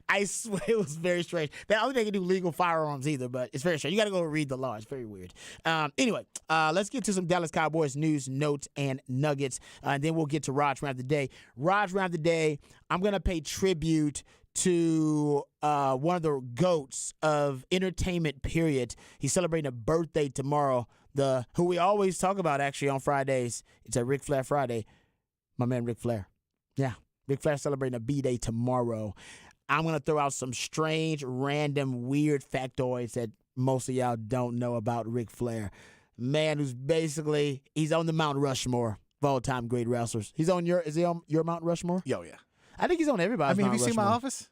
I swear it was very strange. I don't think they can do legal firearms either, but it's very strange. You got to go read the law. It's very weird. Anyway, let's get to some Dallas Cowboys news, notes, and nuggets, and then we'll get to Raj Round the Day. Raj Round the Day, I'm going to pay tribute to one of the GOATs of entertainment, period. He's celebrating a birthday tomorrow, who we always talk about actually on Fridays. It's a Ric Flair Friday. My man Ric Flair. Yeah, Ric Flair celebrating a B-Day tomorrow. I'm going to throw out some strange, random, weird factoids that most of y'all don't know about Ric Flair. Man who's basically, he's on the Mount Rushmore of all-time great wrestlers. Is he on your Mount Rushmore? Yo, yeah. I think he's on everybody's Mount have you seen Rushmore. My Office?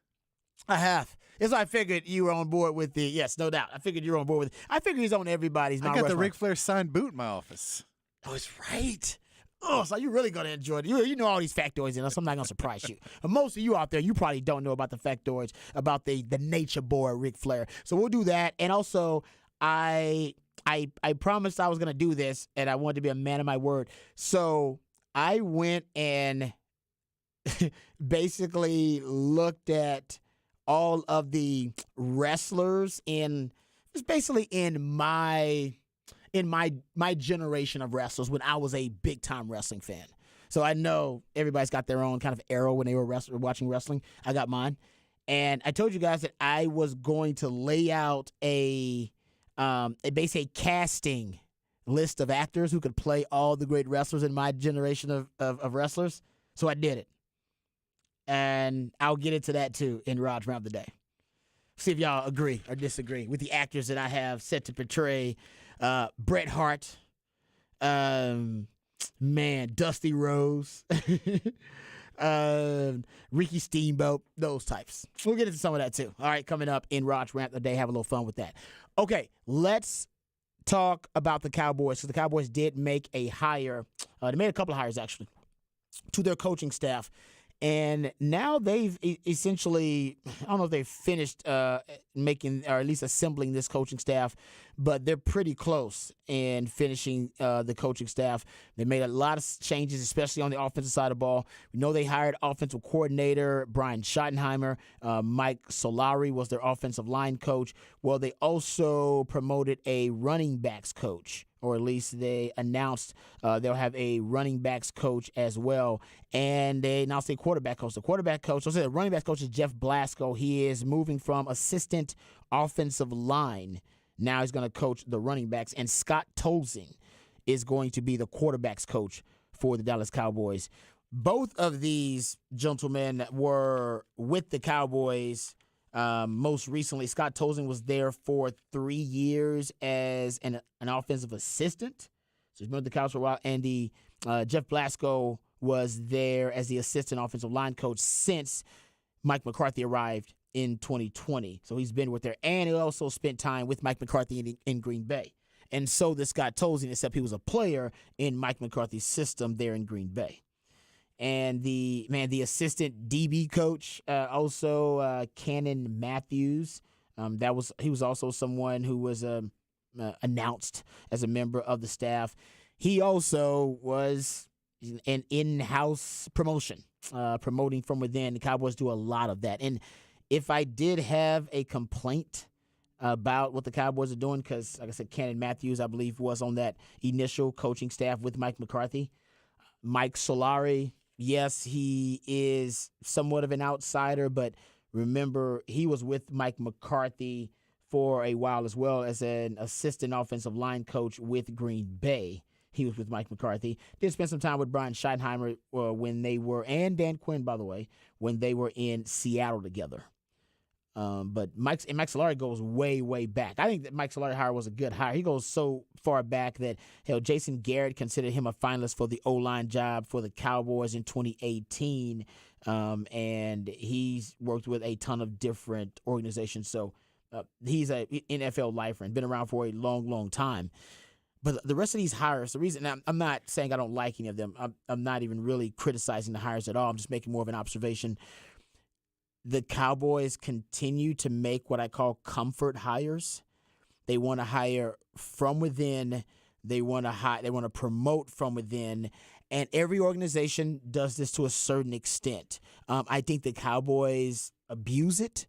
I have. It's why I figured you were on board with yes, no doubt. I figured you were on board with I figured he's on everybody's Mount I got Rushmore. the Ric Flair signed boot in my office. Oh, it's right. Oh, so you're really going to enjoy it. You know all these factoids, and I'm not going to surprise you. But most of you out there, you probably don't know about the factoids, about the nature boy Ric Flair. So we'll do that. And also, I promised I was going to do this, and I wanted to be a man of my word. So I went and basically looked at all of the wrestlers in my generation of wrestlers when I was a big time wrestling fan. So I know everybody's got their own kind of era when they were watching wrestling. I got mine, and I told you guys that I was going to lay out a basic casting list of actors who could play all the great wrestlers in my generation of wrestlers. So I did it. And I'll get into that, too, in Raj Round the Day. See if y'all agree or disagree with the actors that I have set to portray Bret Hart, Dusty Rhodes, Ricky Steamboat, those types. We'll get into some of that, too. All right, coming up in Raj Round the Day. Have a little fun with that. Okay, let's talk about the Cowboys. So the Cowboys did make a hire. They made a couple of hires, actually, to their coaching staff. And now they've essentially, I don't know if they've finished making or at least assembling this coaching staff, but they're pretty close in finishing the coaching staff. They made a lot of changes, especially on the offensive side of the ball. We know they hired offensive coordinator Brian Schottenheimer. Mike Solari was their offensive line coach. Well, they also promoted a running backs coach, or at least they announced they'll have a running backs coach as well. And they announced a quarterback coach. The quarterback coach, the running backs coach is Jeff Blasco. He is moving from assistant offensive line. Now he's going to coach the running backs. And Scott Tolzien is going to be the quarterback's coach for the Dallas Cowboys. Both of these gentlemen were with the Cowboys most recently. Scott Tolzien was there for 3 years as an offensive assistant. he's been with the Cowboys for a while. And Jeff Blasco was there as the assistant offensive line coach since Mike McCarthy arrived in 2020. So he's been with there. And he also spent time with Mike McCarthy in Green Bay. And so did Scott Tolzien, except he was a player in Mike McCarthy's system there in Green Bay. And the assistant DB coach, also Cannon Matthews. He was also someone who was announced as a member of the staff. He also was an in-house promotion, promoting from within. The Cowboys do a lot of that. And if I did have a complaint about what the Cowboys are doing, because, like I said, Cannon Matthews, I believe, was on that initial coaching staff with Mike McCarthy. Mike Solari, yes, he is somewhat of an outsider, but remember, he was with Mike McCarthy for a while as well as an assistant offensive line coach with Green Bay. He was with Mike McCarthy. Did spend some time with Brian Schottenheimer when they were, and Dan Quinn, by the way, when they were in Seattle together. But Mike Solari goes way, way back. I think that Mike Solari hire was a good hire. He goes so far back that, hell, Jason Garrett considered him a finalist for the O-line job for the Cowboys in 2018. And he's worked with a ton of different organizations. So he's an NFL lifer and been around for a long, long time. But the rest of these hires, the reason I'm not saying I don't like any of them. I'm not even really criticizing the hires at all. I'm just making more of an observation. The Cowboys continue to make what I call comfort hires. They want to hire from within. They want to promote from within. And every organization does this to a certain extent. I think the Cowboys abuse it.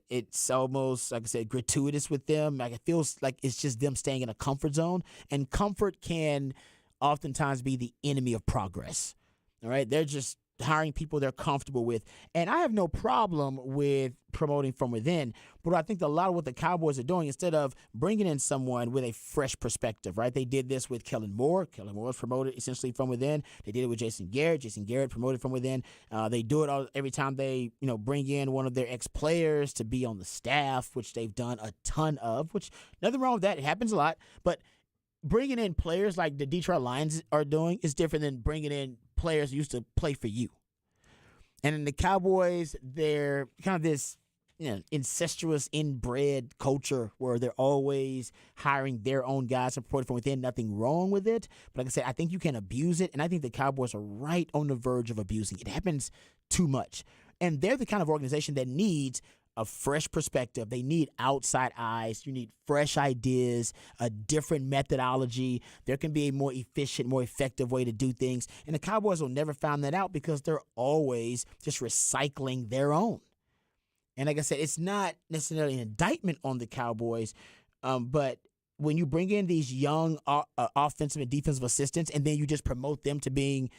It's almost, like I said, gratuitous with them. Like, it feels like it's just them staying in a comfort zone. And comfort can oftentimes be the enemy of progress. All right? They're just hiring people they're comfortable with. And I have no problem with promoting from within, but I think a lot of what the Cowboys are doing, instead of bringing in someone with a fresh perspective, right? They did this with Kellen Moore. Kellen Moore was promoted essentially from within. They did it with Jason Garrett. Jason Garrett promoted from within. They do it every time they, bring in one of their ex-players to be on the staff, which they've done a ton of, which nothing wrong with that. It happens a lot. But bringing in players like the Detroit Lions are doing is different than bringing in players who used to play for you. And in the Cowboys, they're kind of this incestuous, inbred culture where they're always hiring their own guys and promoting from within. Nothing wrong with it. But like I said, I think you can abuse it. And I think the Cowboys are right on the verge of abusing it. It happens too much. And they're the kind of organization that needs a fresh perspective. They need outside eyes. You need fresh ideas, a different methodology. There can be a more efficient, more effective way to do things. And the Cowboys will never find that out because they're always just recycling their own. And like I said, it's not necessarily an indictment on the Cowboys, but when you bring in these young offensive and defensive assistants and then you just promote them to being,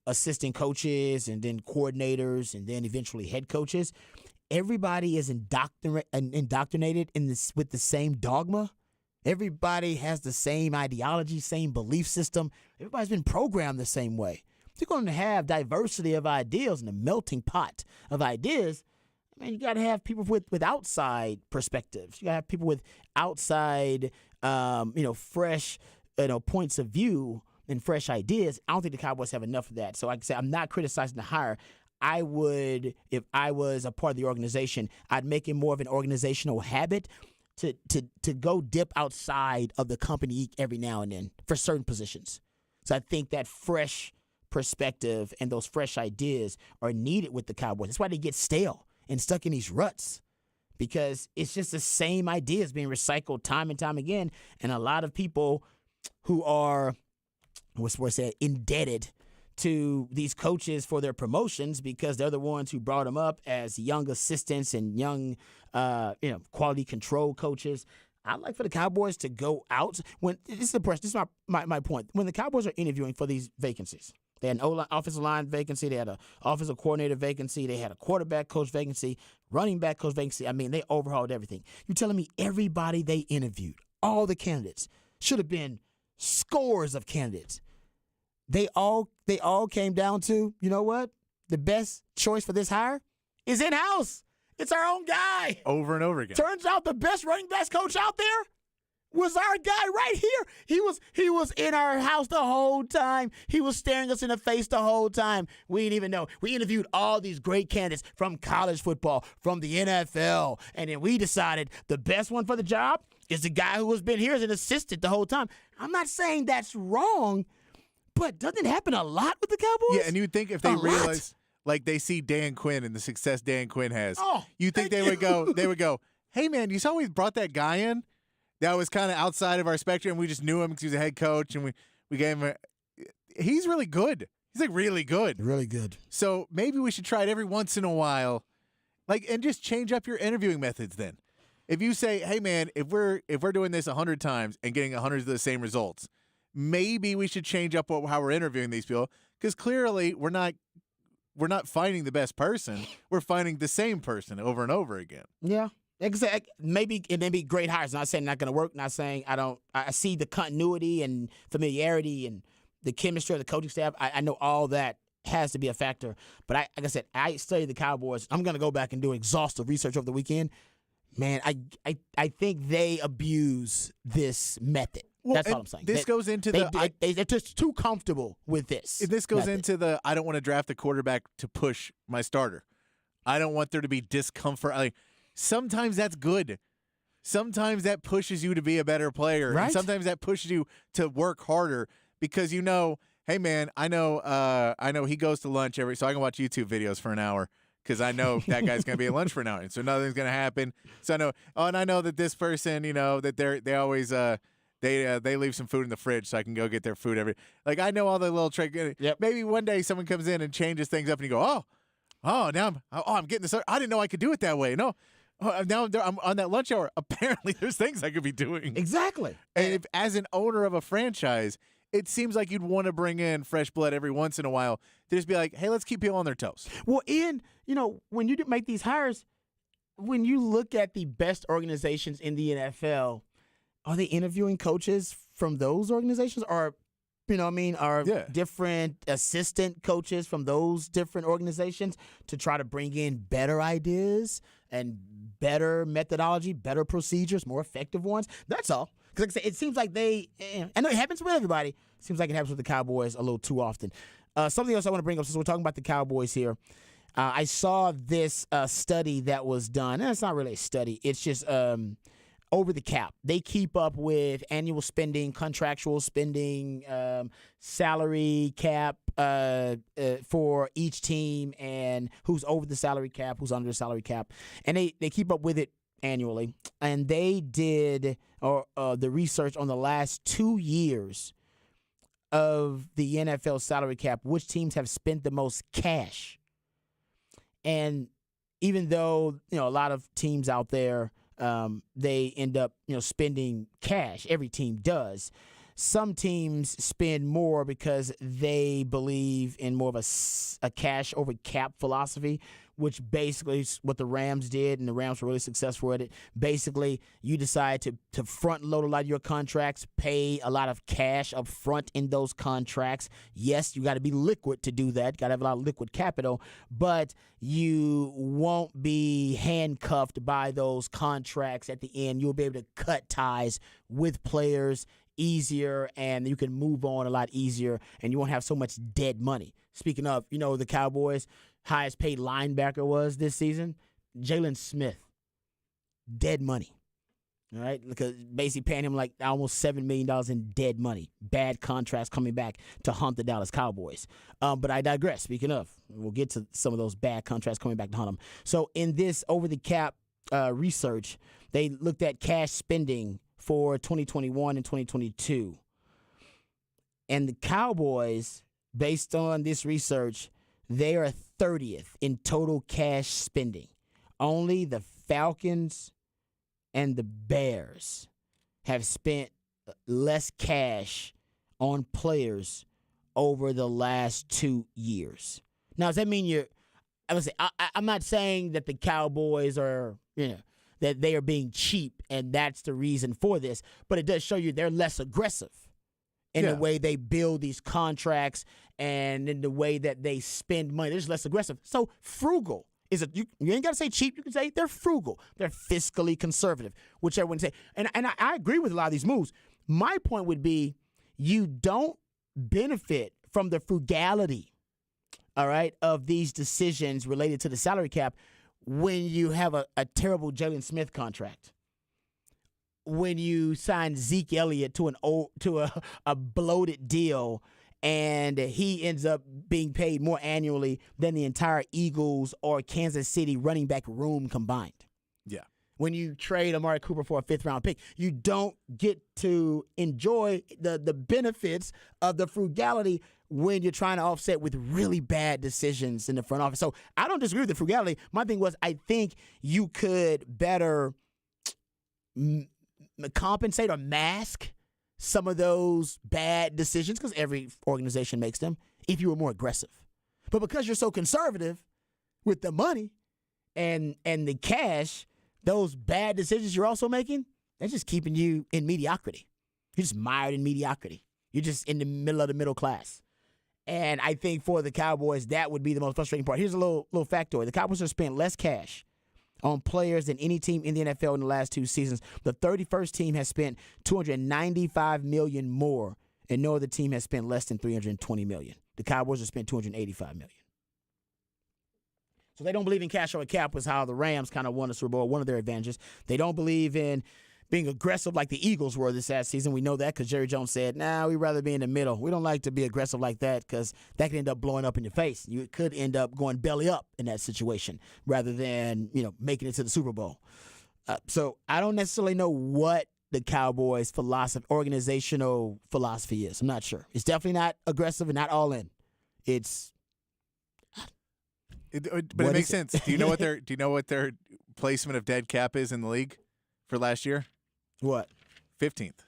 assistant coaches and then coordinators and then eventually head coaches, everybody is indoctrinated with the same dogma. Everybody has the same ideology, same belief system. Everybody's been programmed the same way. If you're going to have diversity of ideas and a melting pot of ideas, you got to have people with outside perspectives. You got to have people with outside, fresh, points of view and fresh ideas. I don't think the Cowboys have enough of that. So like I said, I'm not criticizing the hire. I would, if I was a part of the organization, I'd make it more of an organizational habit to go dip outside of the company every now and then for certain positions. So I think that fresh perspective and those fresh ideas are needed with the Cowboys. That's why they get stale and stuck in these ruts, because it's just the same ideas being recycled time and time again. And a lot of people who are, indebted to these coaches for their promotions because they're the ones who brought them up as young assistants and young, quality control coaches. I'd like for the Cowboys to go out this is my point. When the Cowboys are interviewing for these vacancies, they had an offensive line vacancy, they had an offensive coordinator vacancy, they had a quarterback coach vacancy, running back coach vacancy. They overhauled everything. You're telling me everybody they interviewed, all the candidates, should have been scores of candidates. They all came down to, you know what? The best choice for this hire is in-house. It's our own guy. Over and over again. Turns out the best running backs coach out there was our guy right here. He was in our house the whole time. He was staring us in the face the whole time. We didn't even know. We interviewed all these great candidates from college football, from the NFL, and then we decided the best one for the job is the guy who has been here as an assistant the whole time. I'm not saying that's wrong, but doesn't it happen a lot with the Cowboys? Yeah, and you'd think if they realize, like they see Dan Quinn and the success Dan Quinn has, you think they would go, hey man, you saw we brought that guy in that was kind of outside of our spectrum. We just knew him because he was a head coach, and we gave him he's really good. He's like really good. Really good. So maybe we should try it every once in a while, and just change up your interviewing methods then. If you say, hey man, if we're doing this 100 times and getting 100 of the same results, maybe we should change up how we're interviewing these people, because clearly we're not finding the best person. We're finding the same person over and over again. Yeah. Exactly. Maybe it may be great hires. Not saying not going to work. Not saying I don't. I see the continuity and familiarity and the chemistry of the coaching staff. I know all that has to be a factor. But like I said, I studied the Cowboys. I'm going to go back and do exhaustive research over the weekend. Man, I think they abuse this method. Well, that's all I'm saying. This goes into they're just too comfortable with this. This goes method. into the I don't want to draft a quarterback to push my starter. I don't want there to be discomfort. Sometimes that's good. Sometimes that pushes you to be a better player. Right. And sometimes that pushes you to work harder because hey man, I know he goes to lunch so I can watch YouTube videos for an hour because I know that guy's going to be at lunch for an hour. And so nothing's going to happen. So I know, and I know that this person, that they always they leave some food in the fridge so I can go get their food I know all the little trick. Yep. Maybe one day someone comes in and changes things up and you go, now I'm getting this. I didn't know I could do it that way. No. Now I'm on that lunch hour. Apparently, there's things I could be doing. Exactly. And if, as an owner of a franchise, it seems like you'd want to bring in fresh blood every once in a while to just be like, hey, let's keep people on their toes. Well, when you make these hires, when you look at the best organizations in the NFL, are they interviewing coaches from those organizations or different assistant coaches from those different organizations to try to bring in better ideas and better methodology, better procedures, more effective ones? That's all. Because like I say, it seems like I know it happens with everybody. It seems like it happens with the Cowboys a little too often. Something else I want to bring up since we're talking about the Cowboys here. I saw this study that was done, and it's not really a study. It's just over the cap. They keep up with annual spending, contractual spending, salary cap for each team, and who's over the salary cap, who's under the salary cap. And they keep up with it annually. And they did the research on the last 2 years of the NFL salary cap, which teams have spent the most cash. And even though, a lot of teams out there, they end up, spending cash. Every team does. Some teams spend more because they believe in more of a cash over cap philosophy, which basically is what the Rams did, and the Rams were really successful at it. Basically, you decide to front load a lot of your contracts, pay a lot of cash up front in those contracts. Yes, you got to be liquid to do that. Got to have a lot of liquid capital, but you won't be handcuffed by those contracts at the end. You'll be able to cut ties with players easier, and you can move on a lot easier, and you won't have so much dead money. Speaking of, the Cowboys' highest paid linebacker was this season, Jalen Smith. Dead money. All right? Because basically paying him like almost $7 million in dead money. Bad contracts coming back to haunt the Dallas Cowboys. But I digress. Speaking of, we'll get to some of those bad contracts coming back to haunt them. So in this over-the-cap research, they looked at cash spending for 2021 and 2022. And the Cowboys, based on this research, they are 30th in total cash spending. Only the Falcons and the Bears have spent less cash on players over the last 2 years. Now, does that mean I'm not saying that the Cowboys are, that they are being cheap and that's the reason for this, but it does show you they're less aggressive in the way they build these contracts and in the way that they spend money. They're just less aggressive. So frugal you ain't got to say cheap. You can say they're frugal. They're fiscally conservative, whichever one say. And I agree with a lot of these moves. My point would be you don't benefit from the frugality, all right, of these decisions related to the salary cap when you have a terrible Jalen Smith contract. When you sign Zeke Elliott to a bloated deal and he ends up being paid more annually than the entire Eagles or Kansas City running back room combined. Yeah. When you trade Amari Cooper for a 5th-round pick, you don't get to enjoy the benefits of the frugality when you're trying to offset with really bad decisions in the front office. So I don't disagree with the frugality. My thing was I think you could better compensate or mask some of those bad decisions, because every organization makes them, if you were more aggressive. But because you're so conservative with the money and the cash, those bad decisions you're also making, they're just keeping you in mediocrity. You're just mired in mediocrity. You're just in the middle of the middle class. And I think for the Cowboys, that would be the most frustrating part. Here's a little factoid. The Cowboys have spent less cash on players than any team in the NFL in the last 2 seasons. The 31st team has spent $295 million more, and no other team has spent less than $320 million. The Cowboys have spent $285 million. So they don't believe in cash over cap, was how the Rams kind of won the Super Bowl, one of their advantages. They don't believe in being aggressive like the Eagles were this last season. We know that because Jerry Jones said, we'd rather be in the middle. We don't like to be aggressive like that because that could end up blowing up in your face. You could end up going belly up in that situation rather than, making it to the Super Bowl. So I don't necessarily know what the Cowboys' organizational philosophy is. I'm not sure. It's definitely not aggressive and not all in. But it makes sense. Do you know what their placement of dead cap is in the league for last year? What? 15th.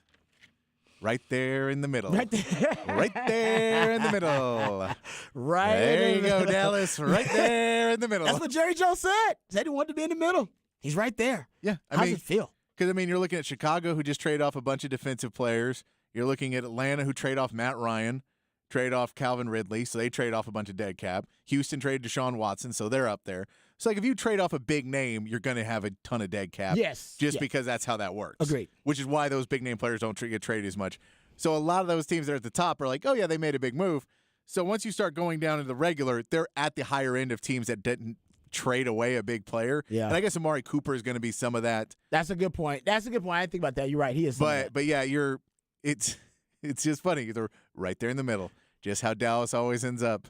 Right there in the middle. Right there. Right there in the middle. Right there you go, middle. Dallas. Right there in the middle. That's what Jerry Jones said. Said he wanted to be in the middle. He's right there. Yeah. How does it feel? Because, you're looking at Chicago, who just traded off a bunch of defensive players. You're looking at Atlanta, who traded off Matt Ryan, trade off Calvin Ridley, so they trade off a bunch of dead cap. Houston traded Deshaun Watson, so they're up there. So, if you trade off a big name, you're going to have a ton of dead cap. Yes. Because that's how that works. Agreed. Which is why those big name players don't get traded as much. So, a lot of those teams that are at the top are like, oh, yeah, they made a big move. So, once you start going down to the regular, they're at the higher end of teams that didn't trade away a big player. Yeah. And I guess Amari Cooper is going to be some of that. That's a good point. I didn't think about that. You're right. He is. But yeah, it's just funny. They're right there in the middle. Just how Dallas always ends up.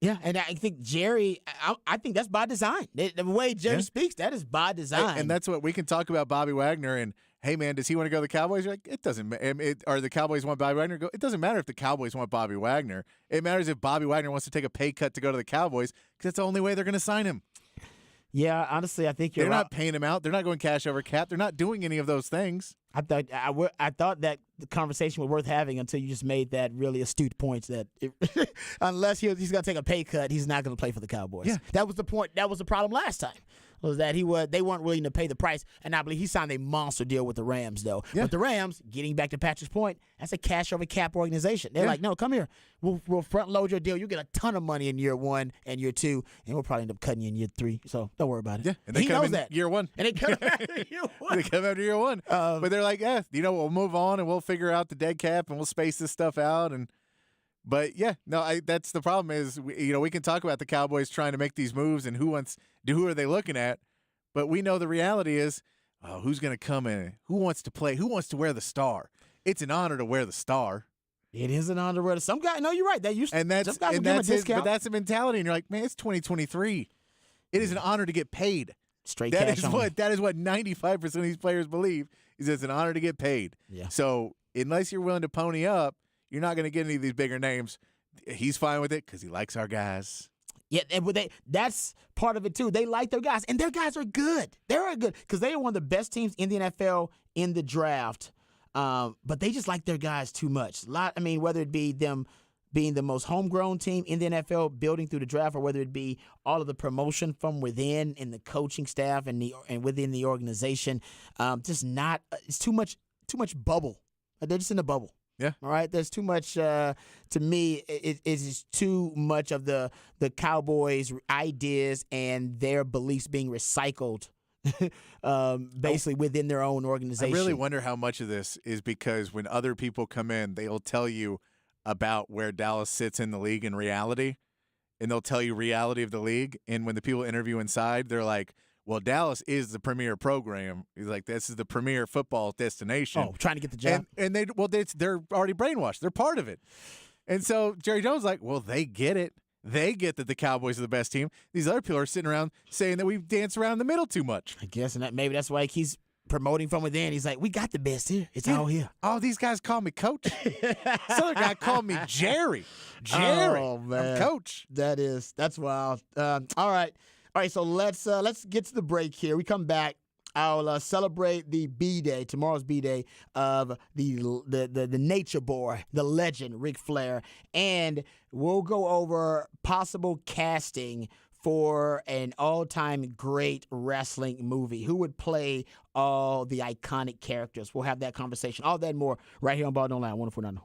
Yeah, and I think Jerry, I think that's by design. The way Jerry speaks, that is by design. And that's what we can talk about Bobby Wagner and, hey, man, does he want to go to the Cowboys? You're like, it doesn't or the Cowboys want Bobby Wagner to go. It doesn't matter if the Cowboys want Bobby Wagner. It matters if Bobby Wagner wants to take a pay cut to go to the Cowboys because that's the only way they're going to sign him. Yeah, honestly, I think they're not paying him out. They're not going cash over cap. They're not doing any of those things. I thought that the conversation was worth having until you just made that really astute point that unless he's going to take a pay cut, he's not going to play for the Cowboys. Yeah. That was the point. That was the problem last time. Was that they weren't willing to pay the price, and I believe he signed a monster deal with the Rams, though. Yeah. But the Rams, getting back to Patrick's point, that's a cash over cap organization. They're like, no, come here. We'll front load your deal. You get a ton of money in year 1 and year 2, and we'll probably end up cutting you in year 3. So don't worry about it. Yeah, and they he come knows in that. year 1. And they come after year 1. They come after year 1. But they're like, we'll move on and we'll figure out the dead cap and we'll space this stuff out. But yeah, no, that's the problem is we can talk about the Cowboys trying to make these moves and who are they looking at. But we know the reality is, who's going to come in? Who wants to play? Who wants to wear the star? It's an honor to wear the star. It is an honor to wear the. Some guy, no, you're right. Some guys will give him a discount. But that's the mentality, and you're like, man, it's 2023. It is an honor to get paid. Straight cash. That is what 95% of these players believe is it's an honor to get paid. Yeah. So unless you're willing to pony up, you're not going to get any of these bigger names. He's fine with it because he likes our guys. Yeah, that's part of it, too. They like their guys, and their guys are good. They're good because they are one of the best teams in the NFL in the draft, but they just like their guys too much. Whether it be them being the most homegrown team in the NFL, building through the draft, or whether it be all of the promotion from within and the coaching staff and within the organization, it's too much bubble. They're just in the bubble. Yeah. All right. There's too much. To me, it is too much of the Cowboys' ideas and their beliefs being recycled, basically within their own organization. I really wonder how much of this is because when other people come in, they'll tell you about where Dallas sits in the league in reality, and they'll tell you reality of the league. And when the people interview inside, they're like, well, Dallas is the premier program. He's like, this is the premier football destination. Oh, trying to get the job. And they're already brainwashed. They're part of it. And so Jerry Jones is like, well, they get it. They get that the Cowboys are the best team. These other people are sitting around saying that we dance around the middle too much. I guess, and maybe that's why he's promoting from within. He's like, we got the best here. It's all here. Oh, these guys call me coach. This other guy called me Jerry. Jerry. Oh, man. I'm coach. That's wild. All right. So let's get to the break here. We come back. I'll celebrate the B-Day, tomorrow's B-Day of the nature boy, the legend, Ric Flair. And we'll go over possible casting for an all-time great wrestling movie. Who would play all the iconic characters? We'll have that conversation. All that and more right here on Ball Don't Lie, 104.9.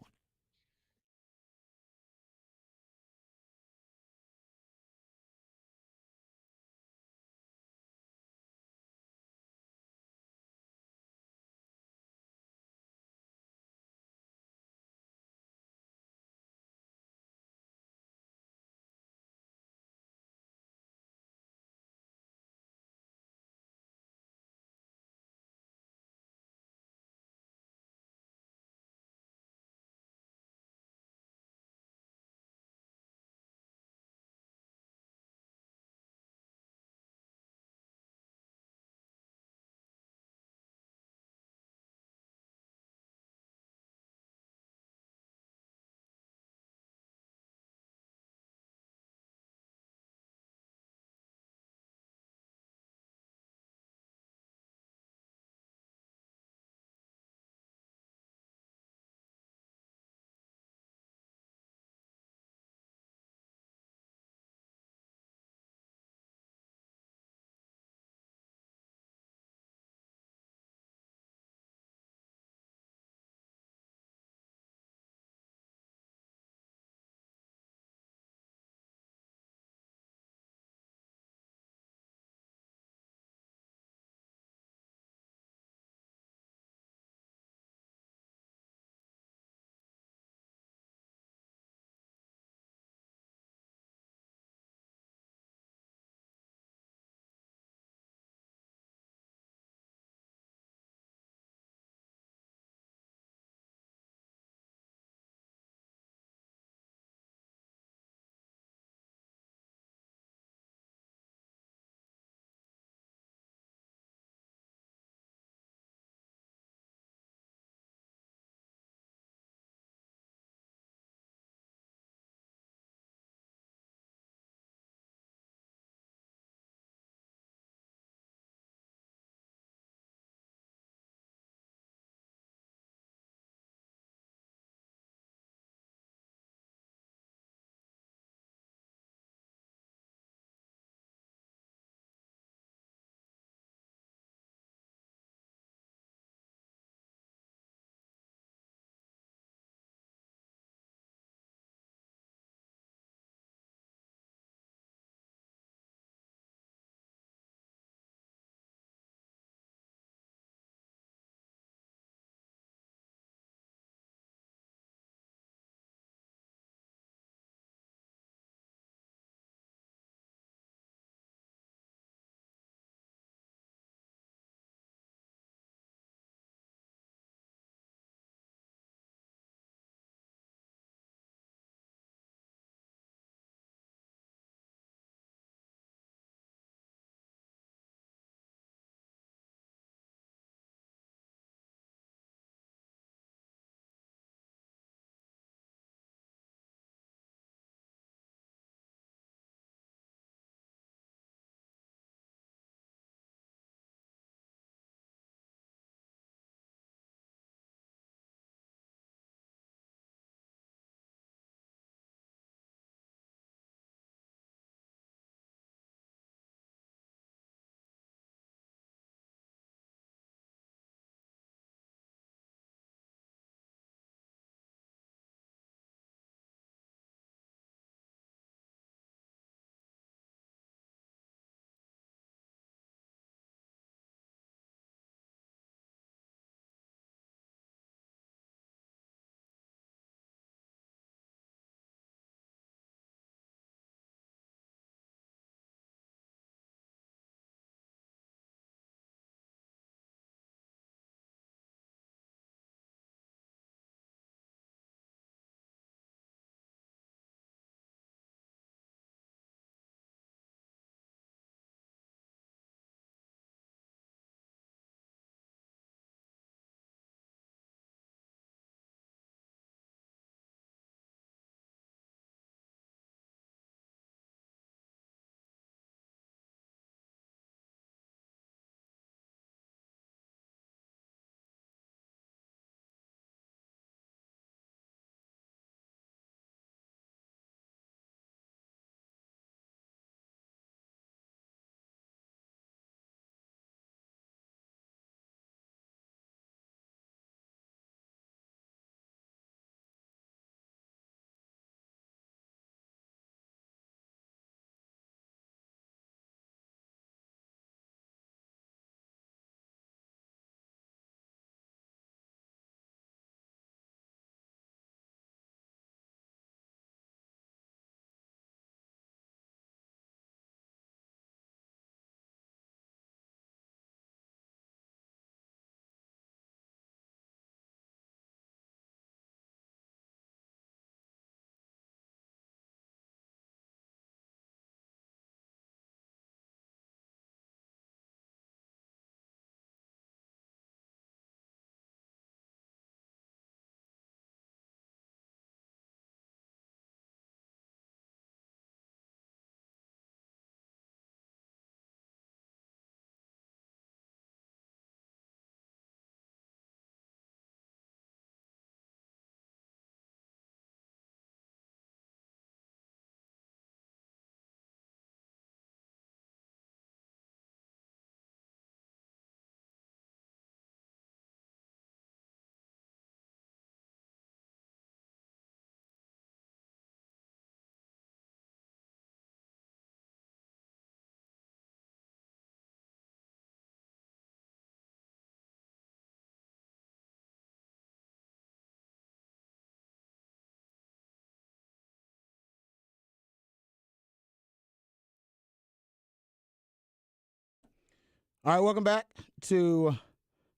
All right, welcome back to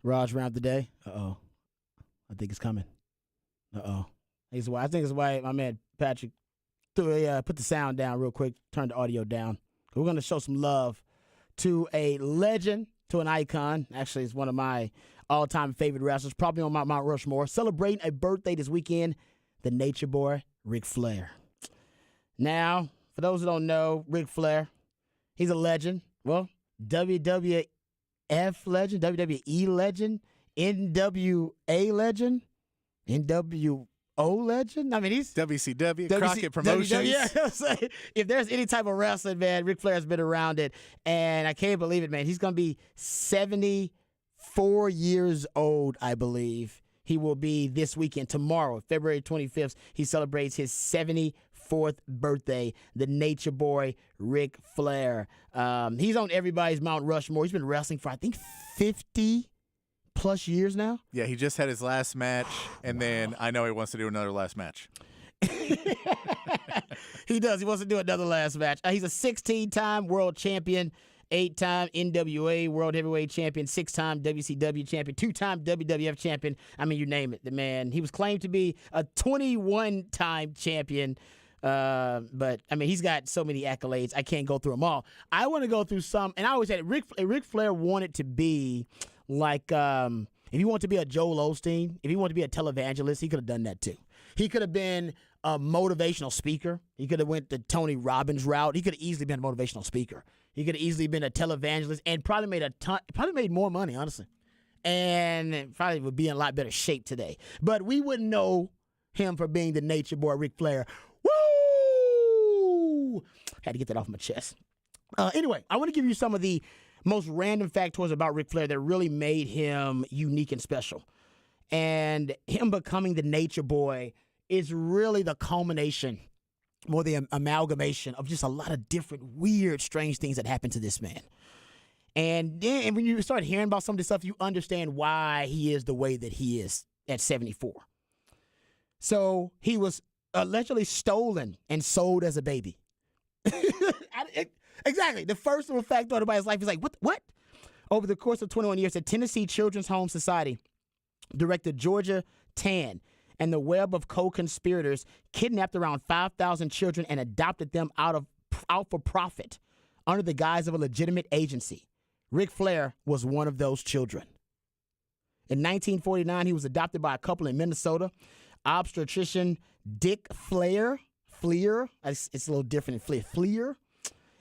Raj Round the Day. Uh-oh. I think it's coming. Uh-oh. I think it's why my man Patrick put the sound down real quick, turned the audio down. We're going to show some love to a legend, to an icon. Actually, it's one of my all-time favorite wrestlers, probably on my Mount Rushmore. Celebrating a birthday this weekend, the Nature Boy, Ric Flair. Now, for those who don't know, Ric Flair, he's a legend. Well, WWF legend, WWE legend, NWA legend, NWO legend. I mean, he's WCW, Crockett Promotions. Yeah, if there's any type of wrestling, man, Ric Flair's been around it, and I can't believe it, man. He's gonna be 74 years old, I believe. He will be this weekend, tomorrow, February 25th. He celebrates his 74th birthday, the Nature Boy, Ric Flair. He's on everybody's Mount Rushmore. He's been wrestling for, I think, 50-plus years now. Yeah, he just had his last match, and then I know he wants to do another last match. He does. He wants to do another last match. He's a 16-time world champion, 8-time NWA World Heavyweight Champion, 6-time WCW Champion, 2-time WWF Champion. I mean, you name it. The man, he was claimed to be a 21-time champion. But, I mean, he's got so many accolades. I can't go through them all. I want to go through some. And I always said Ric Flair wanted to be like, if he wanted to be a Joel Osteen, if he wanted to be a televangelist, he could have done that too. He could have been a motivational speaker. He could have went the Tony Robbins route. He could have easily been a motivational speaker. He could have easily been a televangelist and probably made more money, honestly. And probably would be in a lot better shape today. But we wouldn't know him for being the Nature Boy, Ric Flair. Woo! Had to get that off my chest. Anyway, I want to give you some of the most random factoids about Ric Flair that really made him unique and special. And him becoming the Nature Boy is really the culmination, more the amalgamation of just a lot of different weird, strange things that happened to this man. And then when you start hearing about some of this stuff, you understand why he is the way that he is at 74. So he was allegedly stolen and sold as a baby. Exactly. The first little factoid about his life is like, what? Over the course of 21 years, the Tennessee Children's Home Society director Georgia Tann and the web of co-conspirators kidnapped around 5,000 children and adopted them out for profit under the guise of a legitimate agency. Ric Flair was one of those children. In 1949, he was adopted by a couple in Minnesota. Obstetrician Dick Fleer, it's a little different than Fleer,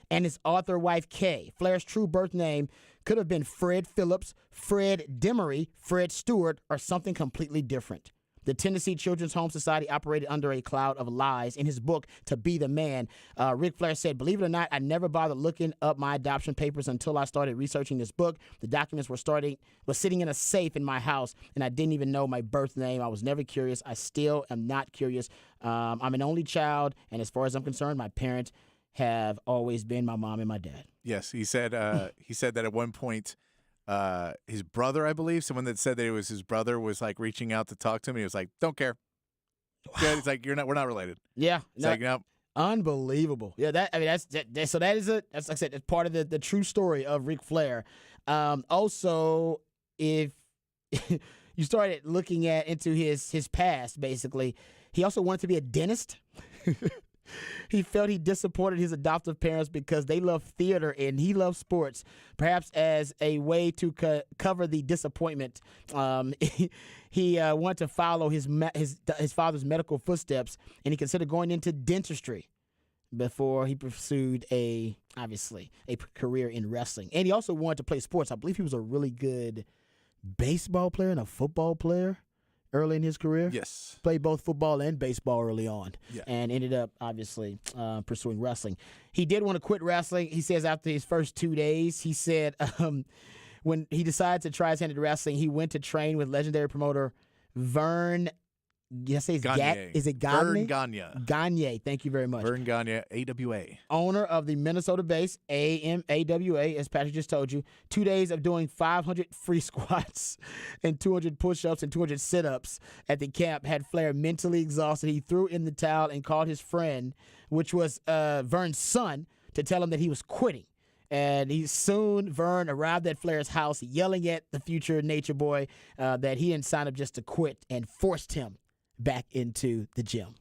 and his author wife Kay. Flair's true birth name could have been Fred Phillips, Fred Demery, Fred Stewart, or something completely different. The Tennessee Children's Home Society operated under a cloud of lies. In his book, To Be the Man, Ric Flair said, "Believe it or not, I never bothered looking up my adoption papers until I started researching this book. The documents were sitting in a safe in my house, and I didn't even know my birth name. I was never curious. I still am not curious. I'm an only child, and as far as I'm concerned, my parents have always been my mom and my dad." Yes, he said that at one point his brother, I believe, someone that said that it was his brother was like reaching out to talk to him. He was like, "Don't care." Good. It's like we're not related. Yeah. It's like, no. Unbelievable. Yeah, that's so that is it. That's like I said, it's part of the true story of Ric Flair. Also, if you started looking into his past, basically, he also wanted to be a dentist. He felt he disappointed his adoptive parents because they love theater and he loved sports. Perhaps as a way to cover the disappointment, he wanted to follow his father's medical footsteps, and he considered going into dentistry before he pursued a career in wrestling. And he also wanted to play sports. I believe he was a really good baseball player and a football player early in his career. Yes. Played both football and baseball early on. Yeah. And ended up, obviously, pursuing wrestling. He did want to quit wrestling. He says after his first 2 days, he said when he decided to try his hand at wrestling, he went to train with legendary promoter Vern. Yes, Gagne. Is it Gagne? Vern Gagne. Gagne. Thank you very much. Vern Gagne, AWA. Owner of the Minnesota-based AWA, as Patrick just told you. 2 days of doing 500 free squats and 200 push-ups and 200 sit-ups at the camp had Flair mentally exhausted. He threw in the towel and called his friend, which was Vern's son, to tell him that he was quitting. And Vern arrived at Flair's house yelling at the future Nature Boy that he didn't sign up just to quit and forced him back into the gym.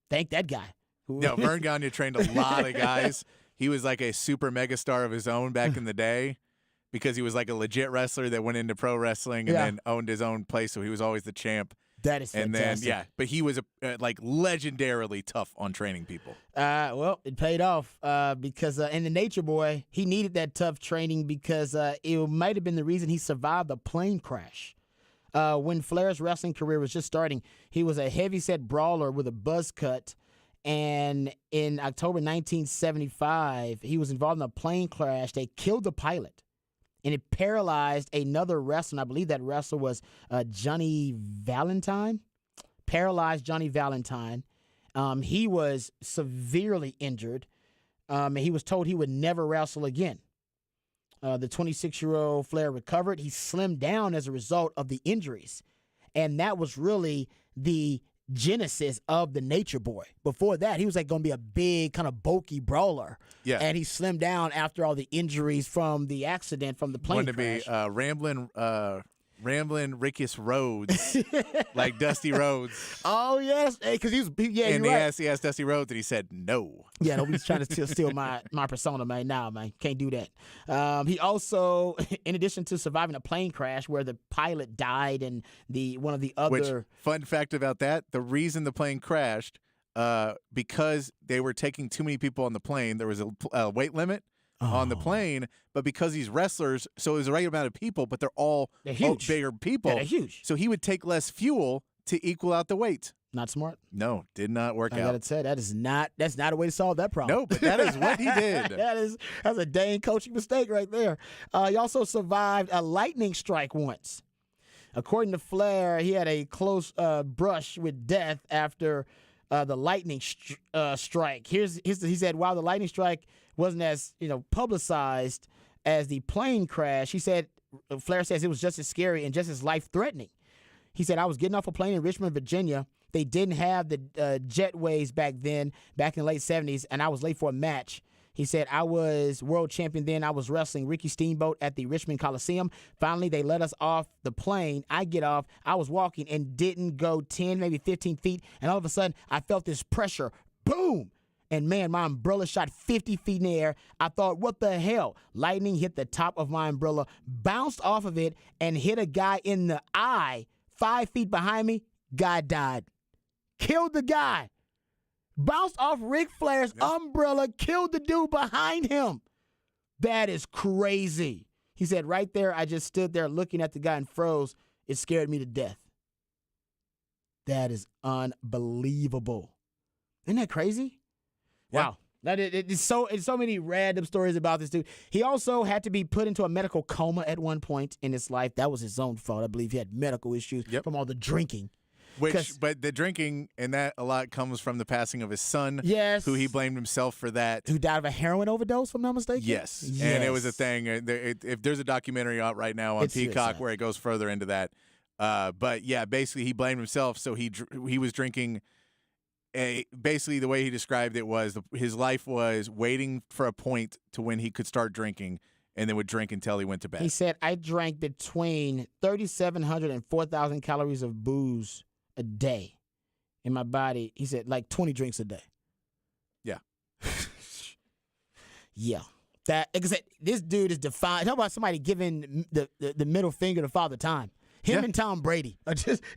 Thank that guy. No, Vern Gagne trained a lot of guys. He was like a super megastar of his own back in the day because he was like a legit wrestler that went into pro wrestling and then owned his own place, so he was always the champ. That is fantastic. And then, but he was like legendarily tough on training people. Well, it paid off because in the Nature Boy, he needed that tough training because it might have been the reason he survived a plane crash. When Flair's wrestling career was just starting, he was a heavyset brawler with a buzz cut. And in October 1975, he was involved in a plane crash. They killed the pilot. And it paralyzed another wrestler. And I believe that wrestler was Johnny Valentine. Paralyzed Johnny Valentine. He was severely injured. And he was told he would never wrestle again. The 26-year-old Flair recovered. He slimmed down as a result of the injuries. And that was really the genesis of the Nature Boy. Before that, he was like going to be a big kind of bulky brawler. Yeah. And he slimmed down after all the injuries from the accident from the plane crash. To be rambling Rickus Rhodes, like Dusty Rhodes. Oh yes, because he asked Dusty Rhodes, and he said no. Yeah, nobody's trying to steal my persona, man. Nah, man, can't do that. He also, in addition to surviving a plane crash where the pilot died and one of the other. Which, fun fact about that: the reason the plane crashed, because they were taking too many people on the plane. There was a weight limit on the plane, but because these wrestlers, so it was the right amount of people, but they're huge. Bigger people. Yeah, they're huge. So he would take less fuel to equal out the weight. Not smart. No, did not work out. I gotta say that's not a way to solve that problem. No, but that is what he did. That's a dang coaching mistake right there. He also survived a lightning strike once. According to Flair, he had a close brush with death after the lightning strike. He said, while the lightning strike wasn't as publicized as the plane crash, he said, Flair says it was just as scary and just as life-threatening. He said, I was getting off a plane in Richmond, Virginia. They didn't have the jetways back then, back in the late 70s, and I was late for a match. He said, I was world champion then. I was wrestling Ricky Steamboat at the Richmond Coliseum. Finally, they let us off the plane. I get off. I was walking and didn't go 10, maybe 15 feet, and all of a sudden, I felt this pressure. Boom! And, man, my umbrella shot 50 feet in the air. I thought, what the hell? Lightning hit the top of my umbrella, bounced off of it, and hit a guy in the eye 5 feet behind me. Guy died. Killed the guy. Bounced off Ric Flair's umbrella, killed the dude behind him. That is crazy. He said, right there, I just stood there looking at the guy and froze. It scared me to death. That is unbelievable. Isn't that crazy? Wow. It's so many random stories about this dude. He also had to be put into a medical coma at one point in his life. That was his own fault. I believe he had medical issues from all the drinking. But the drinking and that a lot comes from the passing of his son. Yes. Who he blamed himself for that. Who died of a heroin overdose, if I'm not mistaken? Yes. And it was a thing. If there's a documentary out right now on Peacock where it goes further into that. But yeah, basically he blamed himself. So he was drinking. Basically, the way he described it was his life was waiting for a point to when he could start drinking, and then would drink until he went to bed. He said, I drank between 3,700 and 4,000 calories of booze a day in my body. He said, like 20 drinks a day. Yeah. Yeah. Like I said, this dude is defined. Talk about somebody giving the middle finger to Father Time. Him and Tom Brady.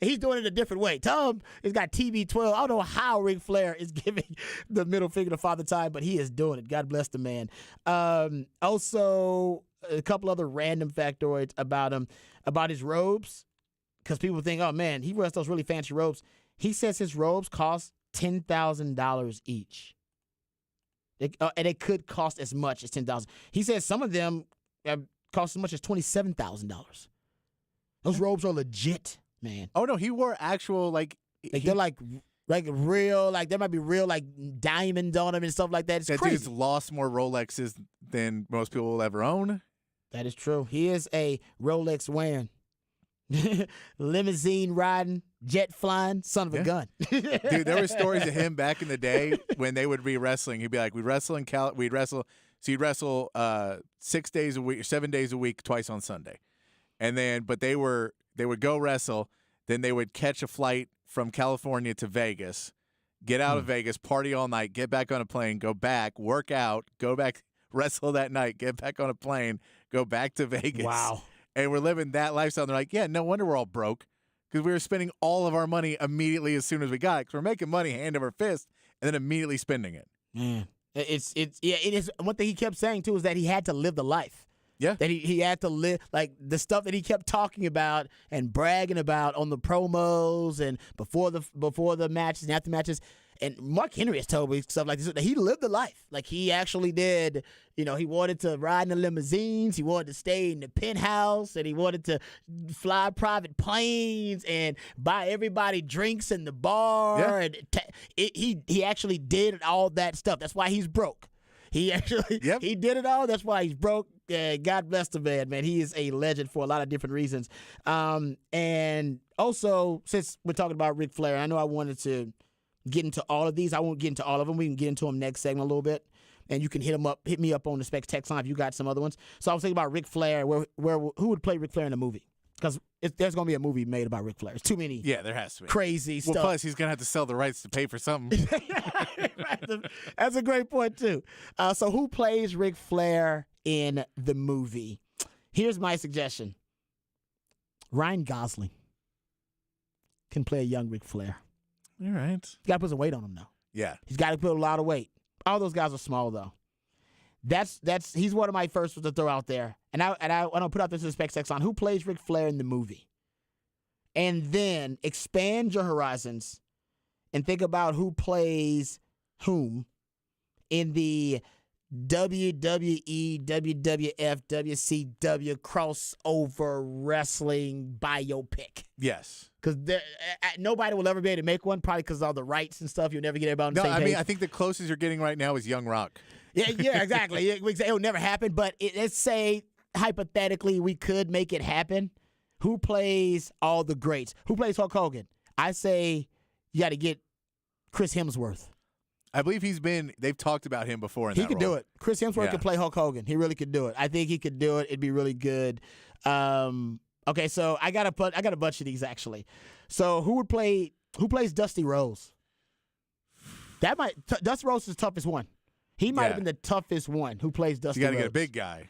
He's doing it a different way. Tom has got TB12. I don't know how Ric Flair is giving the middle finger to Father Time, but he is doing it. God bless the man. Also, a couple other random factoids about him, about his robes, because people think, oh, man, he wears those really fancy robes. He says his robes cost $10,000 each. And it could cost as much as $10,000. He says some of them cost as much as $27,000. Those robes are legit, man. Oh no, he wore actual they're like real, like there might be real like diamonds on them and stuff like that. It's crazy. Dude's lost more Rolexes than most people will ever own. That is true. He is a Rolex wearing, limousine riding, jet flying son of a gun. Dude, there were stories of him back in the day when they would be wrestling. He'd be like, we'd wrestle So you'd wrestle 6 days a week, 7 days a week, twice on Sunday, and then they would go wrestle. Then they would catch a flight from California to Vegas, get out of Vegas, party all night, get back on a plane, go back, work out, go back, wrestle that night, get back on a plane, go back to Vegas. Wow. And we're living that lifestyle. And they're like, yeah, no wonder we're all broke because we were spending all of our money immediately as soon as we got it. Because we're making money hand over fist and then immediately spending it. Man, it is. One thing he kept saying too is that he had to live the life. Yeah. That he had to live, like the stuff that he kept talking about and bragging about on the promos and before the matches and after matches. And Mark Henry has told me stuff like this, that he lived the life. Like he actually did, he wanted to ride in the limousines, he wanted to stay in the penthouse, and he wanted to fly private planes and buy everybody drinks in the bar. Yeah. And he actually did all that stuff. That's why he's broke. He actually he did it all. That's why he's broke. God bless the man. He is a legend for a lot of different reasons. And also, since we're talking about Ric Flair, I know I wanted to get into all of these. I won't get into all of them. We can get into them next segment a little bit. And you can hit me up on the Specs text line if you got some other ones. So I was thinking about Ric Flair. Who would play Ric Flair in a movie? Because there's going to be a movie made about Ric Flair. It's too many. Yeah, there has to be. Crazy stuff. Well, plus he's going to have to sell the rights to pay for something. That's a great point, too. So who plays Ric Flair in the movie? Here's my suggestion. Ryan Gosling can play a young Ric Flair. All right. You got to put some weight on him, though. Yeah. He's got to put a lot of weight. All those guys are small, though. He's one of my first ones to throw out there. And I want to put out this in Spec Sex on who plays Ric Flair in the movie. And then expand your horizons and think about who plays whom in the WWE, WWF, WCW crossover wrestling biopic. Yes. Because nobody will ever be able to make one, probably because of all the rights and stuff. You'll never get everybody on the same page. I mean, I think the closest you're getting right now is Young Rock. Yeah, exactly. It'll never happen, but let's say, hypothetically, we could make it happen. Who plays all the greats? Who plays Hulk Hogan? I say you got to get Chris Hemsworth. I believe they've talked about him before in that He could role. do it. Chris Hemsworth could play Hulk Hogan. He really could do it. I think he could do it. It'd be really good. Okay, so I got a bunch of these, actually. So who plays Dusty Rhodes? Dusty Rhodes is the toughest one. He might have been the toughest one who plays Dusty Rhodes. You got to get a big guy.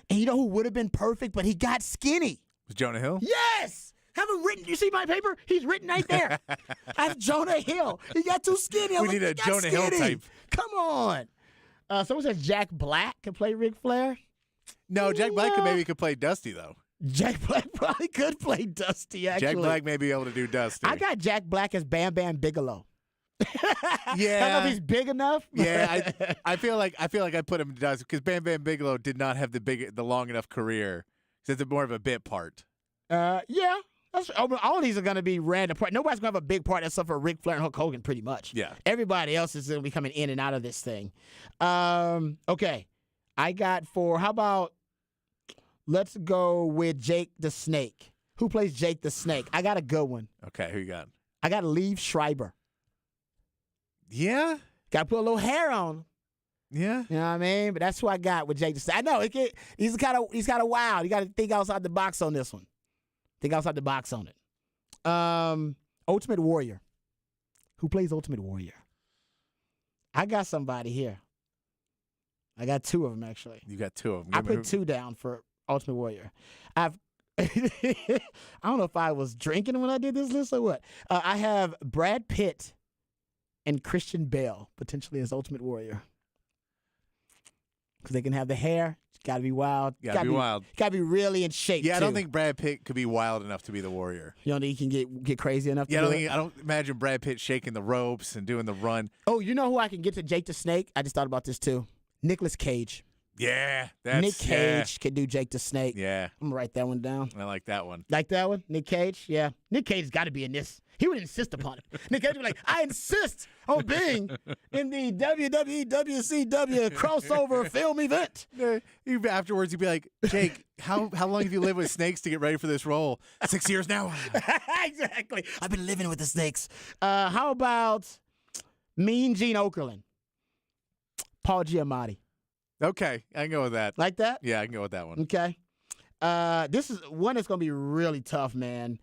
And you know who would have been perfect, but he got skinny? Was Jonah Hill? Yes! Have him written. You see my paper? He's written right there. That's Jonah Hill. He got too skinny. We need a Jonah Hill type. Come on. Someone says Jack Black can play Ric Flair. No, Jack Black could play Dusty, though. Jack Black probably could play Dusty, actually. Jack Black may be able to do Dusty. I got Jack Black as Bam Bam Bigelow. Yeah. I don't know if he's big enough. Yeah, I feel like I put him to Dusty because Bam Bam Bigelow did not have the long enough career. So it's more of a bit part. Yeah. All of these are going to be random part. Nobody's going to have a big part except for Ric Flair and Hulk Hogan, pretty much. Yeah. Everybody else is going to be coming in and out of this thing. Okay. I got how about let's go with Jake the Snake. Who plays Jake the Snake? I got a good one. Okay, who you got? I got Liev Schreiber. Yeah? Got to put a little hair on him. Yeah. You know what I mean? But that's who I got with Jake the Snake. I know he's kind of wild. You got to think outside the box on this one. Think outside the box on it. Ultimate Warrior. Who plays Ultimate Warrior? I got somebody here. I got two of them, actually. You got two of them. I put two down for Ultimate Warrior. I don't know if I was drinking when I did this list or what. I have Brad Pitt and Christian Bale potentially as Ultimate Warrior. Because they can have the hair. Got to be wild. Got to be wild. Got to be really in shape. Yeah, too. I don't think Brad Pitt could be wild enough to be the Warrior. You don't think he can get crazy enough? Yeah, I don't imagine Brad Pitt shaking the ropes and doing the run. Oh, you know who I can get to Jake the Snake? I just thought about this too. Nicolas Cage. Yeah, Nick Cage can do Jake the Snake. Yeah, I'm gonna write that one down. I like that one. Like that one, Nick Cage. Yeah, Nick Cage's got to be in this. He would insist upon it. Nick Cage would be like, I insist on being in the WWE WCW crossover film event. Afterwards, you'd be like, Jake, how long have you lived with snakes to get ready for this role? 6 years now. Exactly. I've been living with the snakes. How about Mean Gene Okerlund? Paul Giamatti. Okay, I can go with that. Like that? Yeah, I can go with that one. Okay. This is one that's going to be really tough, man.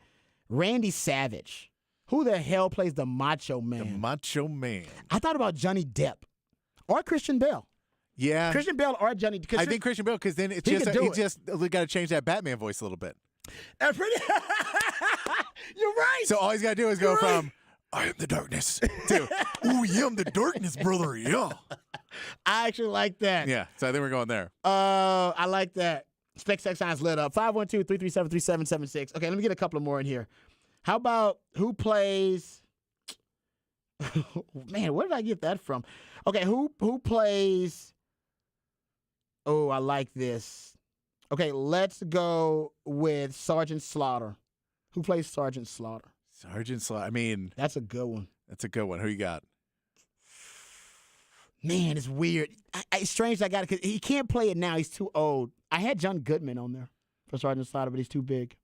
Randy Savage. Who the hell plays the Macho Man? The Macho Man. I thought about Johnny Depp or Christian Bale. Yeah. Christian Bale or Johnny. I think Christian Bale, because then it's He just could do he it. just got to change that Batman voice a little bit. That's pretty. You're right. So all he's got to do is go You're right. from "I am the darkness" to "Ooh, yeah, I'm the darkness, brother." Yeah. I actually like that. Yeah. So I think we're going there. I like that. Spec Sex Signs lit up. 512-337-3776. Okay, let me get a couple of more in here. How about who plays? Man, where did I get that from? Okay, who plays? Oh, I like this. Okay, let's go with Sergeant Slaughter. Who plays Sergeant Slaughter? Sergeant Slaughter. I mean, That's a good one. that's a good one. Who you got? Man, it's weird. It's strange I got it because he can't play it now. He's too old. I had John Goodman on there for Sergeant Slaughter, but he's too big.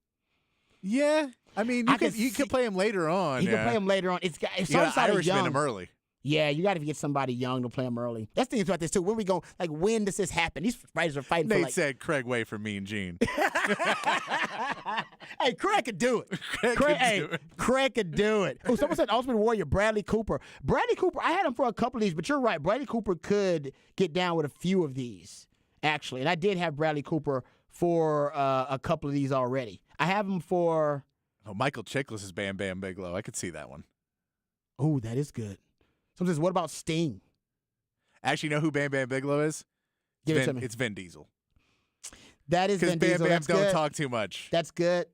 Yeah. I mean, you could could play him later on. He yeah. can play him later on. It's got You Sergeant got Slaughter Irishman young. him early. Yeah, you got to get somebody young to play him early. That's the thing about this too. When we go, like, when does this happen? These writers are fighting Nate for like. said Craig Way for Mean Gene. Hey, Craig could do it. Craig could do it. Craig could do it. Oh, someone said Ultimate Warrior, Bradley Cooper. Bradley Cooper, I had him for a couple of these, but you're right. Bradley Cooper could get down with a few of these, actually. And I did have Bradley Cooper for a couple of these already. I have him for. Oh, Michael Chiklis is Bam Bam Bigelow. I could see that one. Oh, that is good. Someone says, what about Sting? Actually, you know who Bam Bam Bigelow is? Give it to me. It's Vin Diesel. That is Because Vin Bam Diesel. Bam That's don't good. talk too much. That's good.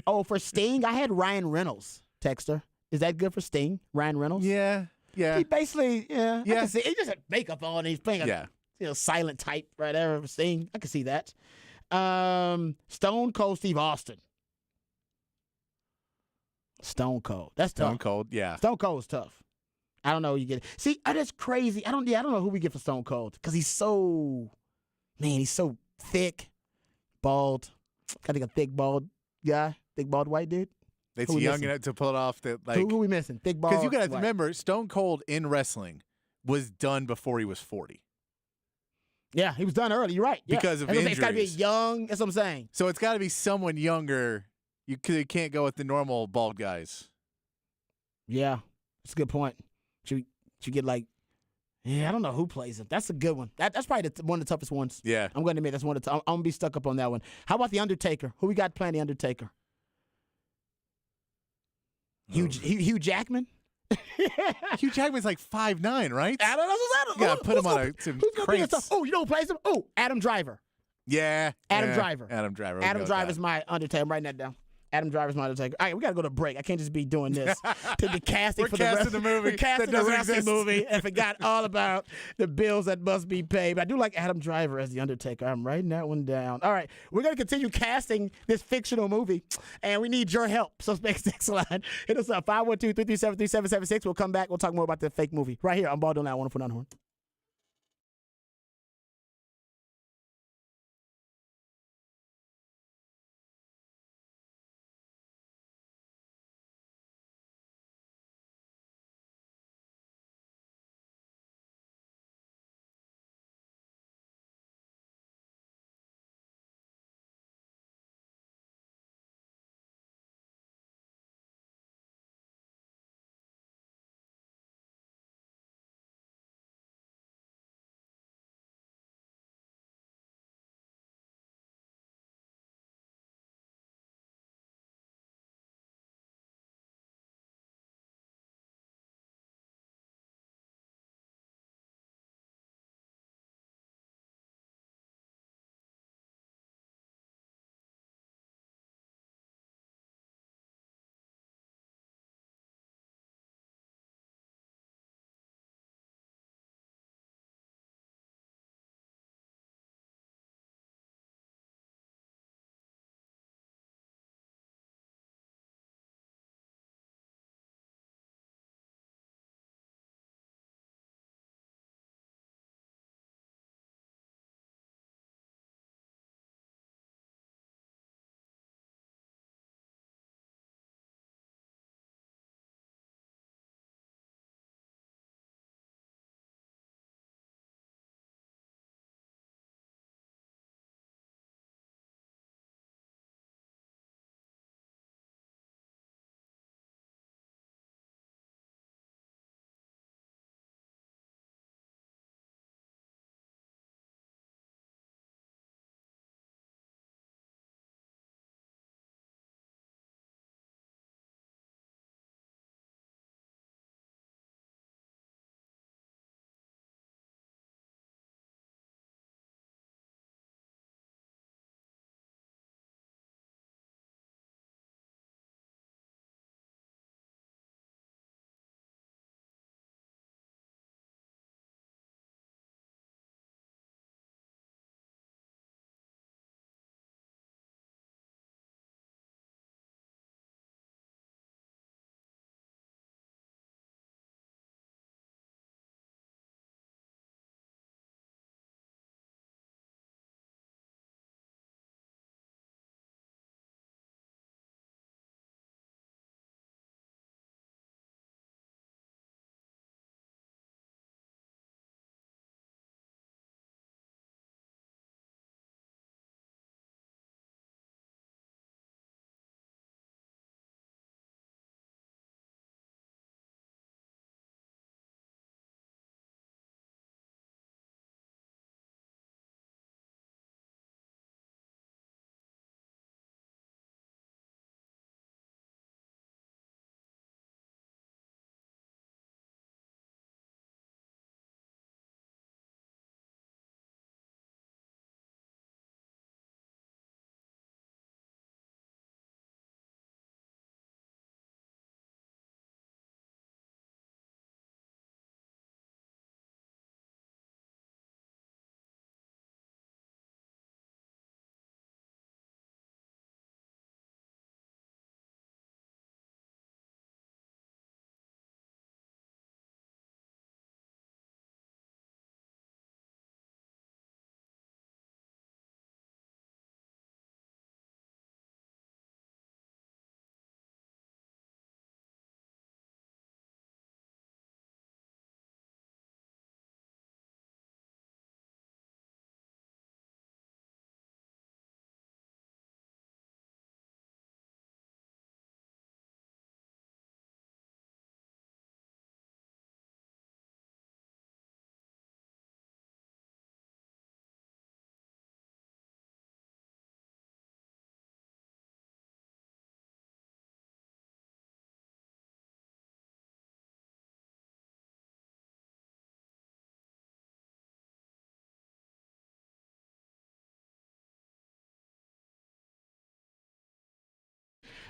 Oh, for Sting, I had Ryan Reynolds. Texter, is that good for Sting? Ryan Reynolds? Yeah. Yeah. He basically, yeah. I Yeah. can see, he just had makeup on. And he's playing a Yeah. silent type right there for Sting. I can see that. Stone Cold Steve Austin. Stone Cold. That's tough. Stone Cold. Yeah. Stone Cold's tough. I don't know. You get it. See, that's crazy. I don't know who we get for Stone Cold because he's so thick, bald. I think a thick bald guy, thick bald white dude. It's Who we young missing? enough to pull it off. That like Who we missing? Thick bald. because you got to white. remember, Stone Cold in wrestling was done before he was 40. Yeah, he was done early. You're right. Yeah. Because of That's what I'm saying. It's got to be injuries. young. That's what I'm saying. So it's got to be someone younger. You can't go with the normal bald guys. Yeah, that's a good point. Should get like, yeah, I don't know who plays him. That's a good one. That's probably one of the toughest ones. Yeah. I'm going to admit that's one of the. I'm going to be stuck up on that one. How about the Undertaker? Who we got playing the Undertaker? Hugh Jackman. Hugh Jackman's like 5'9", right? I don't know. You gotta put him on some who's gonna be crates. tough? Oh, you know who plays him? Oh, Adam Driver. Yeah. Adam yeah. Driver. Adam Driver. We'll Adam go with Driver's that. my Undertaker. I'm writing that down. Adam Driver's my Undertaker. All right, we got to go to break. I can't just be doing this. To the casting We're for casting the the movie We're casting that the doesn't wrestling exist. movie and forgot all about the bills that must be paid. But I do like Adam Driver as the Undertaker. I'm writing that one down. All right, we're going to continue casting this fictional movie, and we need your help. So Spec Sex Line, hit us up, 512-337-3776. We'll come back. We'll talk more about the fake movie right here on Ball Don't Lie. I want to put on horn.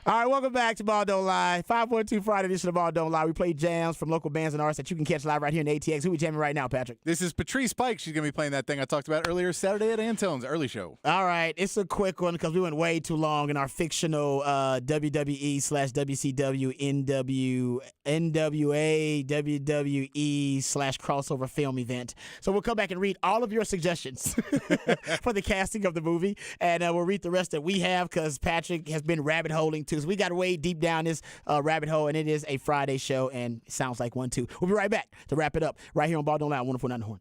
All right, welcome back to Ball Don't Lie. 512 Friday edition of Ball Don't Lie. We play jams from local bands and artists that you can catch live right here in ATX. Who we jamming right now, Patrick? This is Patrice Pike. She's going to be playing that thing I talked about earlier Saturday at Antone's early show. All right, it's a quick one because we went way too long in our fictional WWE/WCW NWA WWE/crossover film event. So we'll come back and read all of your suggestions for the casting of the movie, and we'll read the rest that we have because Patrick has been rabbit holing too. So we got way deep down this rabbit hole, and it is a Friday show, and it sounds like one too. We'll be right back to wrap it up right here on Ball Don't Lie, 104.9 The Horn.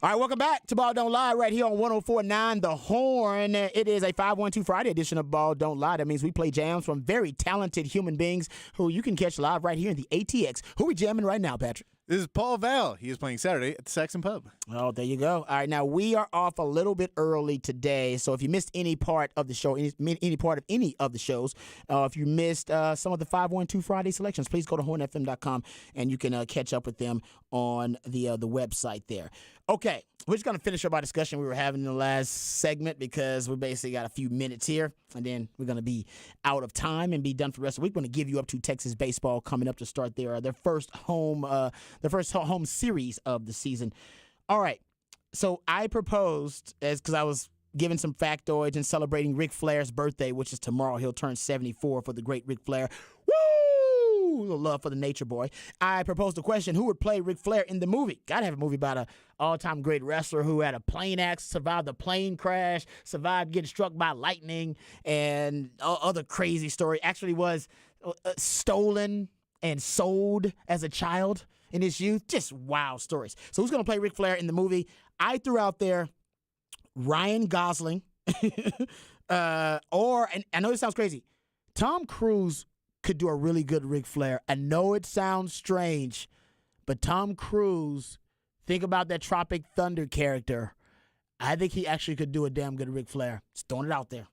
All right, welcome back to Ball Don't Lie right here on 104.9 The Horn. It is a 512 Friday edition of Ball Don't Lie. That means we play jams from very talented human beings who you can catch live right here in the ATX. Who are we jamming right now, Patrick? This is Paul Val. He is playing Saturday at the Saxon Pub. Oh, there you go. All right, now we are off a little bit early today, so if you missed any part of the show, any part of any of the shows, if you missed some of the 512 Friday selections, please go to hornfm.com and you can catch up with them on the website there. Okay, we're just going to finish up our discussion we were having in the last segment because we basically got a few minutes here, and then we're going to be out of time and be done for the rest of the week. We're going to give you up to Texas baseball coming up to start their first home series of the season. All right, so I proposed, because I was giving some factoids and celebrating Ric Flair's birthday, which is tomorrow. He'll turn 74 for the great Ric Flair. Woo! A little love for the nature boy. I proposed a question: who would play Ric Flair in the movie? Gotta have a movie about a all-time great wrestler who had a plane accident, survived a plane crash, survived getting struck by lightning, and other crazy story. Actually was stolen and sold as a child in his youth. Just wild stories. So who's going to play Ric Flair in the movie? I threw out there Ryan Gosling, and I know it sounds crazy, Tom Cruise could do a really good Ric Flair. I know it sounds strange, but Tom Cruise, think about that Tropic Thunder character. I think he actually could do a damn good Ric Flair. Just throwing it out there.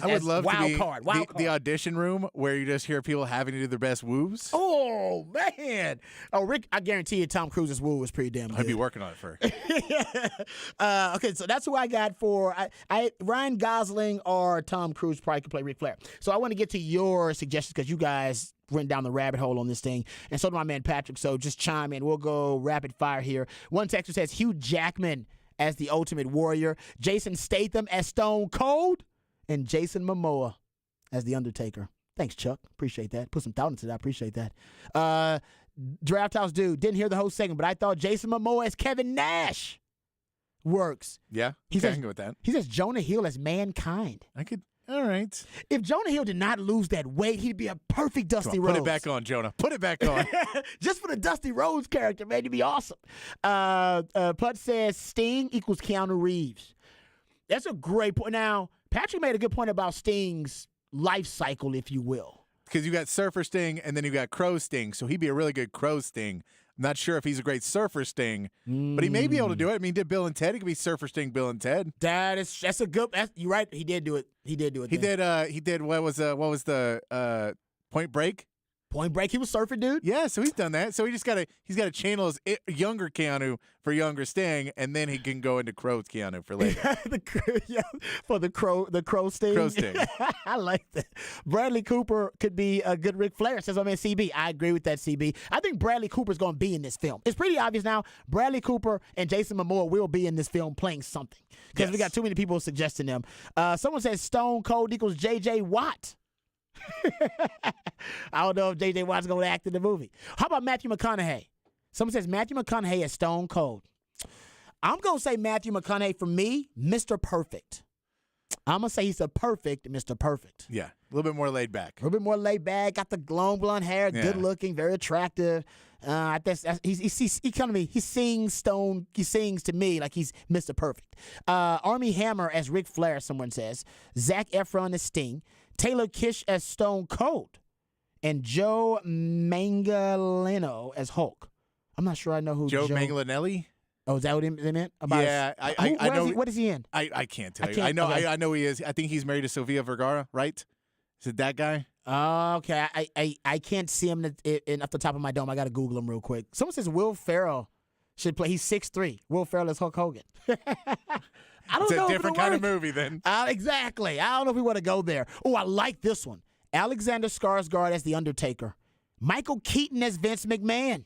I would love to be wild card. The audition room where you just hear people having to do their best woos. Oh, man. Oh, Rick, I guarantee you Tom Cruise's woo was pretty damn good. I'd be working on it for. Okay, so that's who I got for Ryan Gosling or Tom Cruise probably could play Ric Flair. So I want to get to your suggestions because you guys went down the rabbit hole on this thing, and so did my man Patrick, so just chime in. We'll go rapid fire here. One texter says Hugh Jackman as the Ultimate Warrior, Jason Statham as Stone Cold, and Jason Momoa as The Undertaker. Thanks, Chuck. Appreciate that. Put some thought into that. I appreciate that. Draft House Dude, didn't hear the whole segment, but I thought Jason Momoa as Kevin Nash works. Yeah, He I says- can go with that. He says Jonah Hill as Mankind. I could. All right. If Jonah Hill did not lose that weight, he'd be a perfect Dusty Come on, Rhodes. put it back on, Jonah. Put it back on. Just for the Dusty Rhodes character, man, he'd be awesome. Plut says Sting equals Keanu Reeves. That's a great point. Now, Patrick made a good point about Sting's life cycle, if you will. Because you got Surfer Sting and then you got Crow Sting, so he'd be a really good Crow Sting. I'm not sure if he's a great Surfer Sting, but he may be able to do it. I mean, he did Bill and Ted. He could be Surfer Sting, Bill and Ted. That's a good. You're right. He did do it. He did do it. He did. What was the Point Break? Point Break. He was surfing, dude. Yeah, so he's done that. So he's got to channel his younger Keanu for younger Sting, and then he can go into Crow's Keanu for later. For the crow Sting. Crow Sting. I like that. Bradley Cooper could be a good Ric Flair, says my man CB. I agree with that, CB. I think Bradley Cooper's going to be in this film. It's pretty obvious now. Bradley Cooper and Jason Momoa will be in this film playing something because we got too many people suggesting them. Someone says Stone Cold equals J.J. Watt. I don't know if J.J. Watt's going to act in the movie. How about Matthew McConaughey? Someone says Matthew McConaughey as Stone Cold. I'm going to say Matthew McConaughey, for me, Mr. Perfect. I'm going to say he's a perfect Mr. Perfect. Yeah, a little bit more laid back. A little bit more laid back, got the long blonde hair, good looking, very attractive. He sings to me like he's Mr. Perfect. Armie Hammer as Ric Flair, someone says. Zac Efron as Sting. Taylor Kitsch as Stone Cold. And Joe Manganiello as Hulk. I'm not sure I know who Joe Manganiello? Oh, is that what they meant? I know. What is he in? I can't tell you. I know he is. I think he's married to Sofia Vergara, right? Is it that guy? Oh, okay. I can't see him off the top of my dome. I got to Google him real quick. Someone says Will Ferrell should play. He's 6'3". Will Ferrell is Hulk Hogan. I don't know. It's a different kind of movie then. Exactly. I don't know if we want to go there. Oh, I like this one. Alexander Skarsgård as The Undertaker. Michael Keaton as Vince McMahon.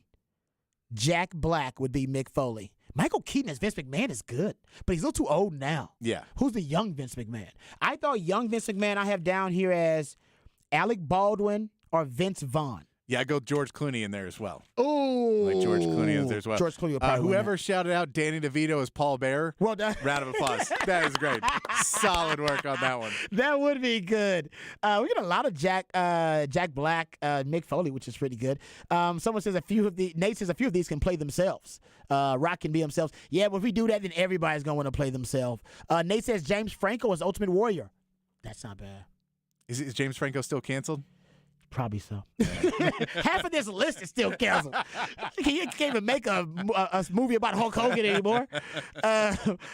Jack Black would be Mick Foley. Michael Keaton as Vince McMahon is good, but he's a little too old now. Yeah. Who's the young Vince McMahon? I thought young Vince McMahon I have down here as Alec Baldwin or Vince Vaughn. Yeah, I go George Clooney in there as well. Ooh. Like George Clooney in there as well. George Clooney will probably win whoever that. shouted out Danny DeVito as Paul Bear, Well done. round of applause. That is great. Solid work on that one. That would be good. We got a lot of Jack Black, Mick Foley, which is pretty good. Someone says Nate says a few of these can play themselves. Rock can be themselves. Yeah, but if we do that, then everybody's going to want to play themselves. Nate says James Franco is Ultimate Warrior. That's not bad. Is James Franco still canceled? Probably so. Half of this list is still canceled. He can't even make a movie about Hulk Hogan anymore.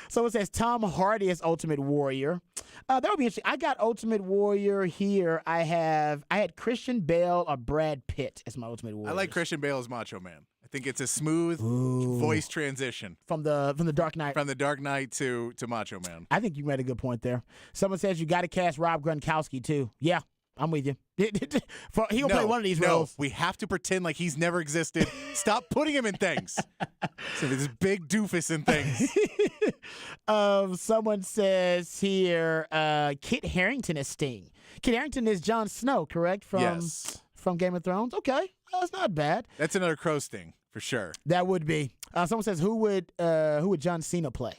Someone says Tom Hardy is Ultimate Warrior. That would be interesting. I got Ultimate Warrior here. I had Christian Bale or Brad Pitt as my Ultimate Warrior. I like Christian Bale as Macho Man. I think it's a smooth voice transition from the Dark Knight. From the Dark Knight to Macho Man. I think you made a good point there. Someone says you got to cast Rob Gronkowski too. Yeah. I'm with you. He'll play one of these roles. We have to pretend like he's never existed. Stop putting him in things. So this big doofus in things. Someone says here, Kit Harington is Sting. Kit Harington is Jon Snow, correct? From Game of Thrones. Okay, that's not bad. That's another Crow Sting for sure. That would be. Someone says who would John Cena play?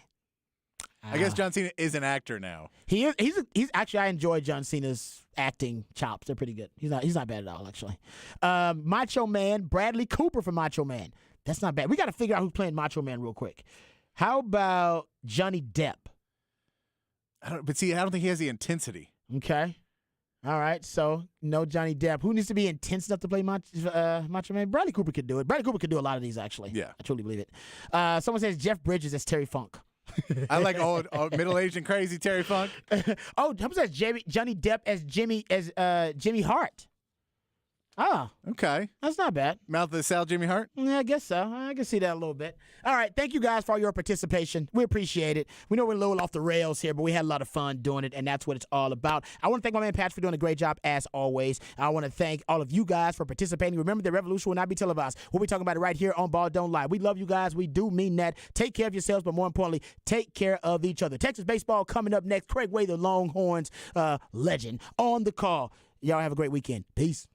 I guess John Cena is an actor now. He is. He's actually. I enjoy John Cena's acting chops. They're pretty good. He's not bad at all, actually. Macho Man, Bradley Cooper for Macho Man. That's not bad. We got to figure out who's playing Macho Man real quick. How about Johnny Depp? I don't think he has the intensity. Okay. All right. So no Johnny Depp. Who needs to be intense enough to play Macho Man? Bradley Cooper could do it. Bradley Cooper could do a lot of these, actually. Yeah. I truly believe it. Someone says Jeff Bridges as Terry Funk. I like old middle-aged and crazy Terry Funk. How about Johnny Depp as Jimmy Hart? Ah, okay. That's not bad. Mouth of the South, Jimmy Hart? Yeah, I guess so. I can see that a little bit. All right. Thank you guys for all your participation. We appreciate it. We know we're a little off the rails here, but we had a lot of fun doing it, and that's what it's all about. I want to thank my man Patch for doing a great job, as always. I want to thank all of you guys for participating. Remember, the revolution will not be televised. We'll be talking about it right here on Ball Don't Lie. We love you guys. We do mean that. Take care of yourselves, but more importantly, take care of each other. Texas baseball coming up next. Craig Way, the Longhorns legend, on the call. Y'all have a great weekend. Peace.